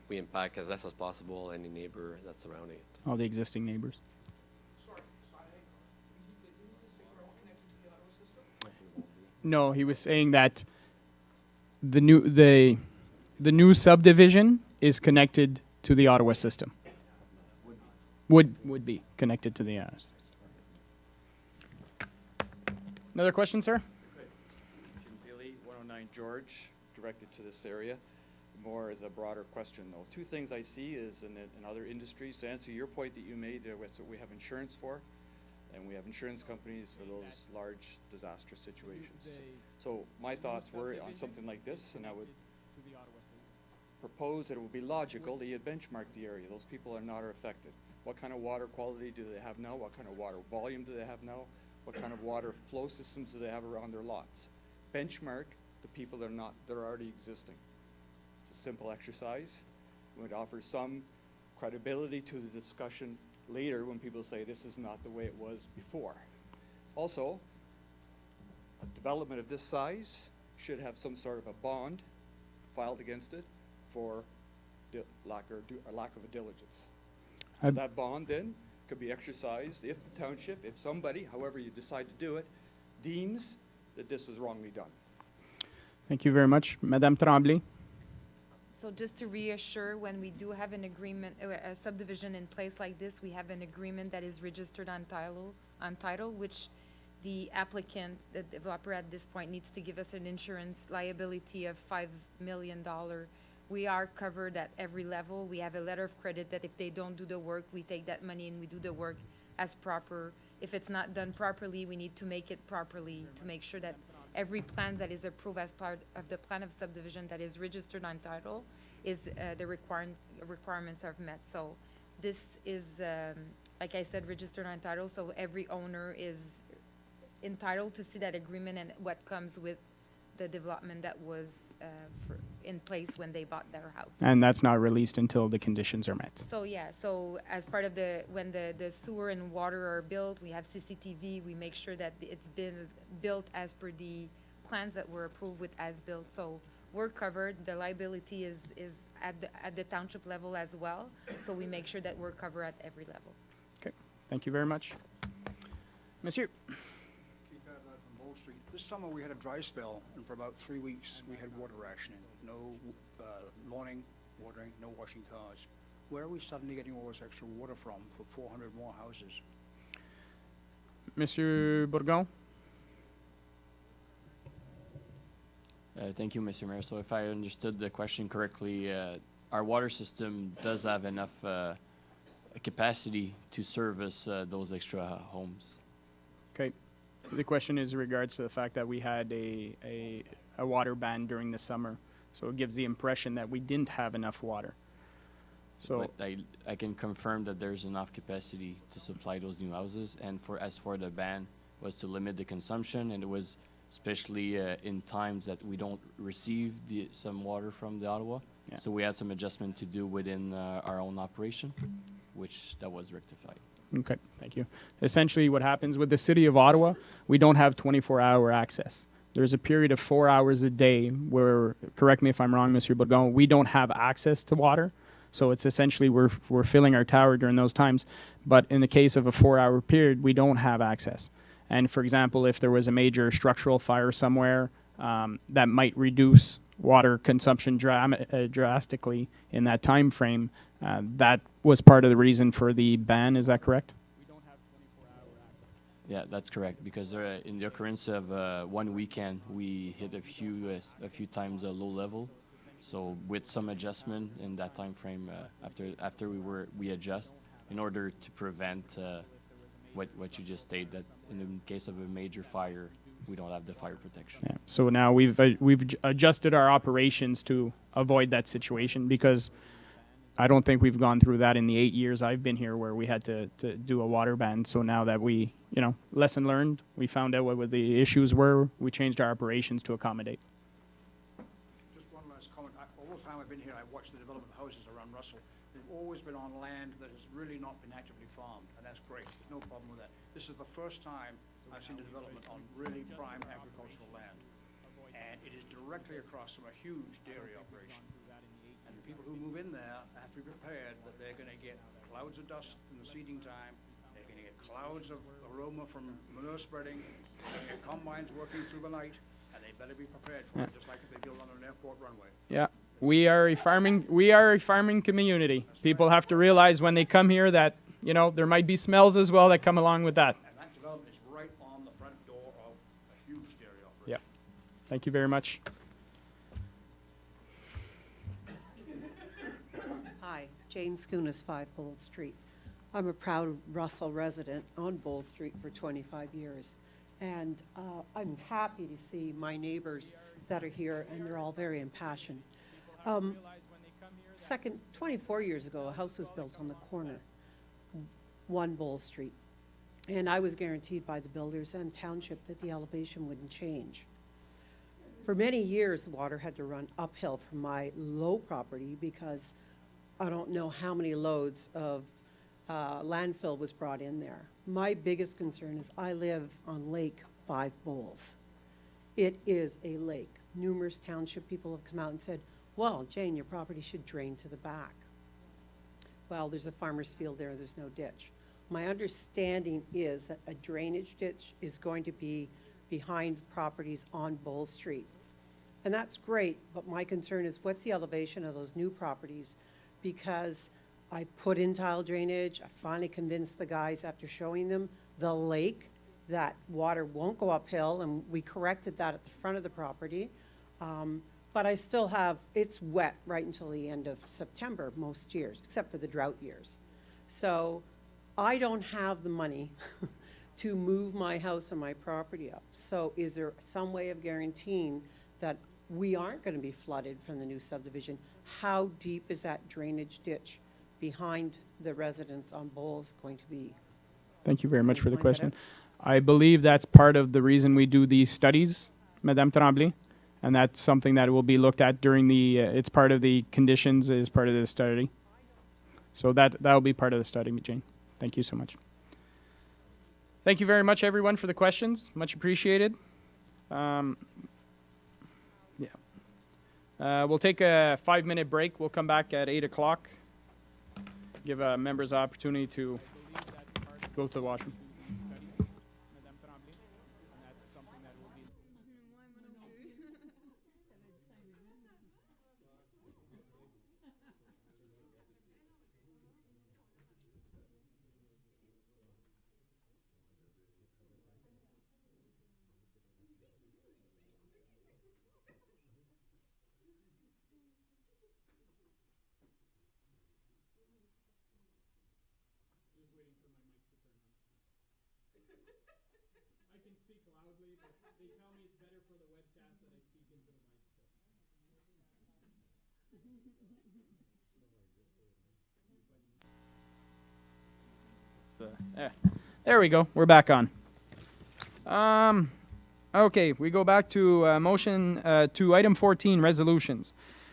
[SPEAKER 2] we impact as less as possible any neighbor that's surrounding it.
[SPEAKER 1] All the existing neighbors. No, he was saying that the new subdivision is connected to the Ottawa system. Would be connected to the Ottawa system. Another question, sir?
[SPEAKER 18] Jim Feely, 109 George, directed to this area. More as a broader question, though. 2 things I see is in other industries, to answer your point that you made, that's what we have insurance for, and we have insurance companies for those large disastrous situations. So my thoughts were on something like this, and I would propose that it would be logical that you benchmark the area. Those people are not affected. What kind of water quality do they have now? What kind of water volume do they have now? What kind of water flow systems do they have around their lots? Benchmark the people that are already existing. It's a simple exercise. It would offer some credibility to the discussion later when people say this is not the way it was before. Also, a development of this size should have some sort of a bond filed against it for lack of a diligence. So that bond then could be exercised if the township, if somebody, however you decide to do it, deems that this was wrongly done.
[SPEAKER 1] Thank you very much. Madame Tremblay?
[SPEAKER 10] So just to reassure, when we do have an agreement, a subdivision in place like this, we have an agreement that is registered on title, which the applicant, the developer at this point, needs to give us an insurance liability of $5 million. We are covered at every level. We have a letter of credit that if they don't do the work, we take that money and we do the work as proper. If it's not done properly, we need to make it properly to make sure that every plan that is approved as part of the plan of subdivision that is registered on title is the requirements are met. So this is, like I said, registered on title, so every owner is entitled to see that agreement and what comes with the development that was in place when they bought their house.
[SPEAKER 1] And that's not released until the conditions are met.
[SPEAKER 10] So yeah, so as part of when the sewer and water are built, we have CCTV, we make sure that it's been built as per the plans that were approved with as built. So we're covered, the liability is at the township level as well. So we make sure that we're covered at every level.
[SPEAKER 1] Okay, thank you very much. Monsieur?
[SPEAKER 15] Keith Adler from Bowl Street. This summer, we had a dry spell, and for about 3 weeks, we had water rationing. No lawning, watering, no washing cars. Where are we suddenly getting all this extra water from for 400 more houses?
[SPEAKER 1] Monsieur Bourgon?
[SPEAKER 8] Thank you, Mr. Mayor. So if I understood the question correctly, our water system does have enough capacity to service those extra homes.
[SPEAKER 1] Okay. The question is in regards to the fact that we had a water ban during the summer. So it gives the impression that we didn't have enough water. So
[SPEAKER 8] But I can confirm that there's enough capacity to supply those new houses. And as for the ban, was to limit the consumption, and it was especially in times that we don't receive some water from the Ottawa.
[SPEAKER 1] Yeah.
[SPEAKER 8] So we had some adjustment to do within our own operation, which that was rectified.
[SPEAKER 1] Okay, thank you. Essentially, what happens with the city of Ottawa, we don't have 24-hour access. There's a period of 4 hours a day where, correct me if I'm wrong, Monsieur Bourgon, we don't have access to water. So it's essentially we're filling our tower during those times. But in the case of a 4-hour period, we don't have access. And for example, if there was a major structural fire somewhere, that might reduce water consumption drastically in that time frame. That was part of the reason for the ban. Is that correct?
[SPEAKER 8] Yeah, that's correct. Because in the occurrence of one weekend, we hit a few times a low level. So with some adjustment in that time frame, after we adjust in order to prevent what you just stated, that in the case of a major fire, we don't have the fire protection.
[SPEAKER 1] Yeah. So now we've adjusted our operations to avoid that situation, because I don't think we've gone through that in the 8 years I've been here where we had to do a water ban. So now that we, lesson learned, we found out what the issues were, we changed our operations to accommodate.
[SPEAKER 15] Just one last comment. All the time I've been here, I've watched the development of houses around Russell. They've always been on land that has really not been actively farmed, and that's great. No problem with that. This is the first time I've seen a development on really prime agricultural land, and it is directly across from a huge dairy operation. And the people who move in there have to be prepared that they're going to get clouds of dust in the seeding time. They're going to get clouds of aroma from manure spreading. They're going to get combines working through the night, and they better be prepared for it, just like if they build on an airport runway.
[SPEAKER 1] Yeah. We are a farming community. People have to realize when they come here that, there might be smells as well that come along with that.
[SPEAKER 15] And that development is right on the front door of a huge dairy operation.
[SPEAKER 1] Yeah. Thank you very much.
[SPEAKER 21] Hi, Jane Skunas, 5 Bowl Street. I'm a proud Russell resident on Bowl Street for 25 years. And I'm happy to see my neighbors that are here, and they're all very impassioned. 24 years ago, a house was built on the corner, 1 Bowl Street. And I was guaranteed by the builders and township that the elevation wouldn't change. For many years, the water had to run uphill from my low property because I don't know how many loads of landfill was brought in there. My biggest concern is I live on Lake 5 Bowls. It is a lake. Numerous township people have come out and said, well, Jane, your property should drain to the back. Well, there's a farmer's field there, there's no ditch. My understanding is that a drainage ditch is going to be behind properties on Bowl Street. And that's great, but my concern is what's the elevation of those new properties? Because I put in tile drainage, I finally convinced the guys after showing them the lake that water won't go uphill, and we corrected that at the front of the property. But I still have, it's wet right until the end of September most years, except for the drought years. So I don't have the money to move my house and my property up. So is there some way of guaranteeing that we aren't going to be flooded from the new subdivision? How deep is that drainage ditch behind the residents on Bowls going to be?
[SPEAKER 1] Thank you very much for the
[SPEAKER 21] Find that
[SPEAKER 1] question.
[SPEAKER 21] out.
[SPEAKER 1] I believe that's part of the reason we do these studies, Madame Tremblay, and that's something that will be looked at during the, it's part of the conditions, is part of the study. So that'll be part of the study, Jane. Thank you so much. Thank you very much, everyone, for the questions. Much appreciated. Yeah. We'll take a 5-minute break. We'll come back at 8 o'clock. Give members the opportunity to go to the washroom. I can speak loudly, but they tell me it's better for the webcast that I speak into the mic. There we go. We're back on. Okay, we go back to motion to item 14, resolutions.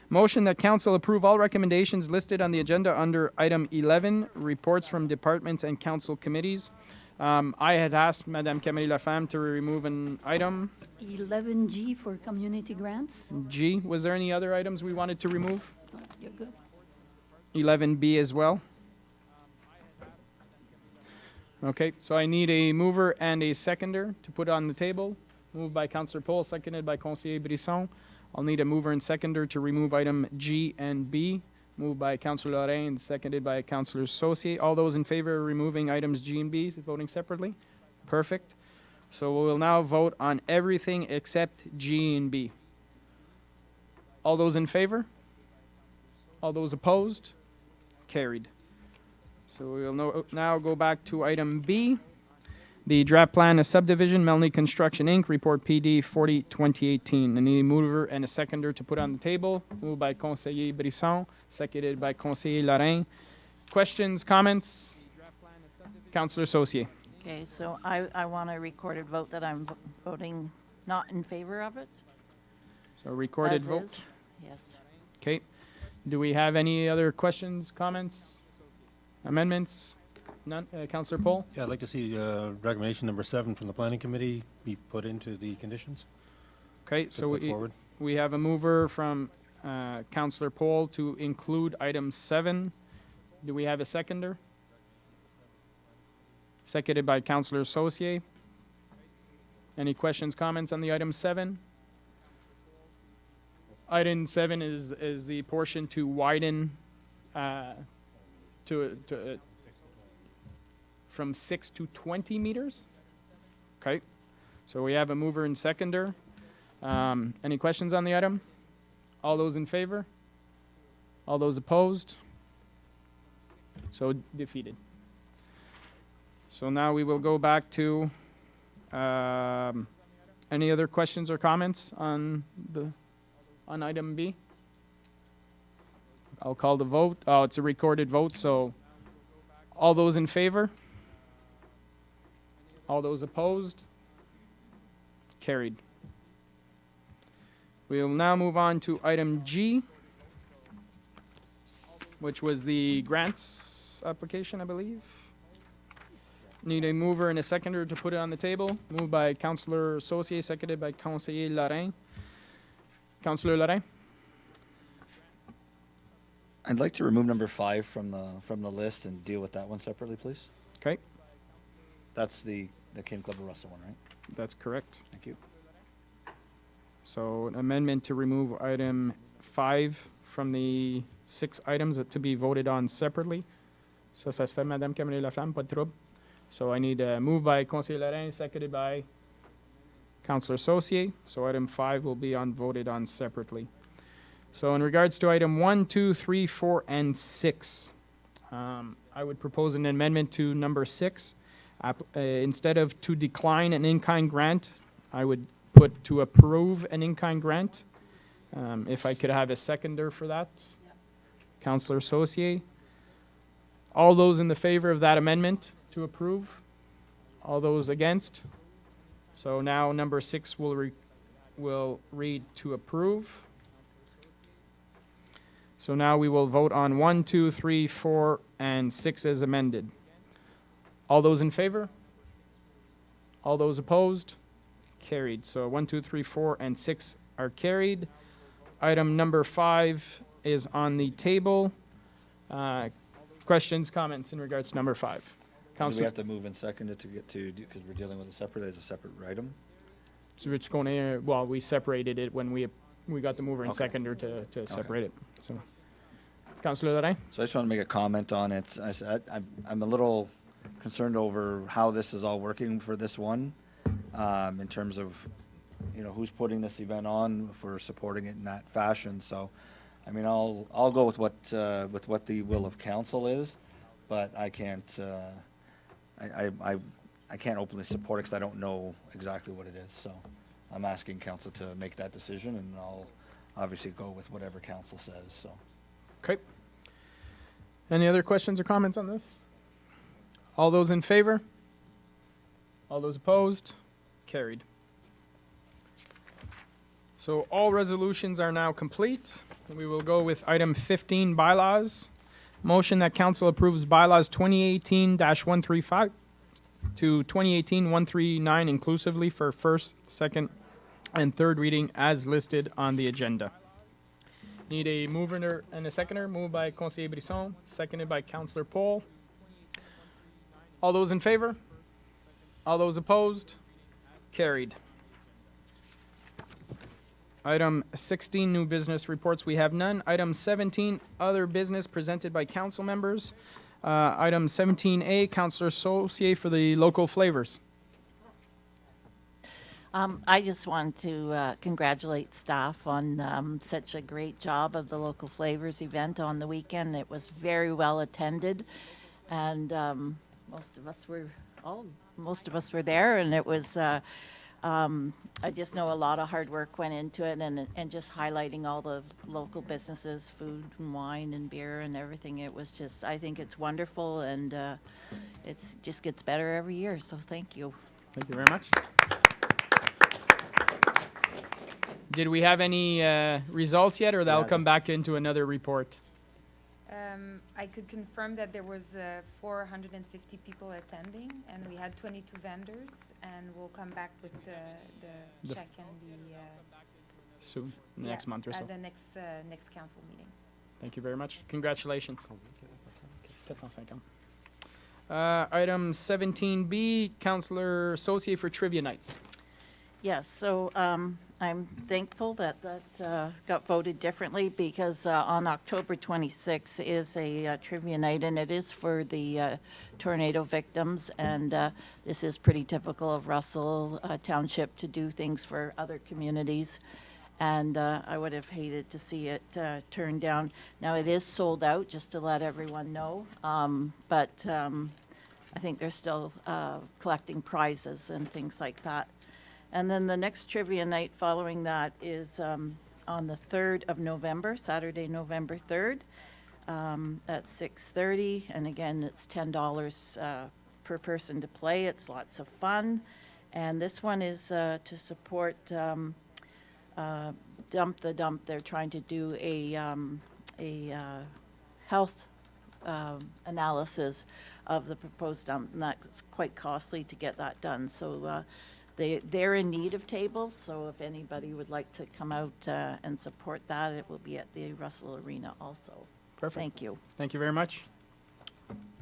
[SPEAKER 1] Motion that council approve all recommendations listed on the agenda under item 11, reports from departments and council committees. I had asked Madame Camille Lafemme to remove an item.
[SPEAKER 9] 11G for community grants.
[SPEAKER 1] G. Was there any other items we wanted to remove?
[SPEAKER 9] You're good.
[SPEAKER 1] 11B as well. Okay, so I need a mover and a seconder to put on the table. Moved by Councillor Paul, seconded by Conseiller Brisson. I'll need a mover and seconder to remove item G and B. Moved by Councillor Lorraine, seconded by Councillor Saucier. All those in favor of removing items G and B, voting separately? Perfect. So we will now vote on everything except G and B. All those in favor? All those opposed? Carried. So we will now go back to item B. The draft plan of subdivision, Melanie Construction Inc., report PD 40-2018. I need a mover and a seconder to put on the table. Moved by Conseiller Brisson, seconded by Conseiller Lorraine. Questions, comments? Councillor Saucier.
[SPEAKER 5] Okay, so I want a recorded vote that I'm voting not in favor of it.
[SPEAKER 1] So recorded
[SPEAKER 5] As
[SPEAKER 1] vote.
[SPEAKER 5] is. Yes.
[SPEAKER 1] Okay. Do we have any other questions, comments, amendments? None. Councillor Paul?
[SPEAKER 11] Yeah, I'd like to see recommendation number 7 from the planning committee be put into the conditions.
[SPEAKER 1] Okay,
[SPEAKER 11] To
[SPEAKER 1] so
[SPEAKER 11] put forward.
[SPEAKER 1] we have a mover from Councillor Paul to include item 7. Do we have a seconder? Seconded by Councillor Saucier. Any questions, comments on the item 7? Item 7 is the portion to widen from 6 to 20 meters. Okay, so we have a mover and seconder. Any questions on the item? All those in favor? All those opposed? So defeated. So now we will go back to any other questions or comments on item B? I'll call the vote. Oh, it's a recorded vote, so all those in favor? All those opposed? Carried. We will now move on to item G, which was the grants application, I believe. Need a mover and a seconder to put it on the table. Moved by Councillor Saucier, seconded by Conseiller Lorraine. Councillor Lorraine?
[SPEAKER 4] I'd like to remove number 5 from the list and deal with that one separately, please.
[SPEAKER 1] Okay.
[SPEAKER 4] That's the King Club of Russell one, right?
[SPEAKER 1] That's correct.
[SPEAKER 4] Thank you.
[SPEAKER 1] So an amendment to remove item 5 from the 6 items to be voted on separately. Ça se fait, Madame Camille Lafemme, pas de trouble. So I need a move by Conseiller Lorraine, seconded by Councillor Saucier. So item 5 will be voted on separately. So in regards to item 1, 2, 3, 4, and 6, I would propose an amendment to number 6. Instead of to decline an in-kind grant, I would put to approve an in-kind grant. If I could have a seconder for that. Councillor Saucier. All those in the favor of that amendment to approve? All those against? So now number 6 will read to approve. So now we will vote on 1, 2, 3, 4, and 6 as amended. All those in favor? All those opposed? Carried. So 1, 2, 3, 4, and 6 are carried. Item number 5 is on the table. Questions, comments in regards to number 5?
[SPEAKER 4] Do we
[SPEAKER 1] Councillor,
[SPEAKER 4] have to move and second it to get to, because we're dealing with as a separate item?
[SPEAKER 1] so it's going to, well, we separated it when we got the mover and
[SPEAKER 4] Okay.
[SPEAKER 1] seconder to separate it, so. Councillor Lorrain?
[SPEAKER 4] So I just want to make a comment on it. I'm a little concerned over how this is all working for this one, in terms of, who's putting this event on, if we're supporting it in that fashion. So, I mean, I'll go with what the will of council is, but I can't, I can't openly support it because I don't know exactly what it is. So I'm asking council to make that decision, and I'll obviously go with whatever council says, so.
[SPEAKER 1] Okay. Any other questions or comments on this? All those in favor? All those opposed? Carried. So all resolutions are now complete. We will go with item 15, bylaws. Motion that council approves bylaws 2018-135 to 2018-139 inclusively for first, second, and third reading as listed on the agenda. Need a mover and a seconder. Moved by Conseiller Brisson, seconded by Councillor Paul. All those in favor? All those opposed? Carried. Item 16, new business reports. We have none. Item 17, other business presented by council members. Item 17A, Councillor Saucier for the local flavors.
[SPEAKER 5] I just want to congratulate staff on such a great job of the Local Flavors event on the weekend. It was very well attended, and most of us were there, and it was. I just know a lot of hard work went into it, and just highlighting all the local businesses, food and wine and beer and everything. It was just, I think it's wonderful, and it's just gets better every year. So thank you.
[SPEAKER 1] Thank you very much. Did we have any results yet, or that'll come back into another report?
[SPEAKER 10] I could confirm that there was 450 people attending, and we had 22 vendors, and we'll come back with the check and the...
[SPEAKER 1] Soon, next month or so.
[SPEAKER 10] At the next council meeting.
[SPEAKER 1] Thank you very much. Congratulations. Item 17B, Councillor Saucier for Trivia Nights.
[SPEAKER 5] Yes, so I'm thankful that got voted differently because on October 26th is a trivia night, and it is for the tornado victims, and this is pretty typical of Russell Township to do things for other communities, and I would have hated to see it turned down. Now, it is sold out, just to let everyone know, but I think they're still collecting prizes and things like that. And then the next trivia night following that is on the 3rd of November, Saturday, November 3rd, at 6:30. And again, it's $10 per person to play. It's lots of fun. And this one is to support Dump the Dump. They're trying to do a health analysis of the proposed dump, and that's quite costly to get that done. So they're in need of tables, so if anybody would like to come out and support that, it will be at the Russell Arena also.
[SPEAKER 1] Perfect.
[SPEAKER 5] Thank you.
[SPEAKER 1] Thank you very much.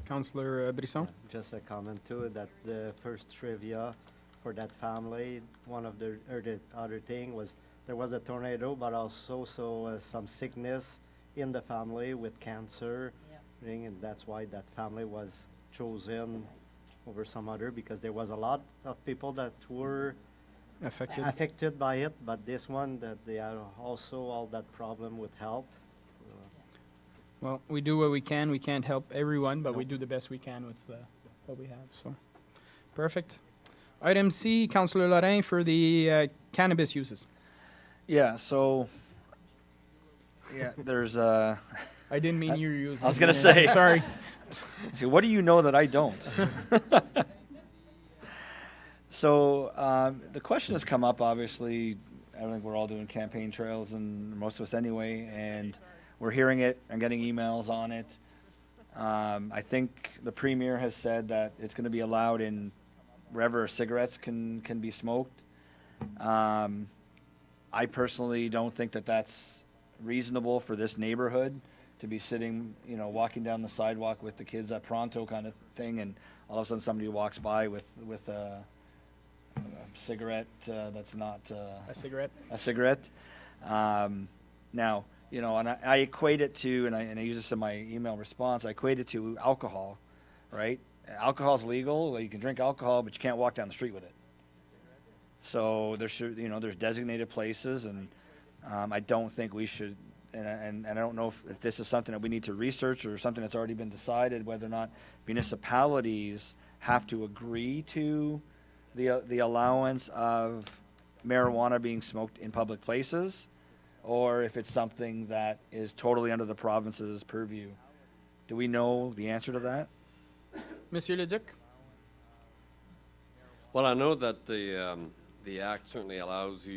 [SPEAKER 1] Councillor Brisson?
[SPEAKER 6] Just a comment too, that the first trivia for that family, one of the other thing was there was a tornado, but also some sickness in the family with cancer, and that's why that family was chosen over some other, because there was a lot of people that were affected by it, but this one, that they had also all that problem with health.
[SPEAKER 1] Well, we do what we can. We can't help everyone, but we do the best we can with what we have, so. Perfect. Item C, Councillor Lorrain for the cannabis uses.
[SPEAKER 4] Yeah, so, there's
[SPEAKER 1] I didn't mean you're using.
[SPEAKER 4] I was gonna say.
[SPEAKER 1] Sorry.
[SPEAKER 4] See, what do you know that I don't? So the question has come up, obviously. I think we're all doing campaign trails, and most of us anyway, and we're hearing it and getting emails on it. I think the Premier has said that it's going to be allowed in wherever cigarettes can be smoked. I personally don't think that that's reasonable for this neighborhood to be sitting, you know, walking down the sidewalk with the kids at Pronto kind of thing, and all of a sudden somebody walks by with a cigarette that's not
[SPEAKER 1] A cigarette.
[SPEAKER 4] a cigarette. Now, you know, and I equate it to, and I use this in my email response, I equate it to alcohol, right? Alcohol's legal, well, you can drink alcohol, but you can't walk down the street with it. So there should, you know, there's designated places, and I don't think we should, and I don't know if this is something that we need to research or something that's already been decided, whether or not municipalities have to agree to the allowance of marijuana being smoked in public places, or if it's something that is totally under the province's purview. Do we know the answer to that?
[SPEAKER 1] Monsieur Leduc?
[SPEAKER 2] Well, I know that the act certainly allows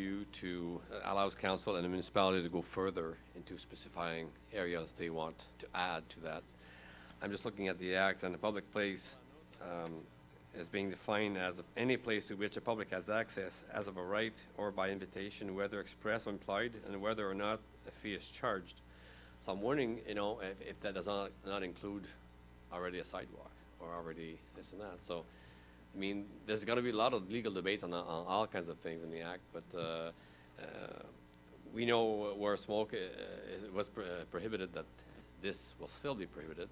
[SPEAKER 2] allows council and the municipality to go further into specifying areas they want to add to that. I'm just looking at the act, and the public place is being defined as any place to which the public has access as of a right or by invitation, whether express or implied, and whether or not a fee is charged. So I'm wondering, you know, if that does not include already a sidewalk or already this and that. So, I mean, there's got to be a lot of legal debates on all kinds of things in the act, but we know where smoke was prohibited, that this will still be prohibited.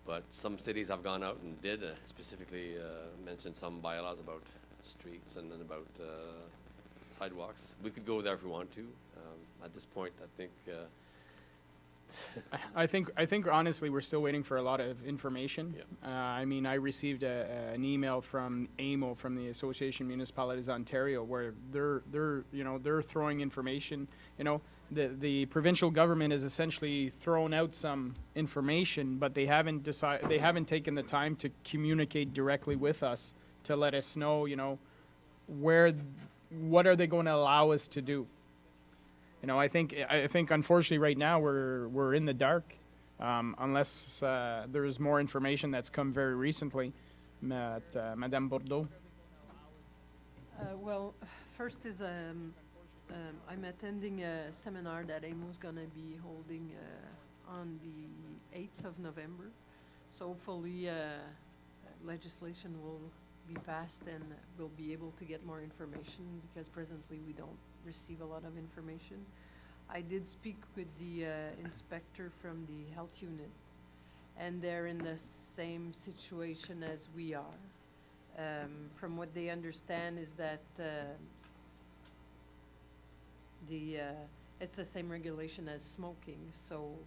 [SPEAKER 2] But some cities have gone out and did specifically mention some bylaws about streets and then about sidewalks. We could go there if we want to. At this point, I think.
[SPEAKER 1] I think honestly, we're still waiting for a lot of information.
[SPEAKER 2] Yeah.
[SPEAKER 1] I mean, I received an email from AMO, from the Association of Municipalities Ontario, where they're throwing information. You know, the provincial government has essentially thrown out some information, but they haven't taken the time to communicate directly with us to let us know, you know, what are they going to allow us to do. You know, I think unfortunately right now we're in the dark, unless there is more information that's come very recently. Madame Bordeaux.
[SPEAKER 13] Well, first is I'm attending a seminar that AMO's gonna be holding on the 8th of November. So hopefully legislation will be passed and we'll be able to get more information, because presently we don't receive a lot of information. I did speak with the inspector from the health unit, and they're in the same situation as we are. From what they understand is that it's the same regulation as smoking, so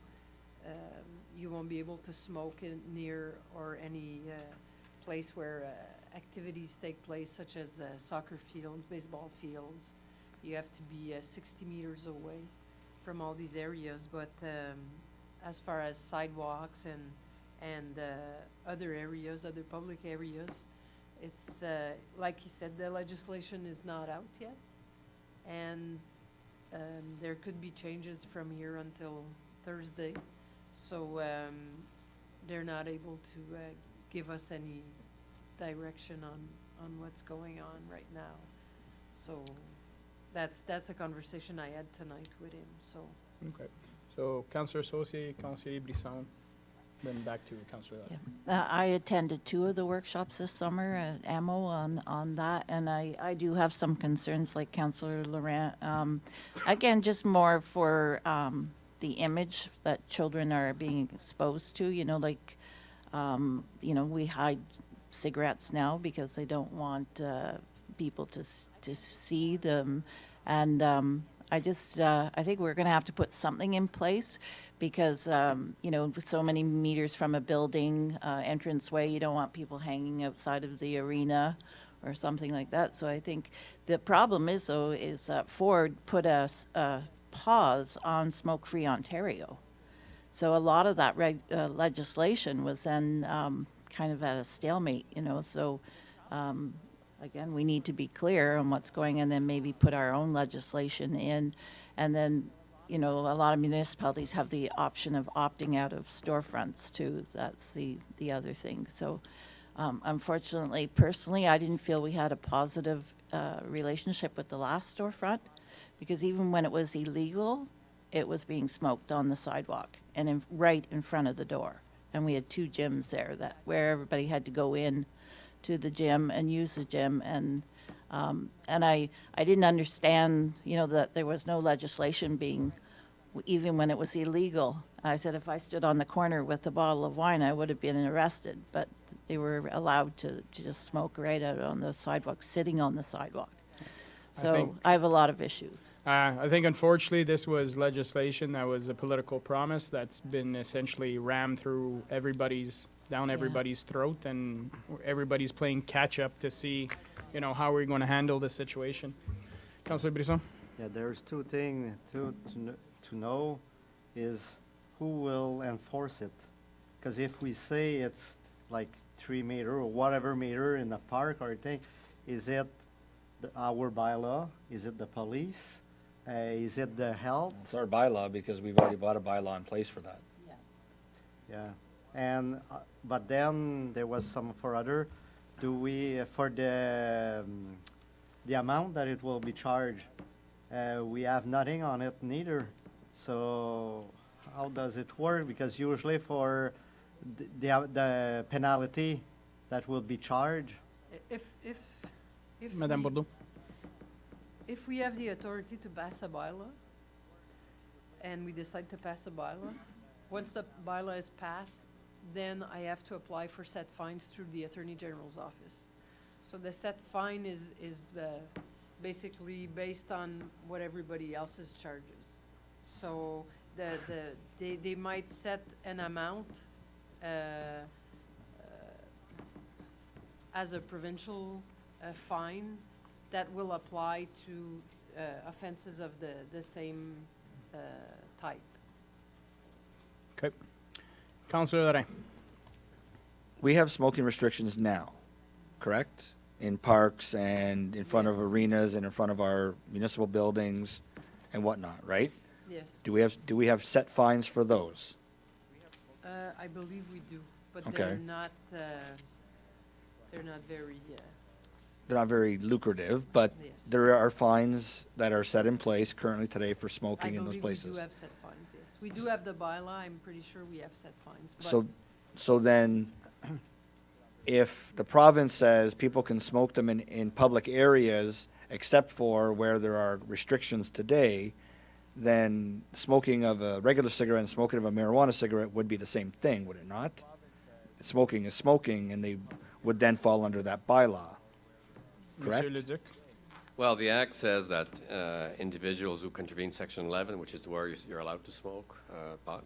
[SPEAKER 13] you won't be able to smoke near or any place where activities take place, such as soccer fields, baseball fields. You have to be 60 meters away from all these areas, but as far as sidewalks and other areas, other public areas, it's like you said, the legislation is not out yet, and there could be changes from here until Thursday, so they're not able to give us any direction on what's going on right now. So that's a conversation I had tonight with him, so.
[SPEAKER 1] Okay. So Councillor Saucier, Councillor Brisson, then back to Councillor.
[SPEAKER 5] Yeah. I attended 2 of the workshops this summer at AMO on that, and I do have some concerns, like Councillor Laurent. Again, just more for the image that children are being exposed to. You know, like, you know, we hide cigarettes now because they don't want people to see them, and I think we're going to have to put something in place, because you know, with so many meters from a building entranceway, you don't want people hanging outside of the arena or something like that. So I think the problem is, though, is that Ford put a pause on Smoke Free Ontario. So a lot of that legislation was then kind of at a stalemate, you know. So again, we need to be clear on what's going on, and then maybe put our own legislation in. And then, you know, a lot of municipalities have the option of opting out of storefronts too. That's the other thing. So unfortunately, personally, I didn't feel we had a positive relationship with the last storefront, because even when it was illegal, it was being smoked on the sidewalk and right in front of the door. And we had 2 gyms there where everybody had to go in to the gym and use the gym. And I didn't understand, that there was no legislation being, even when it was illegal. I said if I stood on the corner with a bottle of wine, I would have been arrested. But they were allowed to just smoke right out on the sidewalk, sitting on the sidewalk. So I have a lot of issues.
[SPEAKER 1] I think unfortunately this was legislation that was a political promise that's been essentially rammed through down everybody's throat, and everybody's playing catch up to see, how we're going to handle this situation. Councillor Brisson?
[SPEAKER 6] Yeah, there's 2 things to know is who will enforce it. Because if we say it's like 3 meter or whatever meter in the park or thing, is it our bylaw? Is it the police? Is it the health?
[SPEAKER 4] It's our bylaw because we've already bought a bylaw in place for that.
[SPEAKER 6] Yeah, and, but then there was some for other, for the amount that it will be charged, we have nothing on it neither. So how does it work? Because usually for the penalty that will be charged.
[SPEAKER 13] If
[SPEAKER 1] Madame
[SPEAKER 13] we-
[SPEAKER 1] Bordeaux?
[SPEAKER 13] If we have the authority to pass a bylaw, and we decide to pass a bylaw, once the bylaw is passed, then I have to apply for set fines through the Attorney General's office. So the set fine is basically based on what everybody else's charges. So they might set an amount as a provincial fine that will apply to offenses of the same type.
[SPEAKER 1] Okay. Councillor Lorrain?
[SPEAKER 4] We have smoking restrictions now, correct? In parks and in front of arenas and in front of our municipal buildings and whatnot, right?
[SPEAKER 13] Yes.
[SPEAKER 4] Do we have set fines for those?
[SPEAKER 13] I believe we do, but
[SPEAKER 4] Okay.
[SPEAKER 13] they're not very,
[SPEAKER 4] They're not very lucrative, but
[SPEAKER 13] Yes.
[SPEAKER 4] there are fines that are set in place currently today for
[SPEAKER 13] I
[SPEAKER 4] smoking in those
[SPEAKER 13] believe we
[SPEAKER 4] places.
[SPEAKER 13] do have set fines, yes. We do have the bylaw, I'm pretty sure we have set fines. but-
[SPEAKER 4] So then, if the province says people can smoke them in public areas except for where there are restrictions today, then smoking of a regular cigarette and smoking of a marijuana cigarette would be the same thing, would it not? Smoking is smoking, and they would then fall under that bylaw, correct?
[SPEAKER 1] Monsieur Leduc?
[SPEAKER 2] Well, the Act says that individuals who contravene Section 11, which is where you're allowed to smoke pot,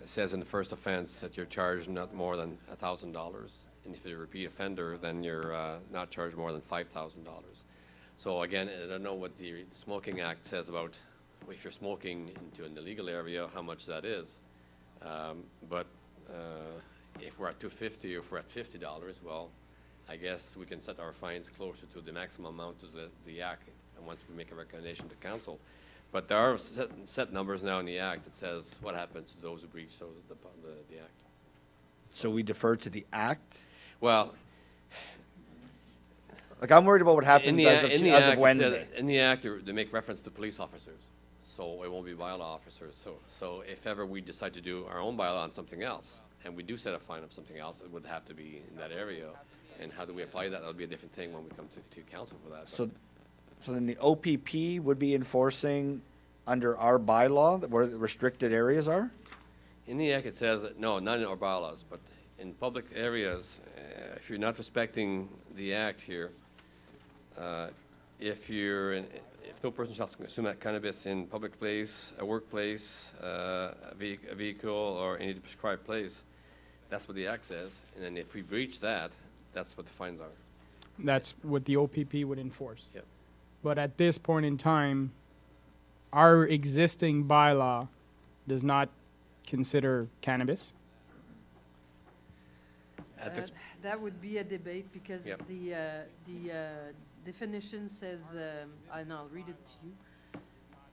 [SPEAKER 2] says in the first offense that you're charged not more than $1,000. And if you're a repeat offender, then you're not charged more than $5,000. So again, I don't know what the Smoking Act says about if you're smoking into an illegal area, how much that is. But if we're at $250 or if we're at $50, well, I guess we can set our fines closer to the maximum amount of the Act, and once we make a recommendation to council. But there are set numbers now in the Act that says what happens to those who breach the Act.
[SPEAKER 4] So we defer to the act?
[SPEAKER 2] Well,
[SPEAKER 4] Like, I'm worried about what happens
[SPEAKER 2] in the
[SPEAKER 4] as
[SPEAKER 2] Act, it
[SPEAKER 4] of
[SPEAKER 2] says-
[SPEAKER 4] Wednesday.
[SPEAKER 2] in the Act, they make reference to police officers, so it won't be bylaw officers. So if ever we decide to do our own bylaw on something else, and we do set a fine of something else, it would have to be in that area. And how do we apply that? That'll be a different thing when we come to council for that.
[SPEAKER 4] So then the OPP would be enforcing under our bylaw that where the restricted areas are?
[SPEAKER 2] In the Act, it says, that no, not in our bylaws, but in public areas, if you're not respecting the Act here, if no person shall consume cannabis in public place, a workplace, a vehicle, or any prescribed place, that's what the Act says. And then if we breach that, that's what the fines are.
[SPEAKER 1] That's what the OPP would enforce.
[SPEAKER 2] Yep.
[SPEAKER 1] But at this point in time, our existing bylaw does not consider cannabis.
[SPEAKER 2] At this,
[SPEAKER 13] That would be a debate because
[SPEAKER 2] Yep.
[SPEAKER 13] the definition says, and I'll read it to you.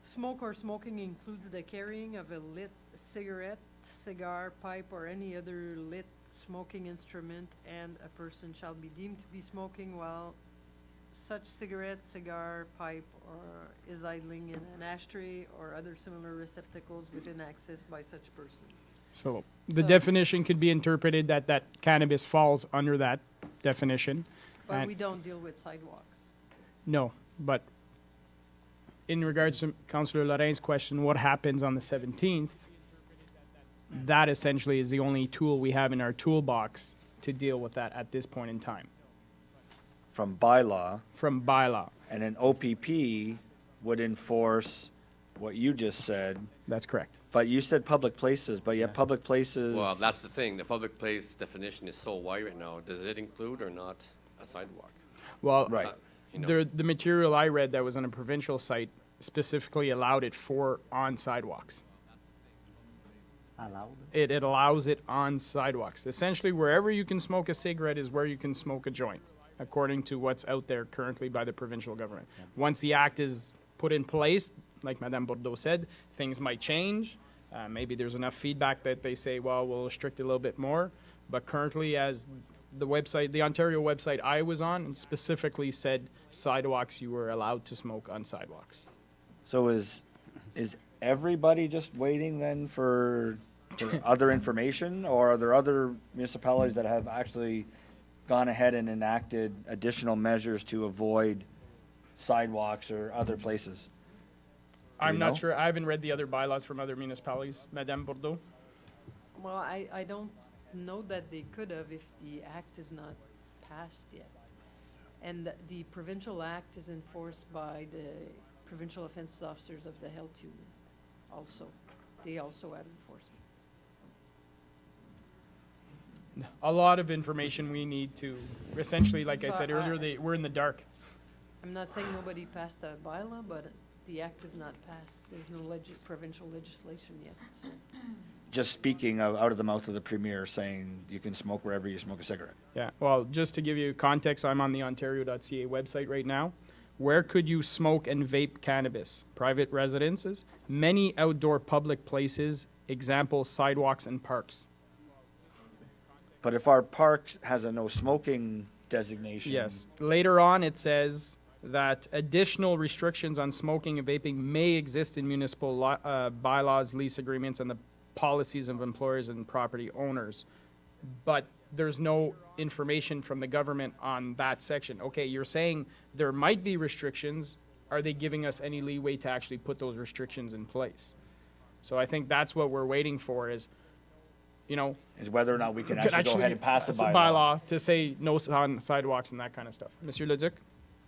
[SPEAKER 13] Smoke or smoking includes the carrying of a lit cigarette, cigar, pipe, or any other lit smoking instrument, and a person shall be deemed to be smoking while such cigarette, cigar, pipe, or is idling in an ashtray or other similar receptacles within access by such person.
[SPEAKER 1] So the
[SPEAKER 13] So-
[SPEAKER 1] definition could be interpreted that cannabis falls under that definition.
[SPEAKER 13] But
[SPEAKER 1] And-
[SPEAKER 13] we don't deal with sidewalks.
[SPEAKER 1] No, but in regards to Councillor Lorraine's question, what happens on the 17th? That essentially is the only tool we have in our toolbox to deal with that at this point in time,
[SPEAKER 4] From bylaw,
[SPEAKER 1] from bylaw.
[SPEAKER 4] and an OPP would enforce what you just said.
[SPEAKER 1] That's correct.
[SPEAKER 4] But you said public places, but yet public places.
[SPEAKER 2] Well, that's the thing. The public place definition is so wide right now. Does it include or not a sidewalk?
[SPEAKER 1] Well,
[SPEAKER 4] Right.
[SPEAKER 2] You know.
[SPEAKER 1] the material I read that was on a provincial site specifically allowed it for on sidewalks.
[SPEAKER 6] Allowed?
[SPEAKER 1] It allows it on sidewalks. Essentially, wherever you can smoke a cigarette is where you can smoke a joint, according to what's out there currently by the provincial government. Once the act is put in place, like Madame Bordeaux said, things might change. Maybe there's enough feedback that they say, well, we'll restrict it a little bit more. But currently, as the website, the Ontario website I was on, specifically said sidewalks, you were allowed to smoke on sidewalks.
[SPEAKER 4] So is everybody just waiting then for other information, or are there other municipalities that have actually gone ahead and enacted additional measures to avoid sidewalks or other places? Do
[SPEAKER 1] I'm
[SPEAKER 4] we
[SPEAKER 1] not
[SPEAKER 4] know?
[SPEAKER 1] sure. I haven't read the other bylaws from other municipalities. Madame Bordeaux?
[SPEAKER 13] Well, I don't know that they could have if the act is not passed yet. And the provincial act is enforced by the provincial offenses officers of the health union also. They also have enforcement.
[SPEAKER 1] A lot of information we need to, essentially, like I
[SPEAKER 13] So
[SPEAKER 1] said
[SPEAKER 13] I-
[SPEAKER 1] earlier, we're in the dark.
[SPEAKER 13] I'm not saying nobody passed a bylaw, but the act is not passed. There's no provincial legislation yet, so.
[SPEAKER 4] Just speaking out of the mouth of the premier, saying you can smoke wherever you smoke a cigarette.
[SPEAKER 1] Yeah, well, just to give you context, I'm on the ontario.ca website right now. Where could you smoke and vape cannabis? Private residences, many outdoor public places, example, sidewalks and parks.
[SPEAKER 4] But if our park has a no smoking designation.
[SPEAKER 1] Yes. Later on, it says that additional restrictions on smoking and vaping may exist in municipal bylaws, lease agreements, and the policies of employers and property owners. But there's no information from the government on that section. Okay, you're saying there might be restrictions. Are they giving us any leeway to actually put those restrictions in place? So I think that's what we're waiting for is, you know,
[SPEAKER 4] Is whether or not we can
[SPEAKER 1] could
[SPEAKER 4] actually go ahead and pass a bylaw.
[SPEAKER 1] bylaw to say no on sidewalks and that kind of stuff. Monsieur Leduc?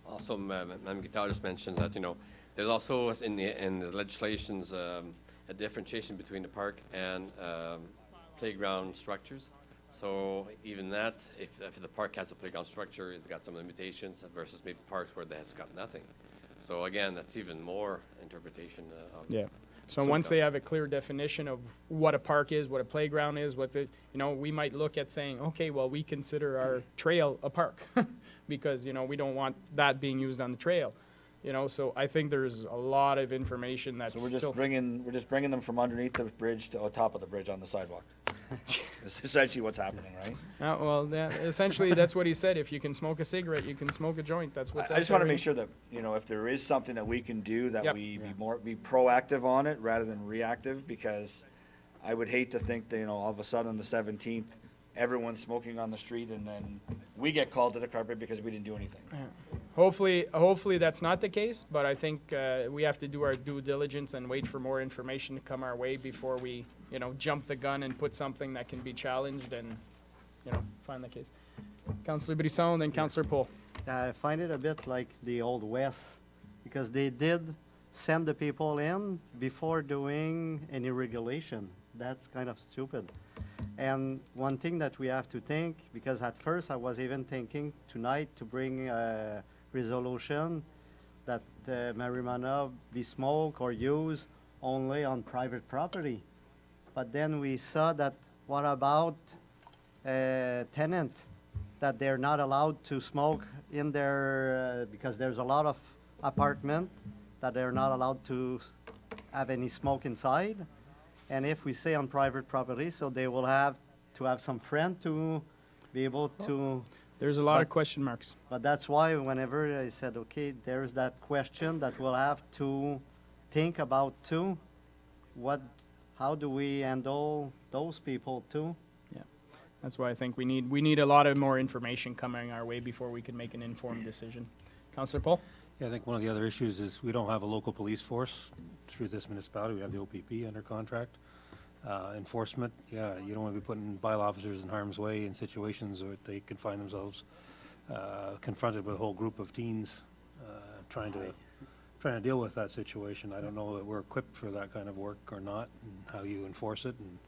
[SPEAKER 2] Also, Mme. Guitar just mentions that, you know, there's also in the legislations a differentiation between the park and playground structures. So even that, if the park has a playground structure, it's got some limitations versus maybe parks where it has got nothing. So again, that's even more interpretation of.
[SPEAKER 1] Yeah. So once they have a clear definition of what a park is, what a playground is, what the, you know, we might look at saying, okay, well, we consider our trail a park because, you know, we don't want that being used on the trail. You know, so I think there's a lot of information that's
[SPEAKER 4] So we're
[SPEAKER 1] still.
[SPEAKER 4] just bringing them from underneath the bridge to on top of the bridge on the sidewalk. That's essentially what's happening, right?
[SPEAKER 1] Well, yeah, essentially, that's what he said. If you can smoke a cigarette, you can smoke a joint. That's what's
[SPEAKER 4] I
[SPEAKER 1] out
[SPEAKER 4] just want to
[SPEAKER 1] there.
[SPEAKER 4] make sure that, you know, if there is something that we can do, that
[SPEAKER 1] Yep.
[SPEAKER 4] we be proactive on it rather than reactive, because I would hate to think that, you know, all of a sudden on the 17th, everyone's smoking on the street and then we get called to the carpet because we didn't do anything.
[SPEAKER 1] Hopefully that's not the case, but I think we have to do our due diligence and wait for more information to come our way before we, you know, jump the gun and put something that can be challenged and, you know, find the case. Councillor Brisson, then Councillor Paul.
[SPEAKER 6] I find it a bit like the Old West, because they did send the people in before doing any regulation. That's kind of stupid. And one thing that we have to think, because at first I was even thinking tonight to bring a resolution that marijuana be smoked or used only on private property. But then we saw that, what about tenant, that they're not allowed to smoke in their, because there's a lot of apartment that they're not allowed to have any smoke inside. And if we say on private property, so they will have to have some friend to be able to.
[SPEAKER 1] There's a lot of
[SPEAKER 6] But-
[SPEAKER 1] question marks.
[SPEAKER 6] But that's why whenever I said, okay, there's that question that we'll have to think about too. How do we handle those people too?
[SPEAKER 1] Yeah, that's why I think we need a lot of more information coming our way before we can make an informed decision. Councillor Paul?
[SPEAKER 11] Yeah, I think one of the other issues is we don't have a local police force through this municipality. We have the OPP under contract. Enforcement, yeah, you don't want to be putting bylaw officers in harm's way in situations where they can find themselves confronted with a whole group of teens trying to deal with that situation. I don't know that we're equipped for that kind of work or not, and how you enforce it, and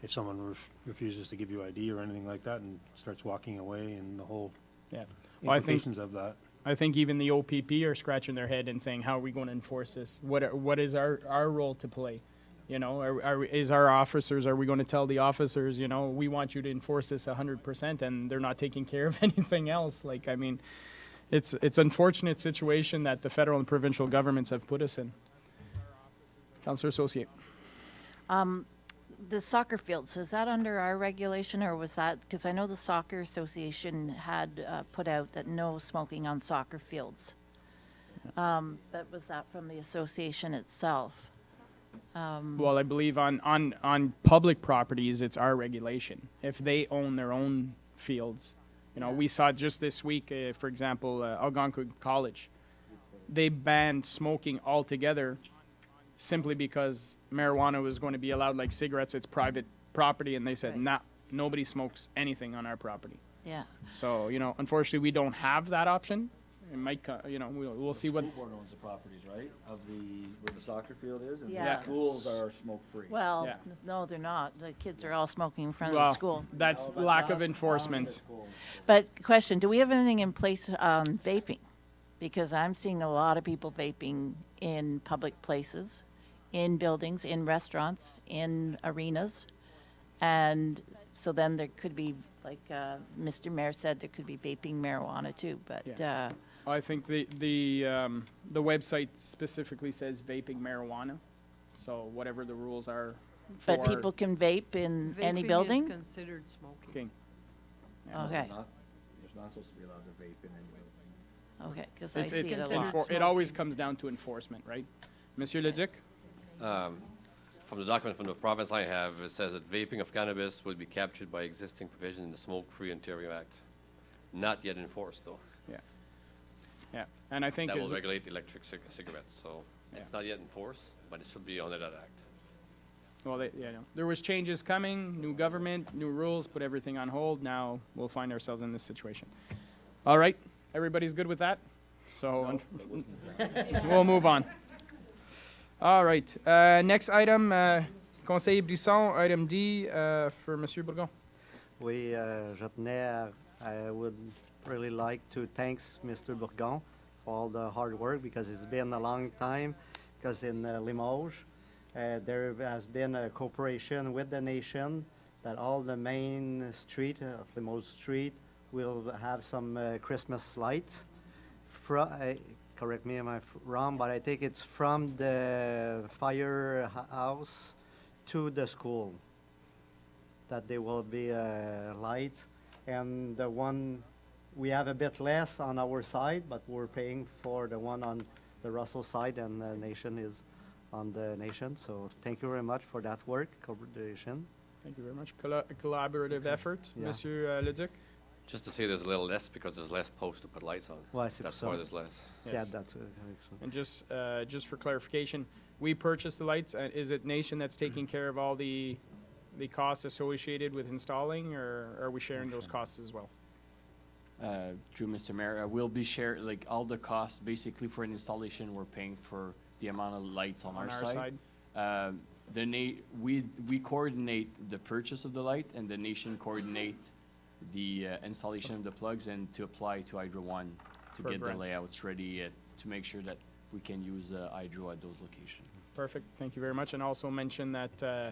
[SPEAKER 11] if someone refuses to give you ID or anything like that and starts walking away, and the whole
[SPEAKER 1] Yeah. Well, I think
[SPEAKER 11] implications of that.
[SPEAKER 1] I think even the OPP are scratching their head and saying, how are we going to enforce this? What is our role to play? You know, is our officers, are we going to tell the officers, you know, we want you to enforce this 100%, and they're not taking care of anything else? Like, I mean, it's unfortunate situation that the federal and provincial governments have put us in. Councillor Associate.
[SPEAKER 5] The soccer fields, is that under our regulation, or was that, because I know the Soccer Association had put out that no smoking on soccer fields. But was that from the association itself?
[SPEAKER 1] Well, I believe on public properties, it's our regulation. If they own their own fields, you know, we saw just this week, for example, Algonquin College, they banned smoking altogether simply because marijuana was going to be allowed like cigarettes. It's private property, and they said, nah, nobody smokes anything on our property.
[SPEAKER 5] Yeah.
[SPEAKER 1] So, you know, unfortunately, we don't have that option. It might, you know, we'll see what.
[SPEAKER 4] The school board owns the properties, right, of where the soccer field is, and
[SPEAKER 5] Yeah.
[SPEAKER 4] the schools are smoke-free.
[SPEAKER 5] Well,
[SPEAKER 1] Yeah.
[SPEAKER 5] no, they're not. The kids are all smoking in front of the
[SPEAKER 1] Well,
[SPEAKER 5] school.
[SPEAKER 1] that's lack of enforcement.
[SPEAKER 5] But question, do we have anything in place on vaping? Because I'm seeing a lot of people vaping in public places, in buildings, in restaurants, in arenas. And so then there could be, like Mr. Mayor said, there could be vaping marijuana too, but
[SPEAKER 1] Yeah. I think the website specifically says vaping marijuana, so whatever the rules are for.
[SPEAKER 5] but people can vape in any building?
[SPEAKER 13] Vaping is considered smoking.
[SPEAKER 5] Okay.
[SPEAKER 4] You're not supposed to be allowed to vape in any building.
[SPEAKER 5] Okay, because I see it a lot.
[SPEAKER 1] It always comes down to enforcement, right? Monsieur Leduc?
[SPEAKER 2] From the document from the province I have, it says that vaping of cannabis would be captured by existing provision in the Smoke-Free Ontario Act. Not yet enforced, though.
[SPEAKER 1] Yeah, and I think
[SPEAKER 2] That will
[SPEAKER 1] as-
[SPEAKER 2] regulate electric cigarettes, so it's not yet enforced, but it should be under that act.
[SPEAKER 1] well, there was changes coming, new government, new rules, put everything on hold. Now we'll find ourselves in this situation. All right, everybody's good with that? So we'll move on. All right, next item, Conseiller Brisson, item D, for Monsieur Bourgon.
[SPEAKER 6] Oui, I would really like to thank Mr. Bourgon for all the hard work, because it's been a long time, because in Limoges, there has been a cooperation with the nation that all the main street of Limoges Street will have some Christmas lights. Correct me if I'm wrong, but I think it's from the firehouse to the school that there will be lights. And the one, we have a bit less on our side, but we're paying for the one on the Russell side, and the nation is on the nation. So thank you very much for that work, collaboration.
[SPEAKER 1] Thank you very much. Collaborative effort,
[SPEAKER 6] Yeah.
[SPEAKER 1] Monsieur Leduc.
[SPEAKER 2] Just to say there's a little less because there's less posts to put lights on.
[SPEAKER 6] Well, I see.
[SPEAKER 2] That's
[SPEAKER 6] So-
[SPEAKER 2] why there's less.
[SPEAKER 6] Yeah,
[SPEAKER 1] Yes.
[SPEAKER 6] that's actually.
[SPEAKER 1] And just for clarification, we purchased the lights, and is it Nation that's taking care of all the costs associated with installing, or are we sharing those costs as well?
[SPEAKER 8] Through Mr. Mayor, we'll be sharing, like, all the costs, basically for an installation, we're paying for the amount of lights on our side. We coordinate the purchase of the light, and the nation coordinate the installation of the plugs and to apply to Hydro One to
[SPEAKER 1] For
[SPEAKER 8] get the
[SPEAKER 1] grant.
[SPEAKER 8] layouts ready to make sure that we can use Hydro at those locations.
[SPEAKER 1] Perfect, thank you very much. And also mention that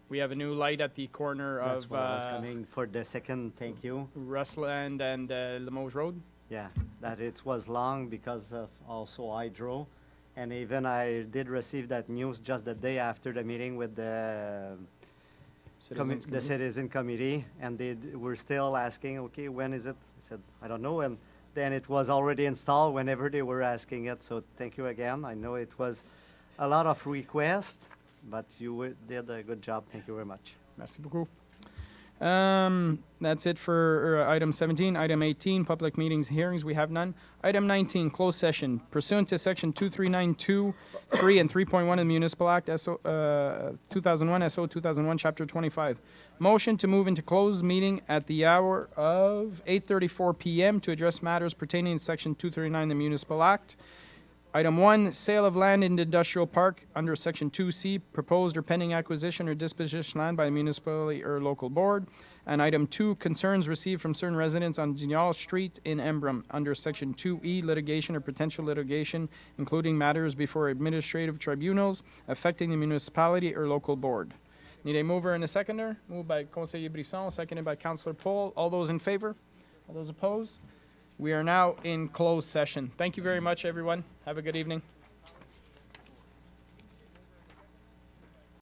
[SPEAKER 1] we have a new light at the corner
[SPEAKER 6] That's
[SPEAKER 1] of
[SPEAKER 6] what I was coming for the second thank you.
[SPEAKER 1] Rustland and Limoges Road.
[SPEAKER 6] Yeah, that it was long because of also hydro. And even I did receive that news just the day after the meeting with the
[SPEAKER 1] Citizens
[SPEAKER 6] the
[SPEAKER 1] Committee.
[SPEAKER 6] citizen committee, and we're still asking, okay, when is it said, I don't know, and then it was already installed whenever they were asking it, so thank you again. I know it was a lot of requests, but you did a good job. Thank you very much.
[SPEAKER 1] Merci beaucoup. That's it for item 17. Item 18, public meetings, hearings, we have none. Item 19, closed session. Pursuant to section 2392, 3 and 3.1 of the Municipal Act, SO, 2001, SO 2001, Chapter 25. Motion to move into closed meeting at the hour of 8:34 p.m. to address matters pertaining to section 239 of the Municipal Act. Item 1, sale of land in the industrial park under section 2C, proposed or pending acquisition or disposition land by the municipality or local board. And item 2, concerns received from certain residents on Dignol Street in Embrun under section 2E, litigation or potential litigation, including matters before administrative tribunals affecting the municipality or local board. Need a mover and a seconder? Moved by Conseiller Brisson, seconded by Councillor Paul. All those in favor? All those opposed? We are now in closed session. Thank you very much, everyone. Have a good evening.